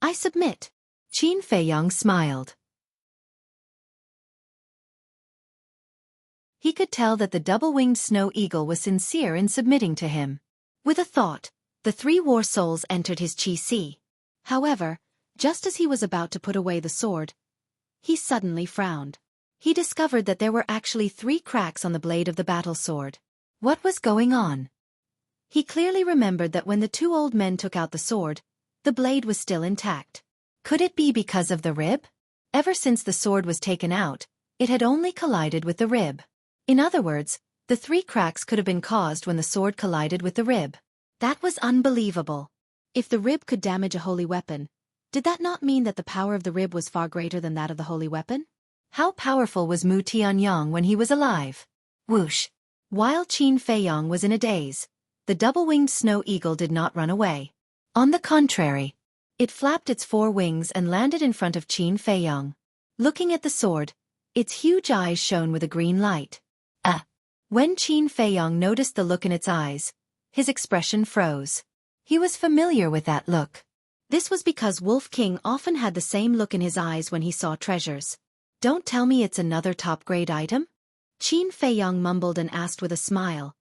"I submit." Qin Feiyong smiled. He could tell that the double-winged snow eagle was sincere in submitting to him. With a thought, the 3 war souls entered his chi. However, just as he was about to put away the sword, he suddenly frowned. He discovered that there were actually 3 cracks on the blade of the battle sword. What was going on? He clearly remembered that when the 2 old men took out the sword, the blade was still intact. Could it be because of the rib? Ever since the sword was taken out, it had only collided with the rib. In other words, the 3 cracks could have been caused when the sword collided with the rib. That was unbelievable. If the rib could damage a holy weapon, did that not mean that the power of the rib was far greater than that of the holy weapon? How powerful was Mu Tianyang when he was alive? Whoosh! While Qin Feiyong was in a daze, the double-winged snow eagle did not run away. On the contrary, it flapped its 4 wings and landed in front of Qin Feiyong. Looking at the sword, its huge eyes shone with a green light. When Qin Feiyong noticed the look in its eyes, his expression froze. He was familiar with that look. This was because Wolf King often had the same look in his eyes when he saw treasures. "Don't tell me it's another top-grade item?" Qin Feiyong mumbled and asked with a smile.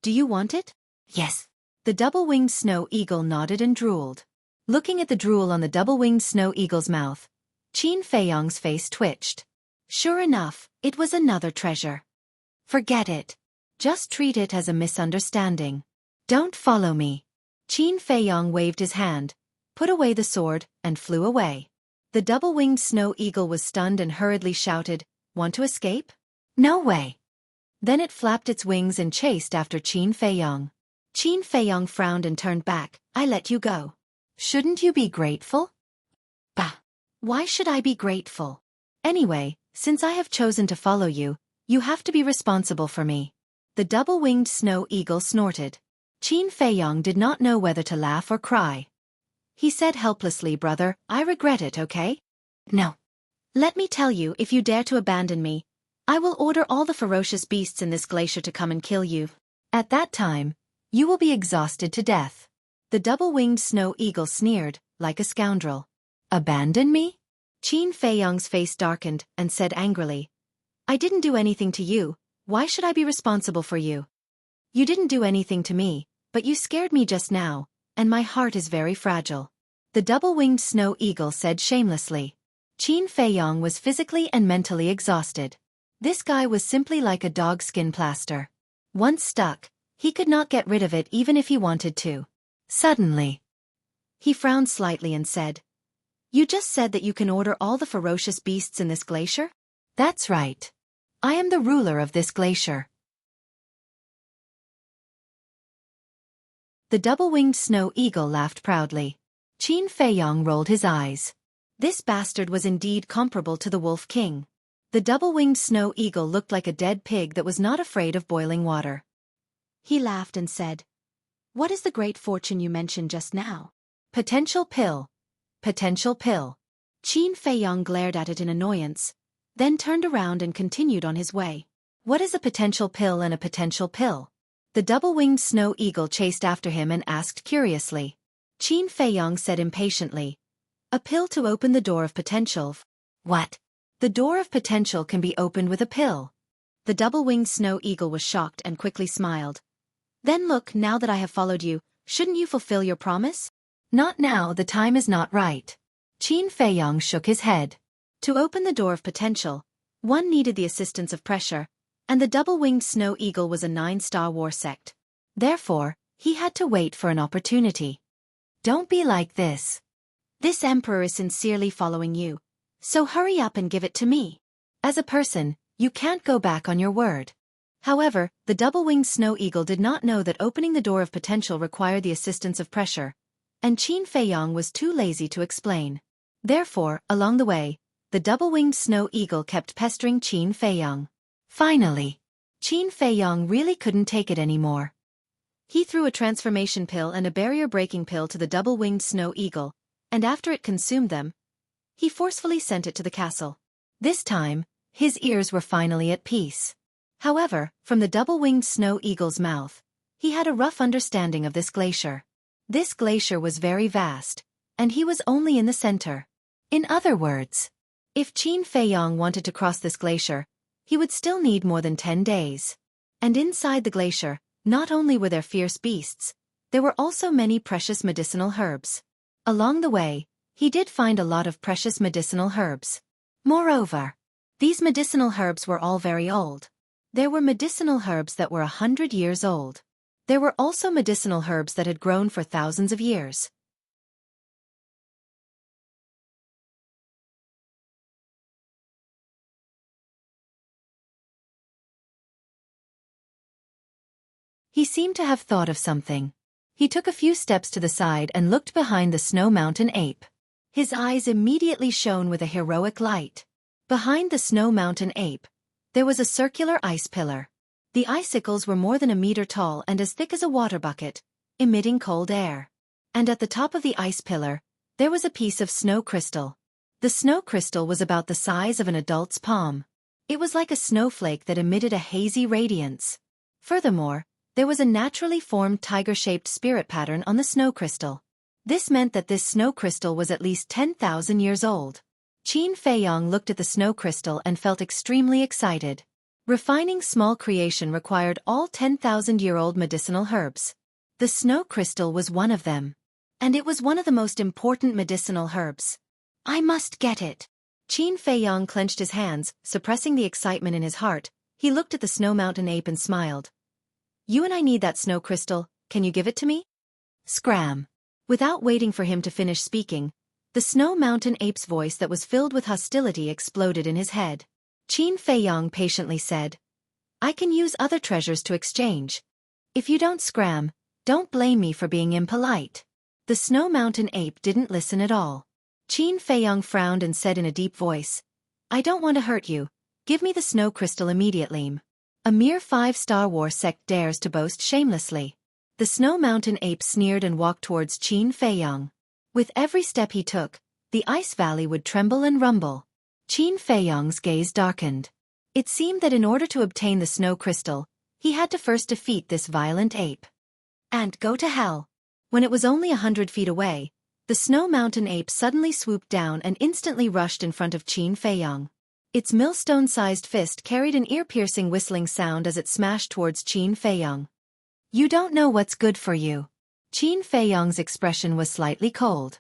"Do you want it?" "Yes." The double-winged snow eagle nodded and drooled. Looking at the drool on the double-winged snow eagle's mouth, Qin Feiyong's face twitched. Sure enough, it was another treasure. "Forget it. Just treat it as a misunderstanding. Don't follow me." Qin Feiyong waved his hand, put away the sword, and flew away. The double-winged snow eagle was stunned and hurriedly shouted, "Want to escape? No way." Then it flapped its wings and chased after Qin Feiyong. Qin Feiyong frowned and turned back. "I let you go. Shouldn't you be grateful?" "Bah! Why should I be grateful? Anyway, since I have chosen to follow you, you have to be responsible for me." The double-winged snow eagle snorted. Qin Feiyong did not know whether to laugh or cry. He said helplessly, "Brother, I regret it, okay? No. Let me tell you, if you dare to abandon me, I will order all the ferocious beasts in this glacier to come and kill you. At that time, you will be exhausted to death." The double-winged snow eagle sneered, like a scoundrel. "Abandon me?" Qin Feiyong's face darkened and said angrily, "I didn't do anything to you. Why should I be responsible for you? You didn't do anything to me, but you scared me just now, and my heart is very fragile." The double-winged snow eagle said shamelessly. Qin Feiyong was physically and mentally exhausted. This guy was simply like a dog-skin plaster. Once stuck, he could not get rid of it even if he wanted to. Suddenly, he frowned slightly and said, "You just said that you can order all the ferocious beasts in this glacier?" "That's right. I am the ruler of this glacier." The double-winged snow eagle laughed proudly. Qin Feiyong rolled his eyes. This bastard was indeed comparable to the Wolf King. The double-winged snow eagle looked like a dead pig that was not afraid of boiling water. He laughed and said, "What is the great fortune you mentioned just now?" "Potential pill. Potential pill." Qin Feiyong glared at it in annoyance, then turned around and continued on his way. "What is a potential pill and a potential pill?" The double-winged snow eagle chased after him and asked curiously. Qin Feiyong said impatiently, "A pill to open the door of potential." "What? The door of potential can be opened with a pill?" The double-winged snow eagle was shocked and quickly smiled. "Then look, now that I have followed you, shouldn't you fulfill your promise?" "Not now, the time is not right." Qin Feiyong shook his head. To open the door of potential, one needed the assistance of pressure, and the double-winged snow eagle was a 9-star war sect. Therefore, he had to wait for an opportunity. "Don't be like this. This emperor is sincerely following you, so hurry up and give it to me. As a person, you can't go back on your word." However, the double-winged snow eagle did not know that opening the door of potential required the assistance of pressure, and Qin Feiyong was too lazy to explain. Therefore, along the way, the double-winged snow eagle kept pestering Qin Feiyong. Finally, Qin Feiyong really couldn't take it anymore. He threw a transformation pill and a barrier-breaking pill to the double-winged snow eagle, and after it consumed them, he forcefully sent it to the castle. This time, his ears were finally at peace. However, from the double-winged snow eagle's mouth, he had a rough understanding of this glacier. This glacier was very vast, and he was only in the center. In other words, if Qin Feiyong wanted to cross this glacier, he would still need more than 10 days. And inside the glacier, not only were there fierce beasts, there were also many precious medicinal herbs. Along the way, he did find a lot of precious medicinal herbs. Moreover, these medicinal herbs were all very old. There were medicinal herbs that were 100 years old. There were also medicinal herbs that had grown for thousands of years. He seemed to have thought of something. He took a few steps to the side and looked behind the snow mountain ape. His eyes immediately shone with a heroic light. Behind the snow mountain ape, there was a circular ice pillar. The icicles were more than a meter tall and as thick as a water bucket, emitting cold air. And at the top of the ice pillar, there was a piece of snow crystal. The snow crystal was about the size of an adult's palm. It was like a snowflake that emitted a hazy radiance. Furthermore, there was a naturally formed tiger-shaped spirit pattern on the snow crystal. This meant that this snow crystal was at least 10,000 years old. Qin Feiyong looked at the snow crystal and felt extremely excited. Refining small creation required all 10,000-year-old medicinal herbs. The snow crystal was one of them. And it was one of the most important medicinal herbs. "I must get it." Qin Feiyong clenched his hands, suppressing the excitement in his heart. He looked at the snow mountain ape and smiled. "You and I need that snow crystal, can you give it to me?" Scram. Without waiting for him to finish speaking, the snow mountain ape's voice that was filled with hostility exploded in his head. Qin Feiyong patiently said, "I can use other treasures to exchange. If you don't scram, don't blame me for being impolite." The snow mountain ape didn't listen at all. Qin Feiyong frowned and said in a deep voice, "I don't want to hurt you. Give me the snow crystal immediately." A mere 5-star war sect dares to boast shamelessly. The snow mountain ape sneered and walked towards Qin Feiyong. With every step he took, the ice valley would tremble and rumble. Qin Feiyong's gaze darkened. It seemed that in order to obtain the snow crystal, he had to first defeat this violent ape. And go to hell. When it was only 100 feet away, the snow mountain ape suddenly swooped down and instantly rushed in front of Qin Feiyong. Its millstone-sized fist carried an ear-piercing whistling sound as it smashed towards Qin Feiyong. "You don't know what's good for you." Qin Feiyong's expression was slightly cold.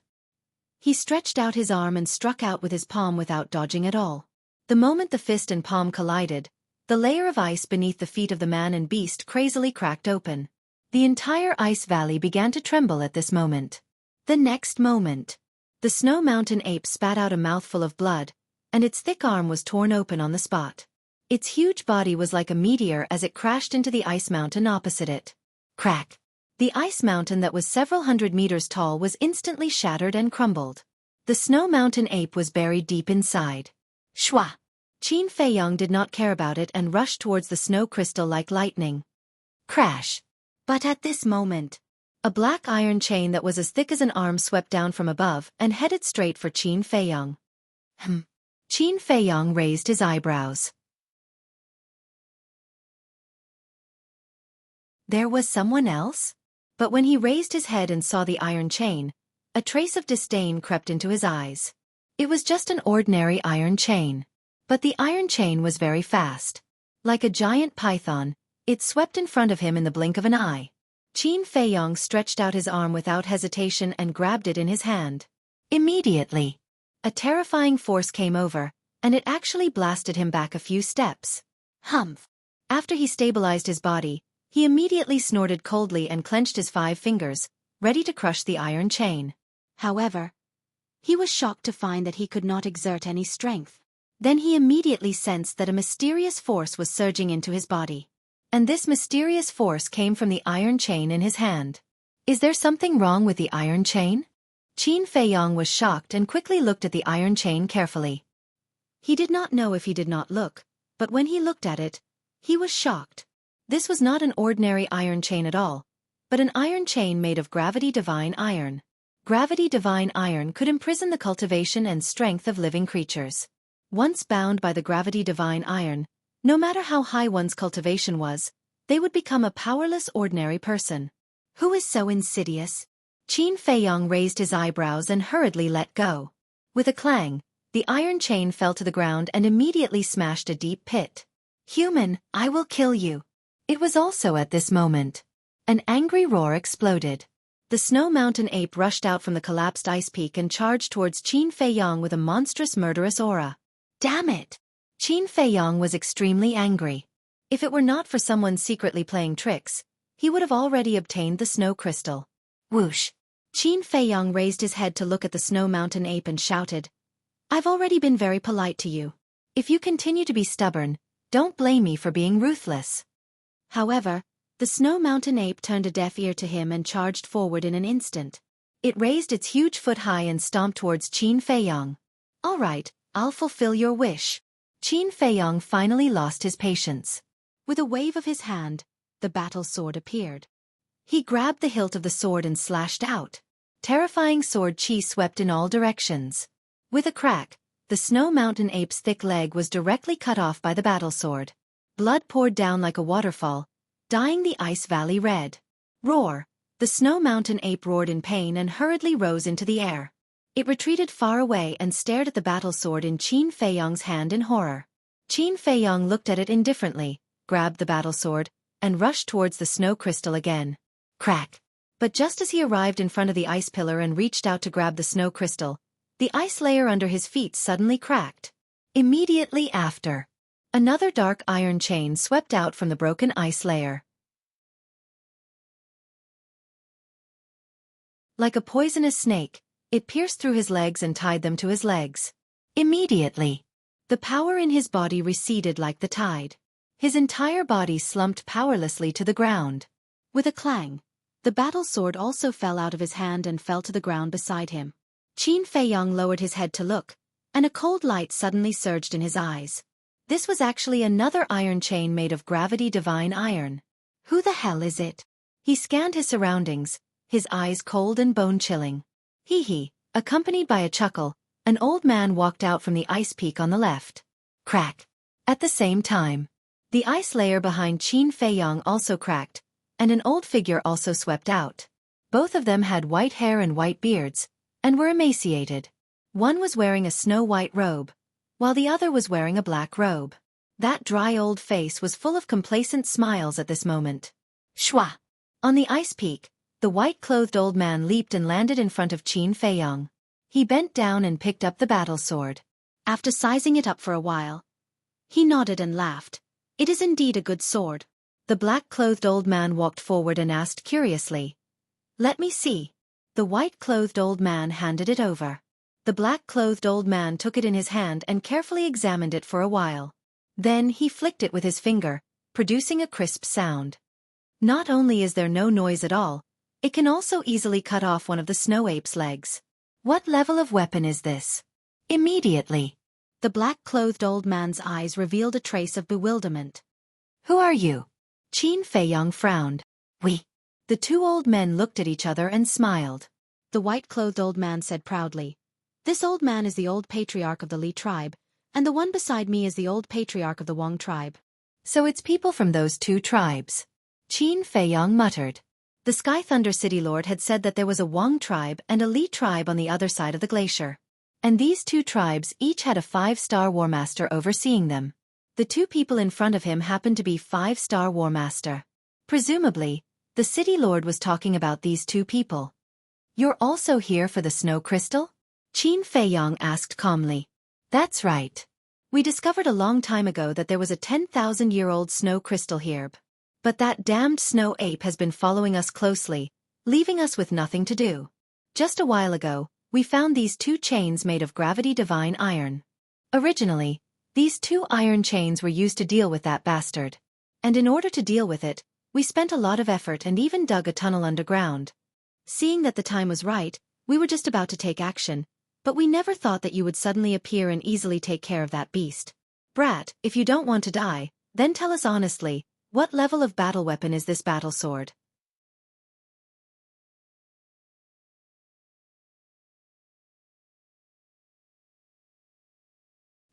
He stretched out his arm and struck out with his palm without dodging at all. The moment the fist and palm collided, the layer of ice beneath the feet of the man and beast crazily cracked open. The entire ice valley began to tremble at this moment. The next moment, the snow mountain ape spat out a mouthful of blood, and its thick arm was torn open on the spot. Its huge body was like a meteor as it crashed into the ice mountain opposite it. Crack! The ice mountain that was several hundred meters tall was instantly shattered and crumbled. The snow mountain ape was buried deep inside. Shwa! Qin Feiyong did not care about it and rushed towards the snow crystal like lightning. Crash! But at this moment, a black iron chain that was as thick as an arm swept down from above and headed straight for Qin Feiyong. Qin Feiyong raised his eyebrows. There was someone else? But when he raised his head and saw the iron chain, a trace of disdain crept into his eyes. It was just an ordinary iron chain. But the iron chain was very fast. Like a giant python, it swept in front of him in the blink of an eye. Qin Feiyong stretched out his arm without hesitation and grabbed it in his hand. Immediately, a terrifying force came over, and it actually blasted him back a few steps. Humph! After he stabilized his body, he immediately snorted coldly and clenched his 5 fingers, ready to crush the iron chain. However, he was shocked to find that he could not exert any strength. Then he immediately sensed that a mysterious force was surging into his body. And this mysterious force came from the iron chain in his hand. Is there something wrong with the iron chain? Qin Feiyong was shocked and quickly looked at the iron chain carefully. He did not know if he did not look, but when he looked at it, he was shocked. This was not an ordinary iron chain at all, but an iron chain made of gravity divine iron. Gravity divine iron could imprison the cultivation and strength of living creatures. Once bound by the gravity divine iron, no matter how high one's cultivation was, they would become a powerless ordinary person. Who is so insidious? Qin Feiyong raised his eyebrows and hurriedly let go. With a clang, the iron chain fell to the ground and immediately smashed a deep pit. Human, I will kill you. It was also at this moment. An angry roar exploded. The snow mountain ape rushed out from the collapsed ice peak and charged towards Qin Feiyong with a monstrous murderous aura. Damn it! Qin Feiyong was extremely angry. If it were not for someone secretly playing tricks, he would have already obtained the snow crystal. Whoosh! Qin Feiyong raised his head to look at the snow mountain ape and shouted, I've already been very polite to you. If you continue to be stubborn, don't blame me for being ruthless. However, the snow mountain ape turned a deaf ear to him and charged forward in an instant. It raised its huge foot high and stomped towards Qin Feiyong. All right, I'll fulfill your wish. Qin Feiyong finally lost his patience. With a wave of his hand, the battle sword appeared. He grabbed the hilt of the sword and slashed out. Terrifying sword chi swept in all directions. With a crack, the snow mountain ape's thick leg was directly cut off by the battle sword. Blood poured down like a waterfall, dyeing the ice valley red. Roar! The snow mountain ape roared in pain and hurriedly rose into the air. It retreated far away and stared at the battle sword in Qin Feiyong's hand in horror. Qin Feiyong looked at it indifferently, grabbed the battle sword, and rushed towards the snow crystal again. Crack! But just as he arrived in front of the ice pillar and reached out to grab the snow crystal, the ice layer under his feet suddenly cracked. Immediately after, another dark iron chain swept out from the broken ice layer. Like a poisonous snake, it pierced through his legs and tied them to his legs. Immediately, the power in his body receded like the tide. His entire body slumped powerlessly to the ground. With a clang, the battle sword also fell out of his hand and fell to the ground beside him. Qin Feiyong lowered his head to look, and a cold light suddenly surged in his eyes. This was actually another iron chain made of gravity divine iron. Who the hell is it? He scanned his surroundings, his eyes cold and bone-chilling. Hee. Accompanied by a chuckle, an old man walked out from the ice peak on the left. Crack! At the same time, the ice layer behind Qin Feiyong also cracked, and an old figure also swept out. Both of them had white hair and white beards, and were emaciated. One was wearing a snow-white robe, while the other was wearing a black robe. That dry old face was full of complacent smiles at this moment. Shwa! On the ice peak, the white-clothed old man leaped and landed in front of Qin Feiyong. He bent down and picked up the battle sword. After sizing it up for a while, he nodded and laughed. It is indeed a good sword. The black-clothed old man walked forward and asked curiously, Let me see. The white-clothed old man handed it over. The black-clothed old man took it in his hand and carefully examined it for a while. Then he flicked it with his finger, producing a crisp sound. Not only is there no noise at all, it can also easily cut off one of the snow ape's legs. What level of weapon is this? Immediately, the black-clothed old man's eyes revealed a trace of bewilderment. Who are you? Qin Feiyang frowned. We. The two old men looked at each other and smiled. The white-clothed old man said proudly, "This old man is the old patriarch of the Li tribe, and the one beside me is the old patriarch of the Wang tribe." So it's people from those two tribes. Qin Feiyang muttered. The Sky Thunder City Lord had said that there was a Wang tribe and a Li tribe on the other side of the glacier. And these two tribes each had a 5-star War Master overseeing them. The two people in front of him happened to be 5-star War Master. Presumably, the City Lord was talking about these two people. You're also here for the snow crystal? Qin Feiyang asked calmly. That's right. We discovered a long time ago that there was a 10,000-year-old snow crystal here. But that damned snow ape has been following us closely, leaving us with nothing to do. Just a while ago, we found these two chains made of gravity divine iron. Originally, these two iron chains were used to deal with that bastard. And in order to deal with it, we spent a lot of effort and even dug a tunnel underground. Seeing that the time was right, we were just about to take action, but we never thought that you would suddenly appear and easily take care of that beast. Brat, if you don't want to die, then tell us honestly, what level of battle weapon is this battle sword?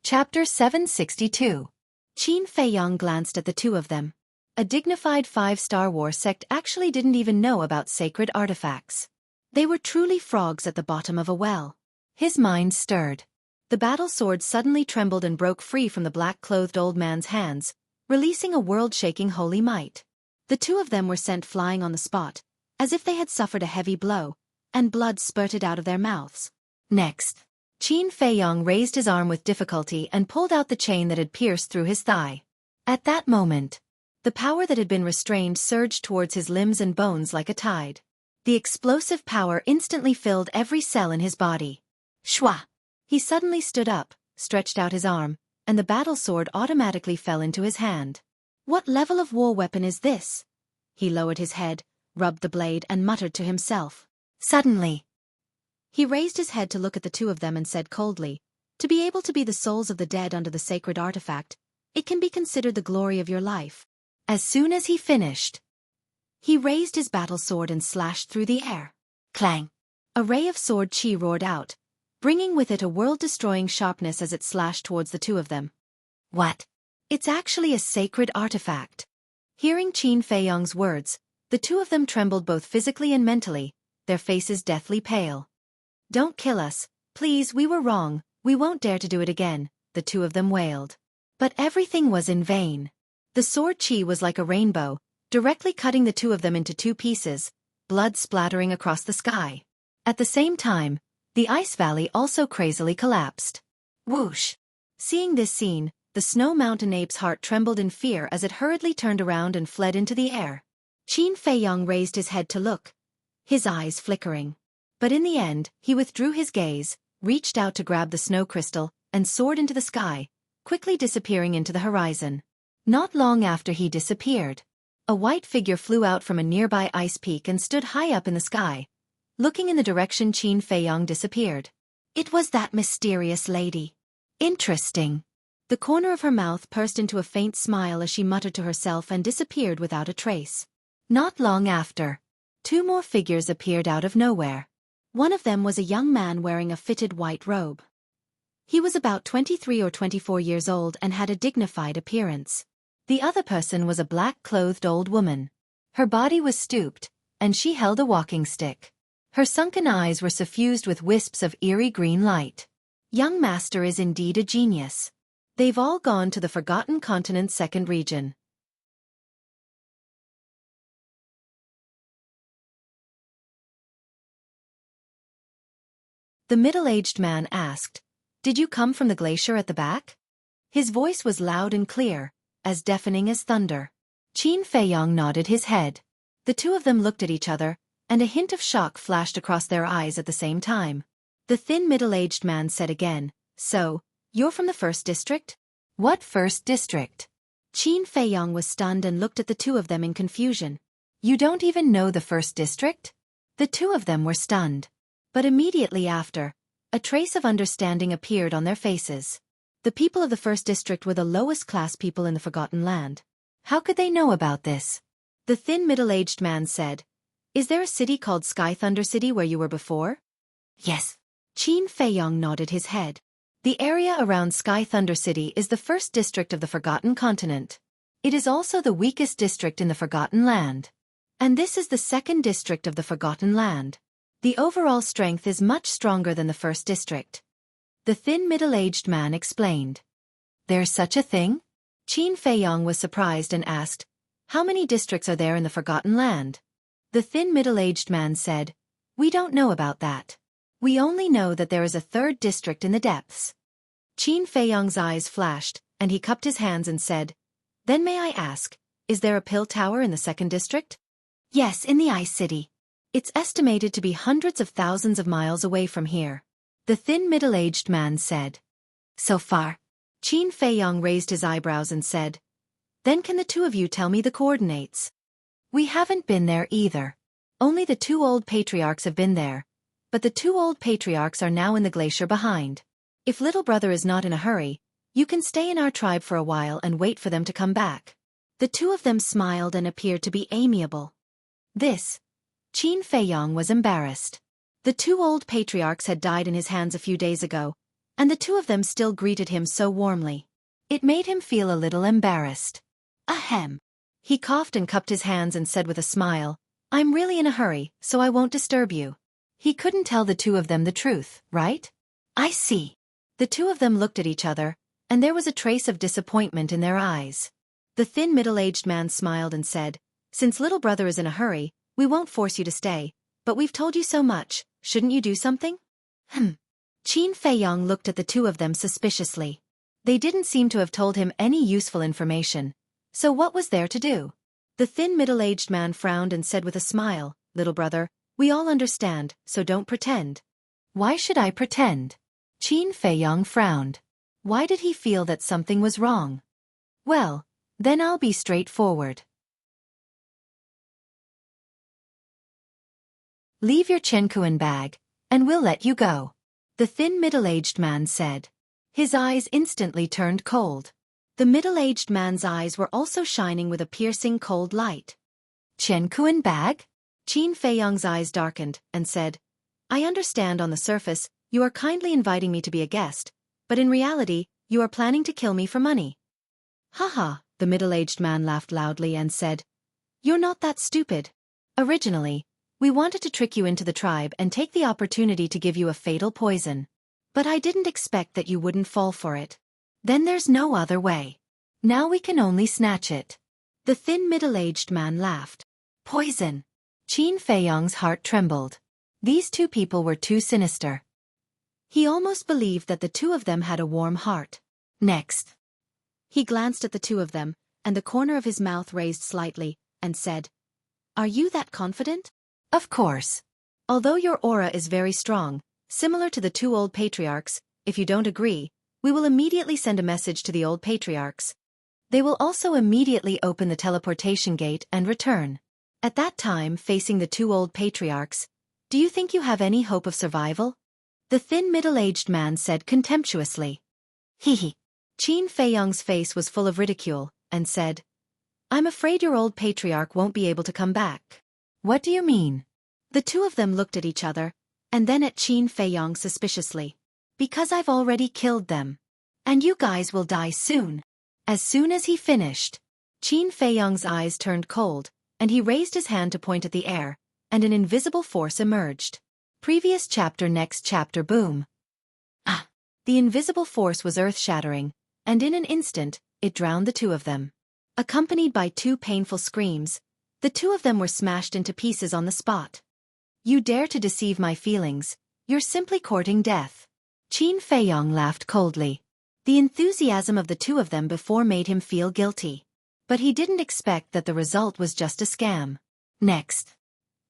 Chapter 762. Qin Feiyang glanced at the two of them. A dignified 5-star war sect actually didn't even know about sacred artifacts. They were truly frogs at the bottom of a well. His mind stirred. The battle sword suddenly trembled and broke free from the black-clothed old man's hands, releasing a world-shaking holy might. The two of them were sent flying on the spot, as if they had suffered a heavy blow, and blood spurted out of their mouths. Next, Qin Feiyang raised his arm with difficulty and pulled out the chain that had pierced through his thigh. At that moment, the power that had been restrained surged towards his limbs and bones like a tide. The explosive power instantly filled every cell in his body. Shwa! He suddenly stood up, stretched out his arm, and the battle sword automatically fell into his hand. What level of war weapon is this? He lowered his head, rubbed the blade and muttered to himself. Suddenly, he raised his head to look at the two of them and said coldly, "To be able to be the souls of the dead under the sacred artifact, it can be considered the glory of your life." As soon as he finished, he raised his battle sword and slashed through the air. Clang! A ray of sword chi roared out, bringing with it a world-destroying sharpness as it slashed towards the two of them. What? It's actually a sacred artifact. Hearing Qin Feiyang's words, the two of them trembled both physically and mentally, their faces deathly pale. "Don't kill us, please, we were wrong, we won't dare to do it again," the two of them wailed. But everything was in vain. The sword chi was like a rainbow, directly cutting the two of them into two pieces, blood splattering across the sky. At the same time, the ice valley also crazily collapsed. Whoosh! Seeing this scene, the Snow Mountain ape's heart trembled in fear as it hurriedly turned around and fled into the air. Qin Feiyang raised his head to look, his eyes flickering. But in the end, he withdrew his gaze, reached out to grab the snow crystal, and soared into the sky, quickly disappearing into the horizon. Not long after he disappeared, a white figure flew out from a nearby ice peak and stood high up in the sky, looking in the direction Qin Feiyang disappeared. It was that mysterious lady. Interesting. The corner of her mouth pursed into a faint smile as she muttered to herself and disappeared without a trace. Not long after, two more figures appeared out of nowhere. One of them was a young man wearing a fitted white robe. He was about 23 or 24 years old and had a dignified appearance. The other person was a black-clothed old woman. Her body was stooped, and she held a walking stick. Her sunken eyes were suffused with wisps of eerie green light. Young Master is indeed a genius. They've all gone to the Forgotten Continent's second region. The middle-aged man asked, "Did you come from the glacier at the back?" His voice was loud and clear, as deafening as thunder. Qin Feiyang nodded his head. The two of them looked at each other, and a hint of shock flashed across their eyes at the same time. The thin middle-aged man said again, "So, you're from the first district?" "What first district?" Qin Feiyang was stunned and looked at the two of them in confusion. "You don't even know the first district?" The two of them were stunned. But immediately after, a trace of understanding appeared on their faces. The people of the first district were the lowest class people in the Forgotten Land. How could they know about this? The thin middle-aged man said, "Is there a city called Sky Thunder City where you were before?" "Yes." Qin Feiyong nodded his head. The area around Sky Thunder City is the first district of the Forgotten Continent. It is also the weakest district in the Forgotten Land. And this is the second district of the Forgotten Land. The overall strength is much stronger than the first district. The thin middle-aged man explained. "There's such a thing?" Qin Feiyong was surprised and asked, "How many districts are there in the Forgotten Land?" The thin middle-aged man said, "We don't know about that. We only know that there is a third district in the depths." Qin Feiyong's eyes flashed, and he cupped his hands and said, "Then may I ask, is there a pill tower in the second district?" "Yes, in the Ice City. It's estimated to be hundreds of thousands of miles away from here," the thin middle-aged man said. "So far?" Qin Feiyong raised his eyebrows and said, "Then can the two of you tell me the coordinates?" "We haven't been there either. Only the two old patriarchs have been there. But the two old patriarchs are now in the glacier behind. If little brother is not in a hurry, you can stay in our tribe for a while and wait for them to come back." The two of them smiled and appeared to be amiable. Qin Feiyong was embarrassed. The two old patriarchs had died in his hands a few days ago, and the two of them still greeted him so warmly. It made him feel a little embarrassed. Ahem. He coughed and cupped his hands and said with a smile, "I'm really in a hurry, so I won't disturb you." He couldn't tell the two of them the truth, right? "I see." The two of them looked at each other, and there was a trace of disappointment in their eyes. The thin middle-aged man smiled and said, "Since little brother is in a hurry, we won't force you to stay, but we've told you so much, shouldn't you do something?" Qin Feiyong looked at the two of them suspiciously. They didn't seem to have told him any useful information, so what was there to do? The thin middle-aged man frowned and said with a smile, "Little brother, we all understand, so don't pretend." "Why should I pretend?" Qin Feiyong frowned. Why did he feel that something was wrong? "Well, then I'll be straightforward. Leave your Xueqi bag, and we'll let you go," the thin middle-aged man said. His eyes instantly turned cold. The middle-aged man's eyes were also shining with a piercing cold light. "Xueqi bag?" Qin Feiyong's eyes darkened, and said, "I understand on the surface, you are kindly inviting me to be a guest, but in reality, you are planning to kill me for money." "Haha," the middle-aged man laughed loudly and said, "You're not that stupid. Originally, we wanted to trick you into the tribe and take the opportunity to give you a fatal poison. But I didn't expect that you wouldn't fall for it. Then there's no other way. Now we can only snatch it." The thin middle-aged man laughed. "Poison." Qin Feiyong's heart trembled. These two people were too sinister. He almost believed that the two of them had a warm heart. Next, he glanced at the two of them, and the corner of his mouth raised slightly, and said, "Are you that confident?" "Of course. Although your aura is very strong, similar to the two old patriarchs, if you don't agree, we will immediately send a message to the old patriarchs. They will also immediately open the teleportation gate and return. At that time, facing the two old patriarchs, do you think you have any hope of survival?" The thin middle-aged man said contemptuously. "Hee." Qin Feiyong's face was full of ridicule, and said, "I'm afraid your old patriarch won't be able to come back." "What do you mean?" The two of them looked at each other, and then at Qin Feiyong suspiciously. "Because I've already killed them. And you guys will die soon." As soon as he finished, Qin Feiyong's eyes turned cold, and he raised his hand to point at the air, and an invisible force emerged. Previous chapter. Next chapter. Boom. Ah! The invisible force was earth-shattering, and in an instant, it drowned the two of them. Accompanied by two painful screams, the two of them were smashed into pieces on the spot. "You dare to deceive my feelings, you're simply courting death." Qin Feiyong laughed coldly. The enthusiasm of the two of them before made him feel guilty. But he didn't expect that the result was just a scam. Next,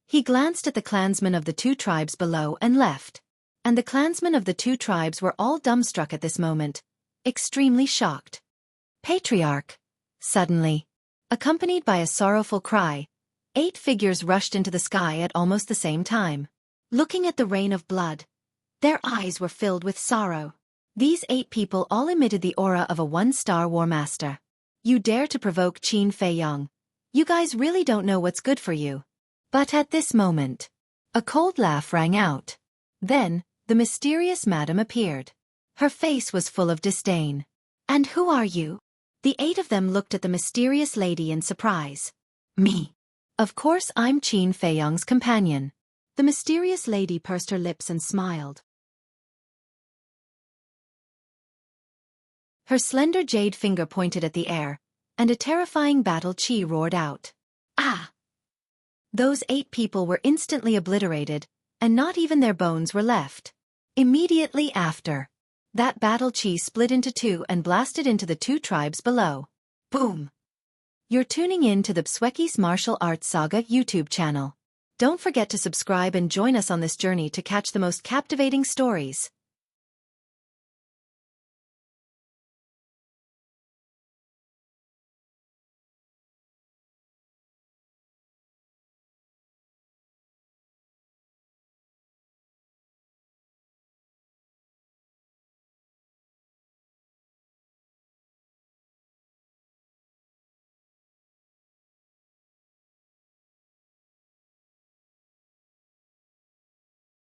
he glanced at the clansmen of the two tribes below and left. And the clansmen of the two tribes were all dumbstruck at this moment, extremely shocked. "Patriarch!" Suddenly, accompanied by a sorrowful cry, 8 figures rushed into the sky at almost the same time. looking at the rain of blood. Their eyes were filled with sorrow. These 8 people all emitted the aura of a 1-star war master. You dare to provoke Qin Feiyong. You guys really don't know what's good for you. But at this moment, a cold laugh rang out. Then, the mysterious madam appeared. Her face was full of disdain. And who are you? The 8 of them looked at the mysterious lady in surprise. Me. Of course I'm Qin Feiyong's companion. The mysterious lady pursed her lips and smiled. Her slender jade finger pointed at the air, and a terrifying battle chi roared out. Ah! Those 8 people were instantly obliterated, and not even their bones were left. Immediately after, that battle chi split into 2 and blasted into the 2 tribes below. Boom! You're tuning in to the Xueqi's Martial Arts Saga YouTube channel. Don't forget to subscribe and join us on this journey to catch the most captivating stories.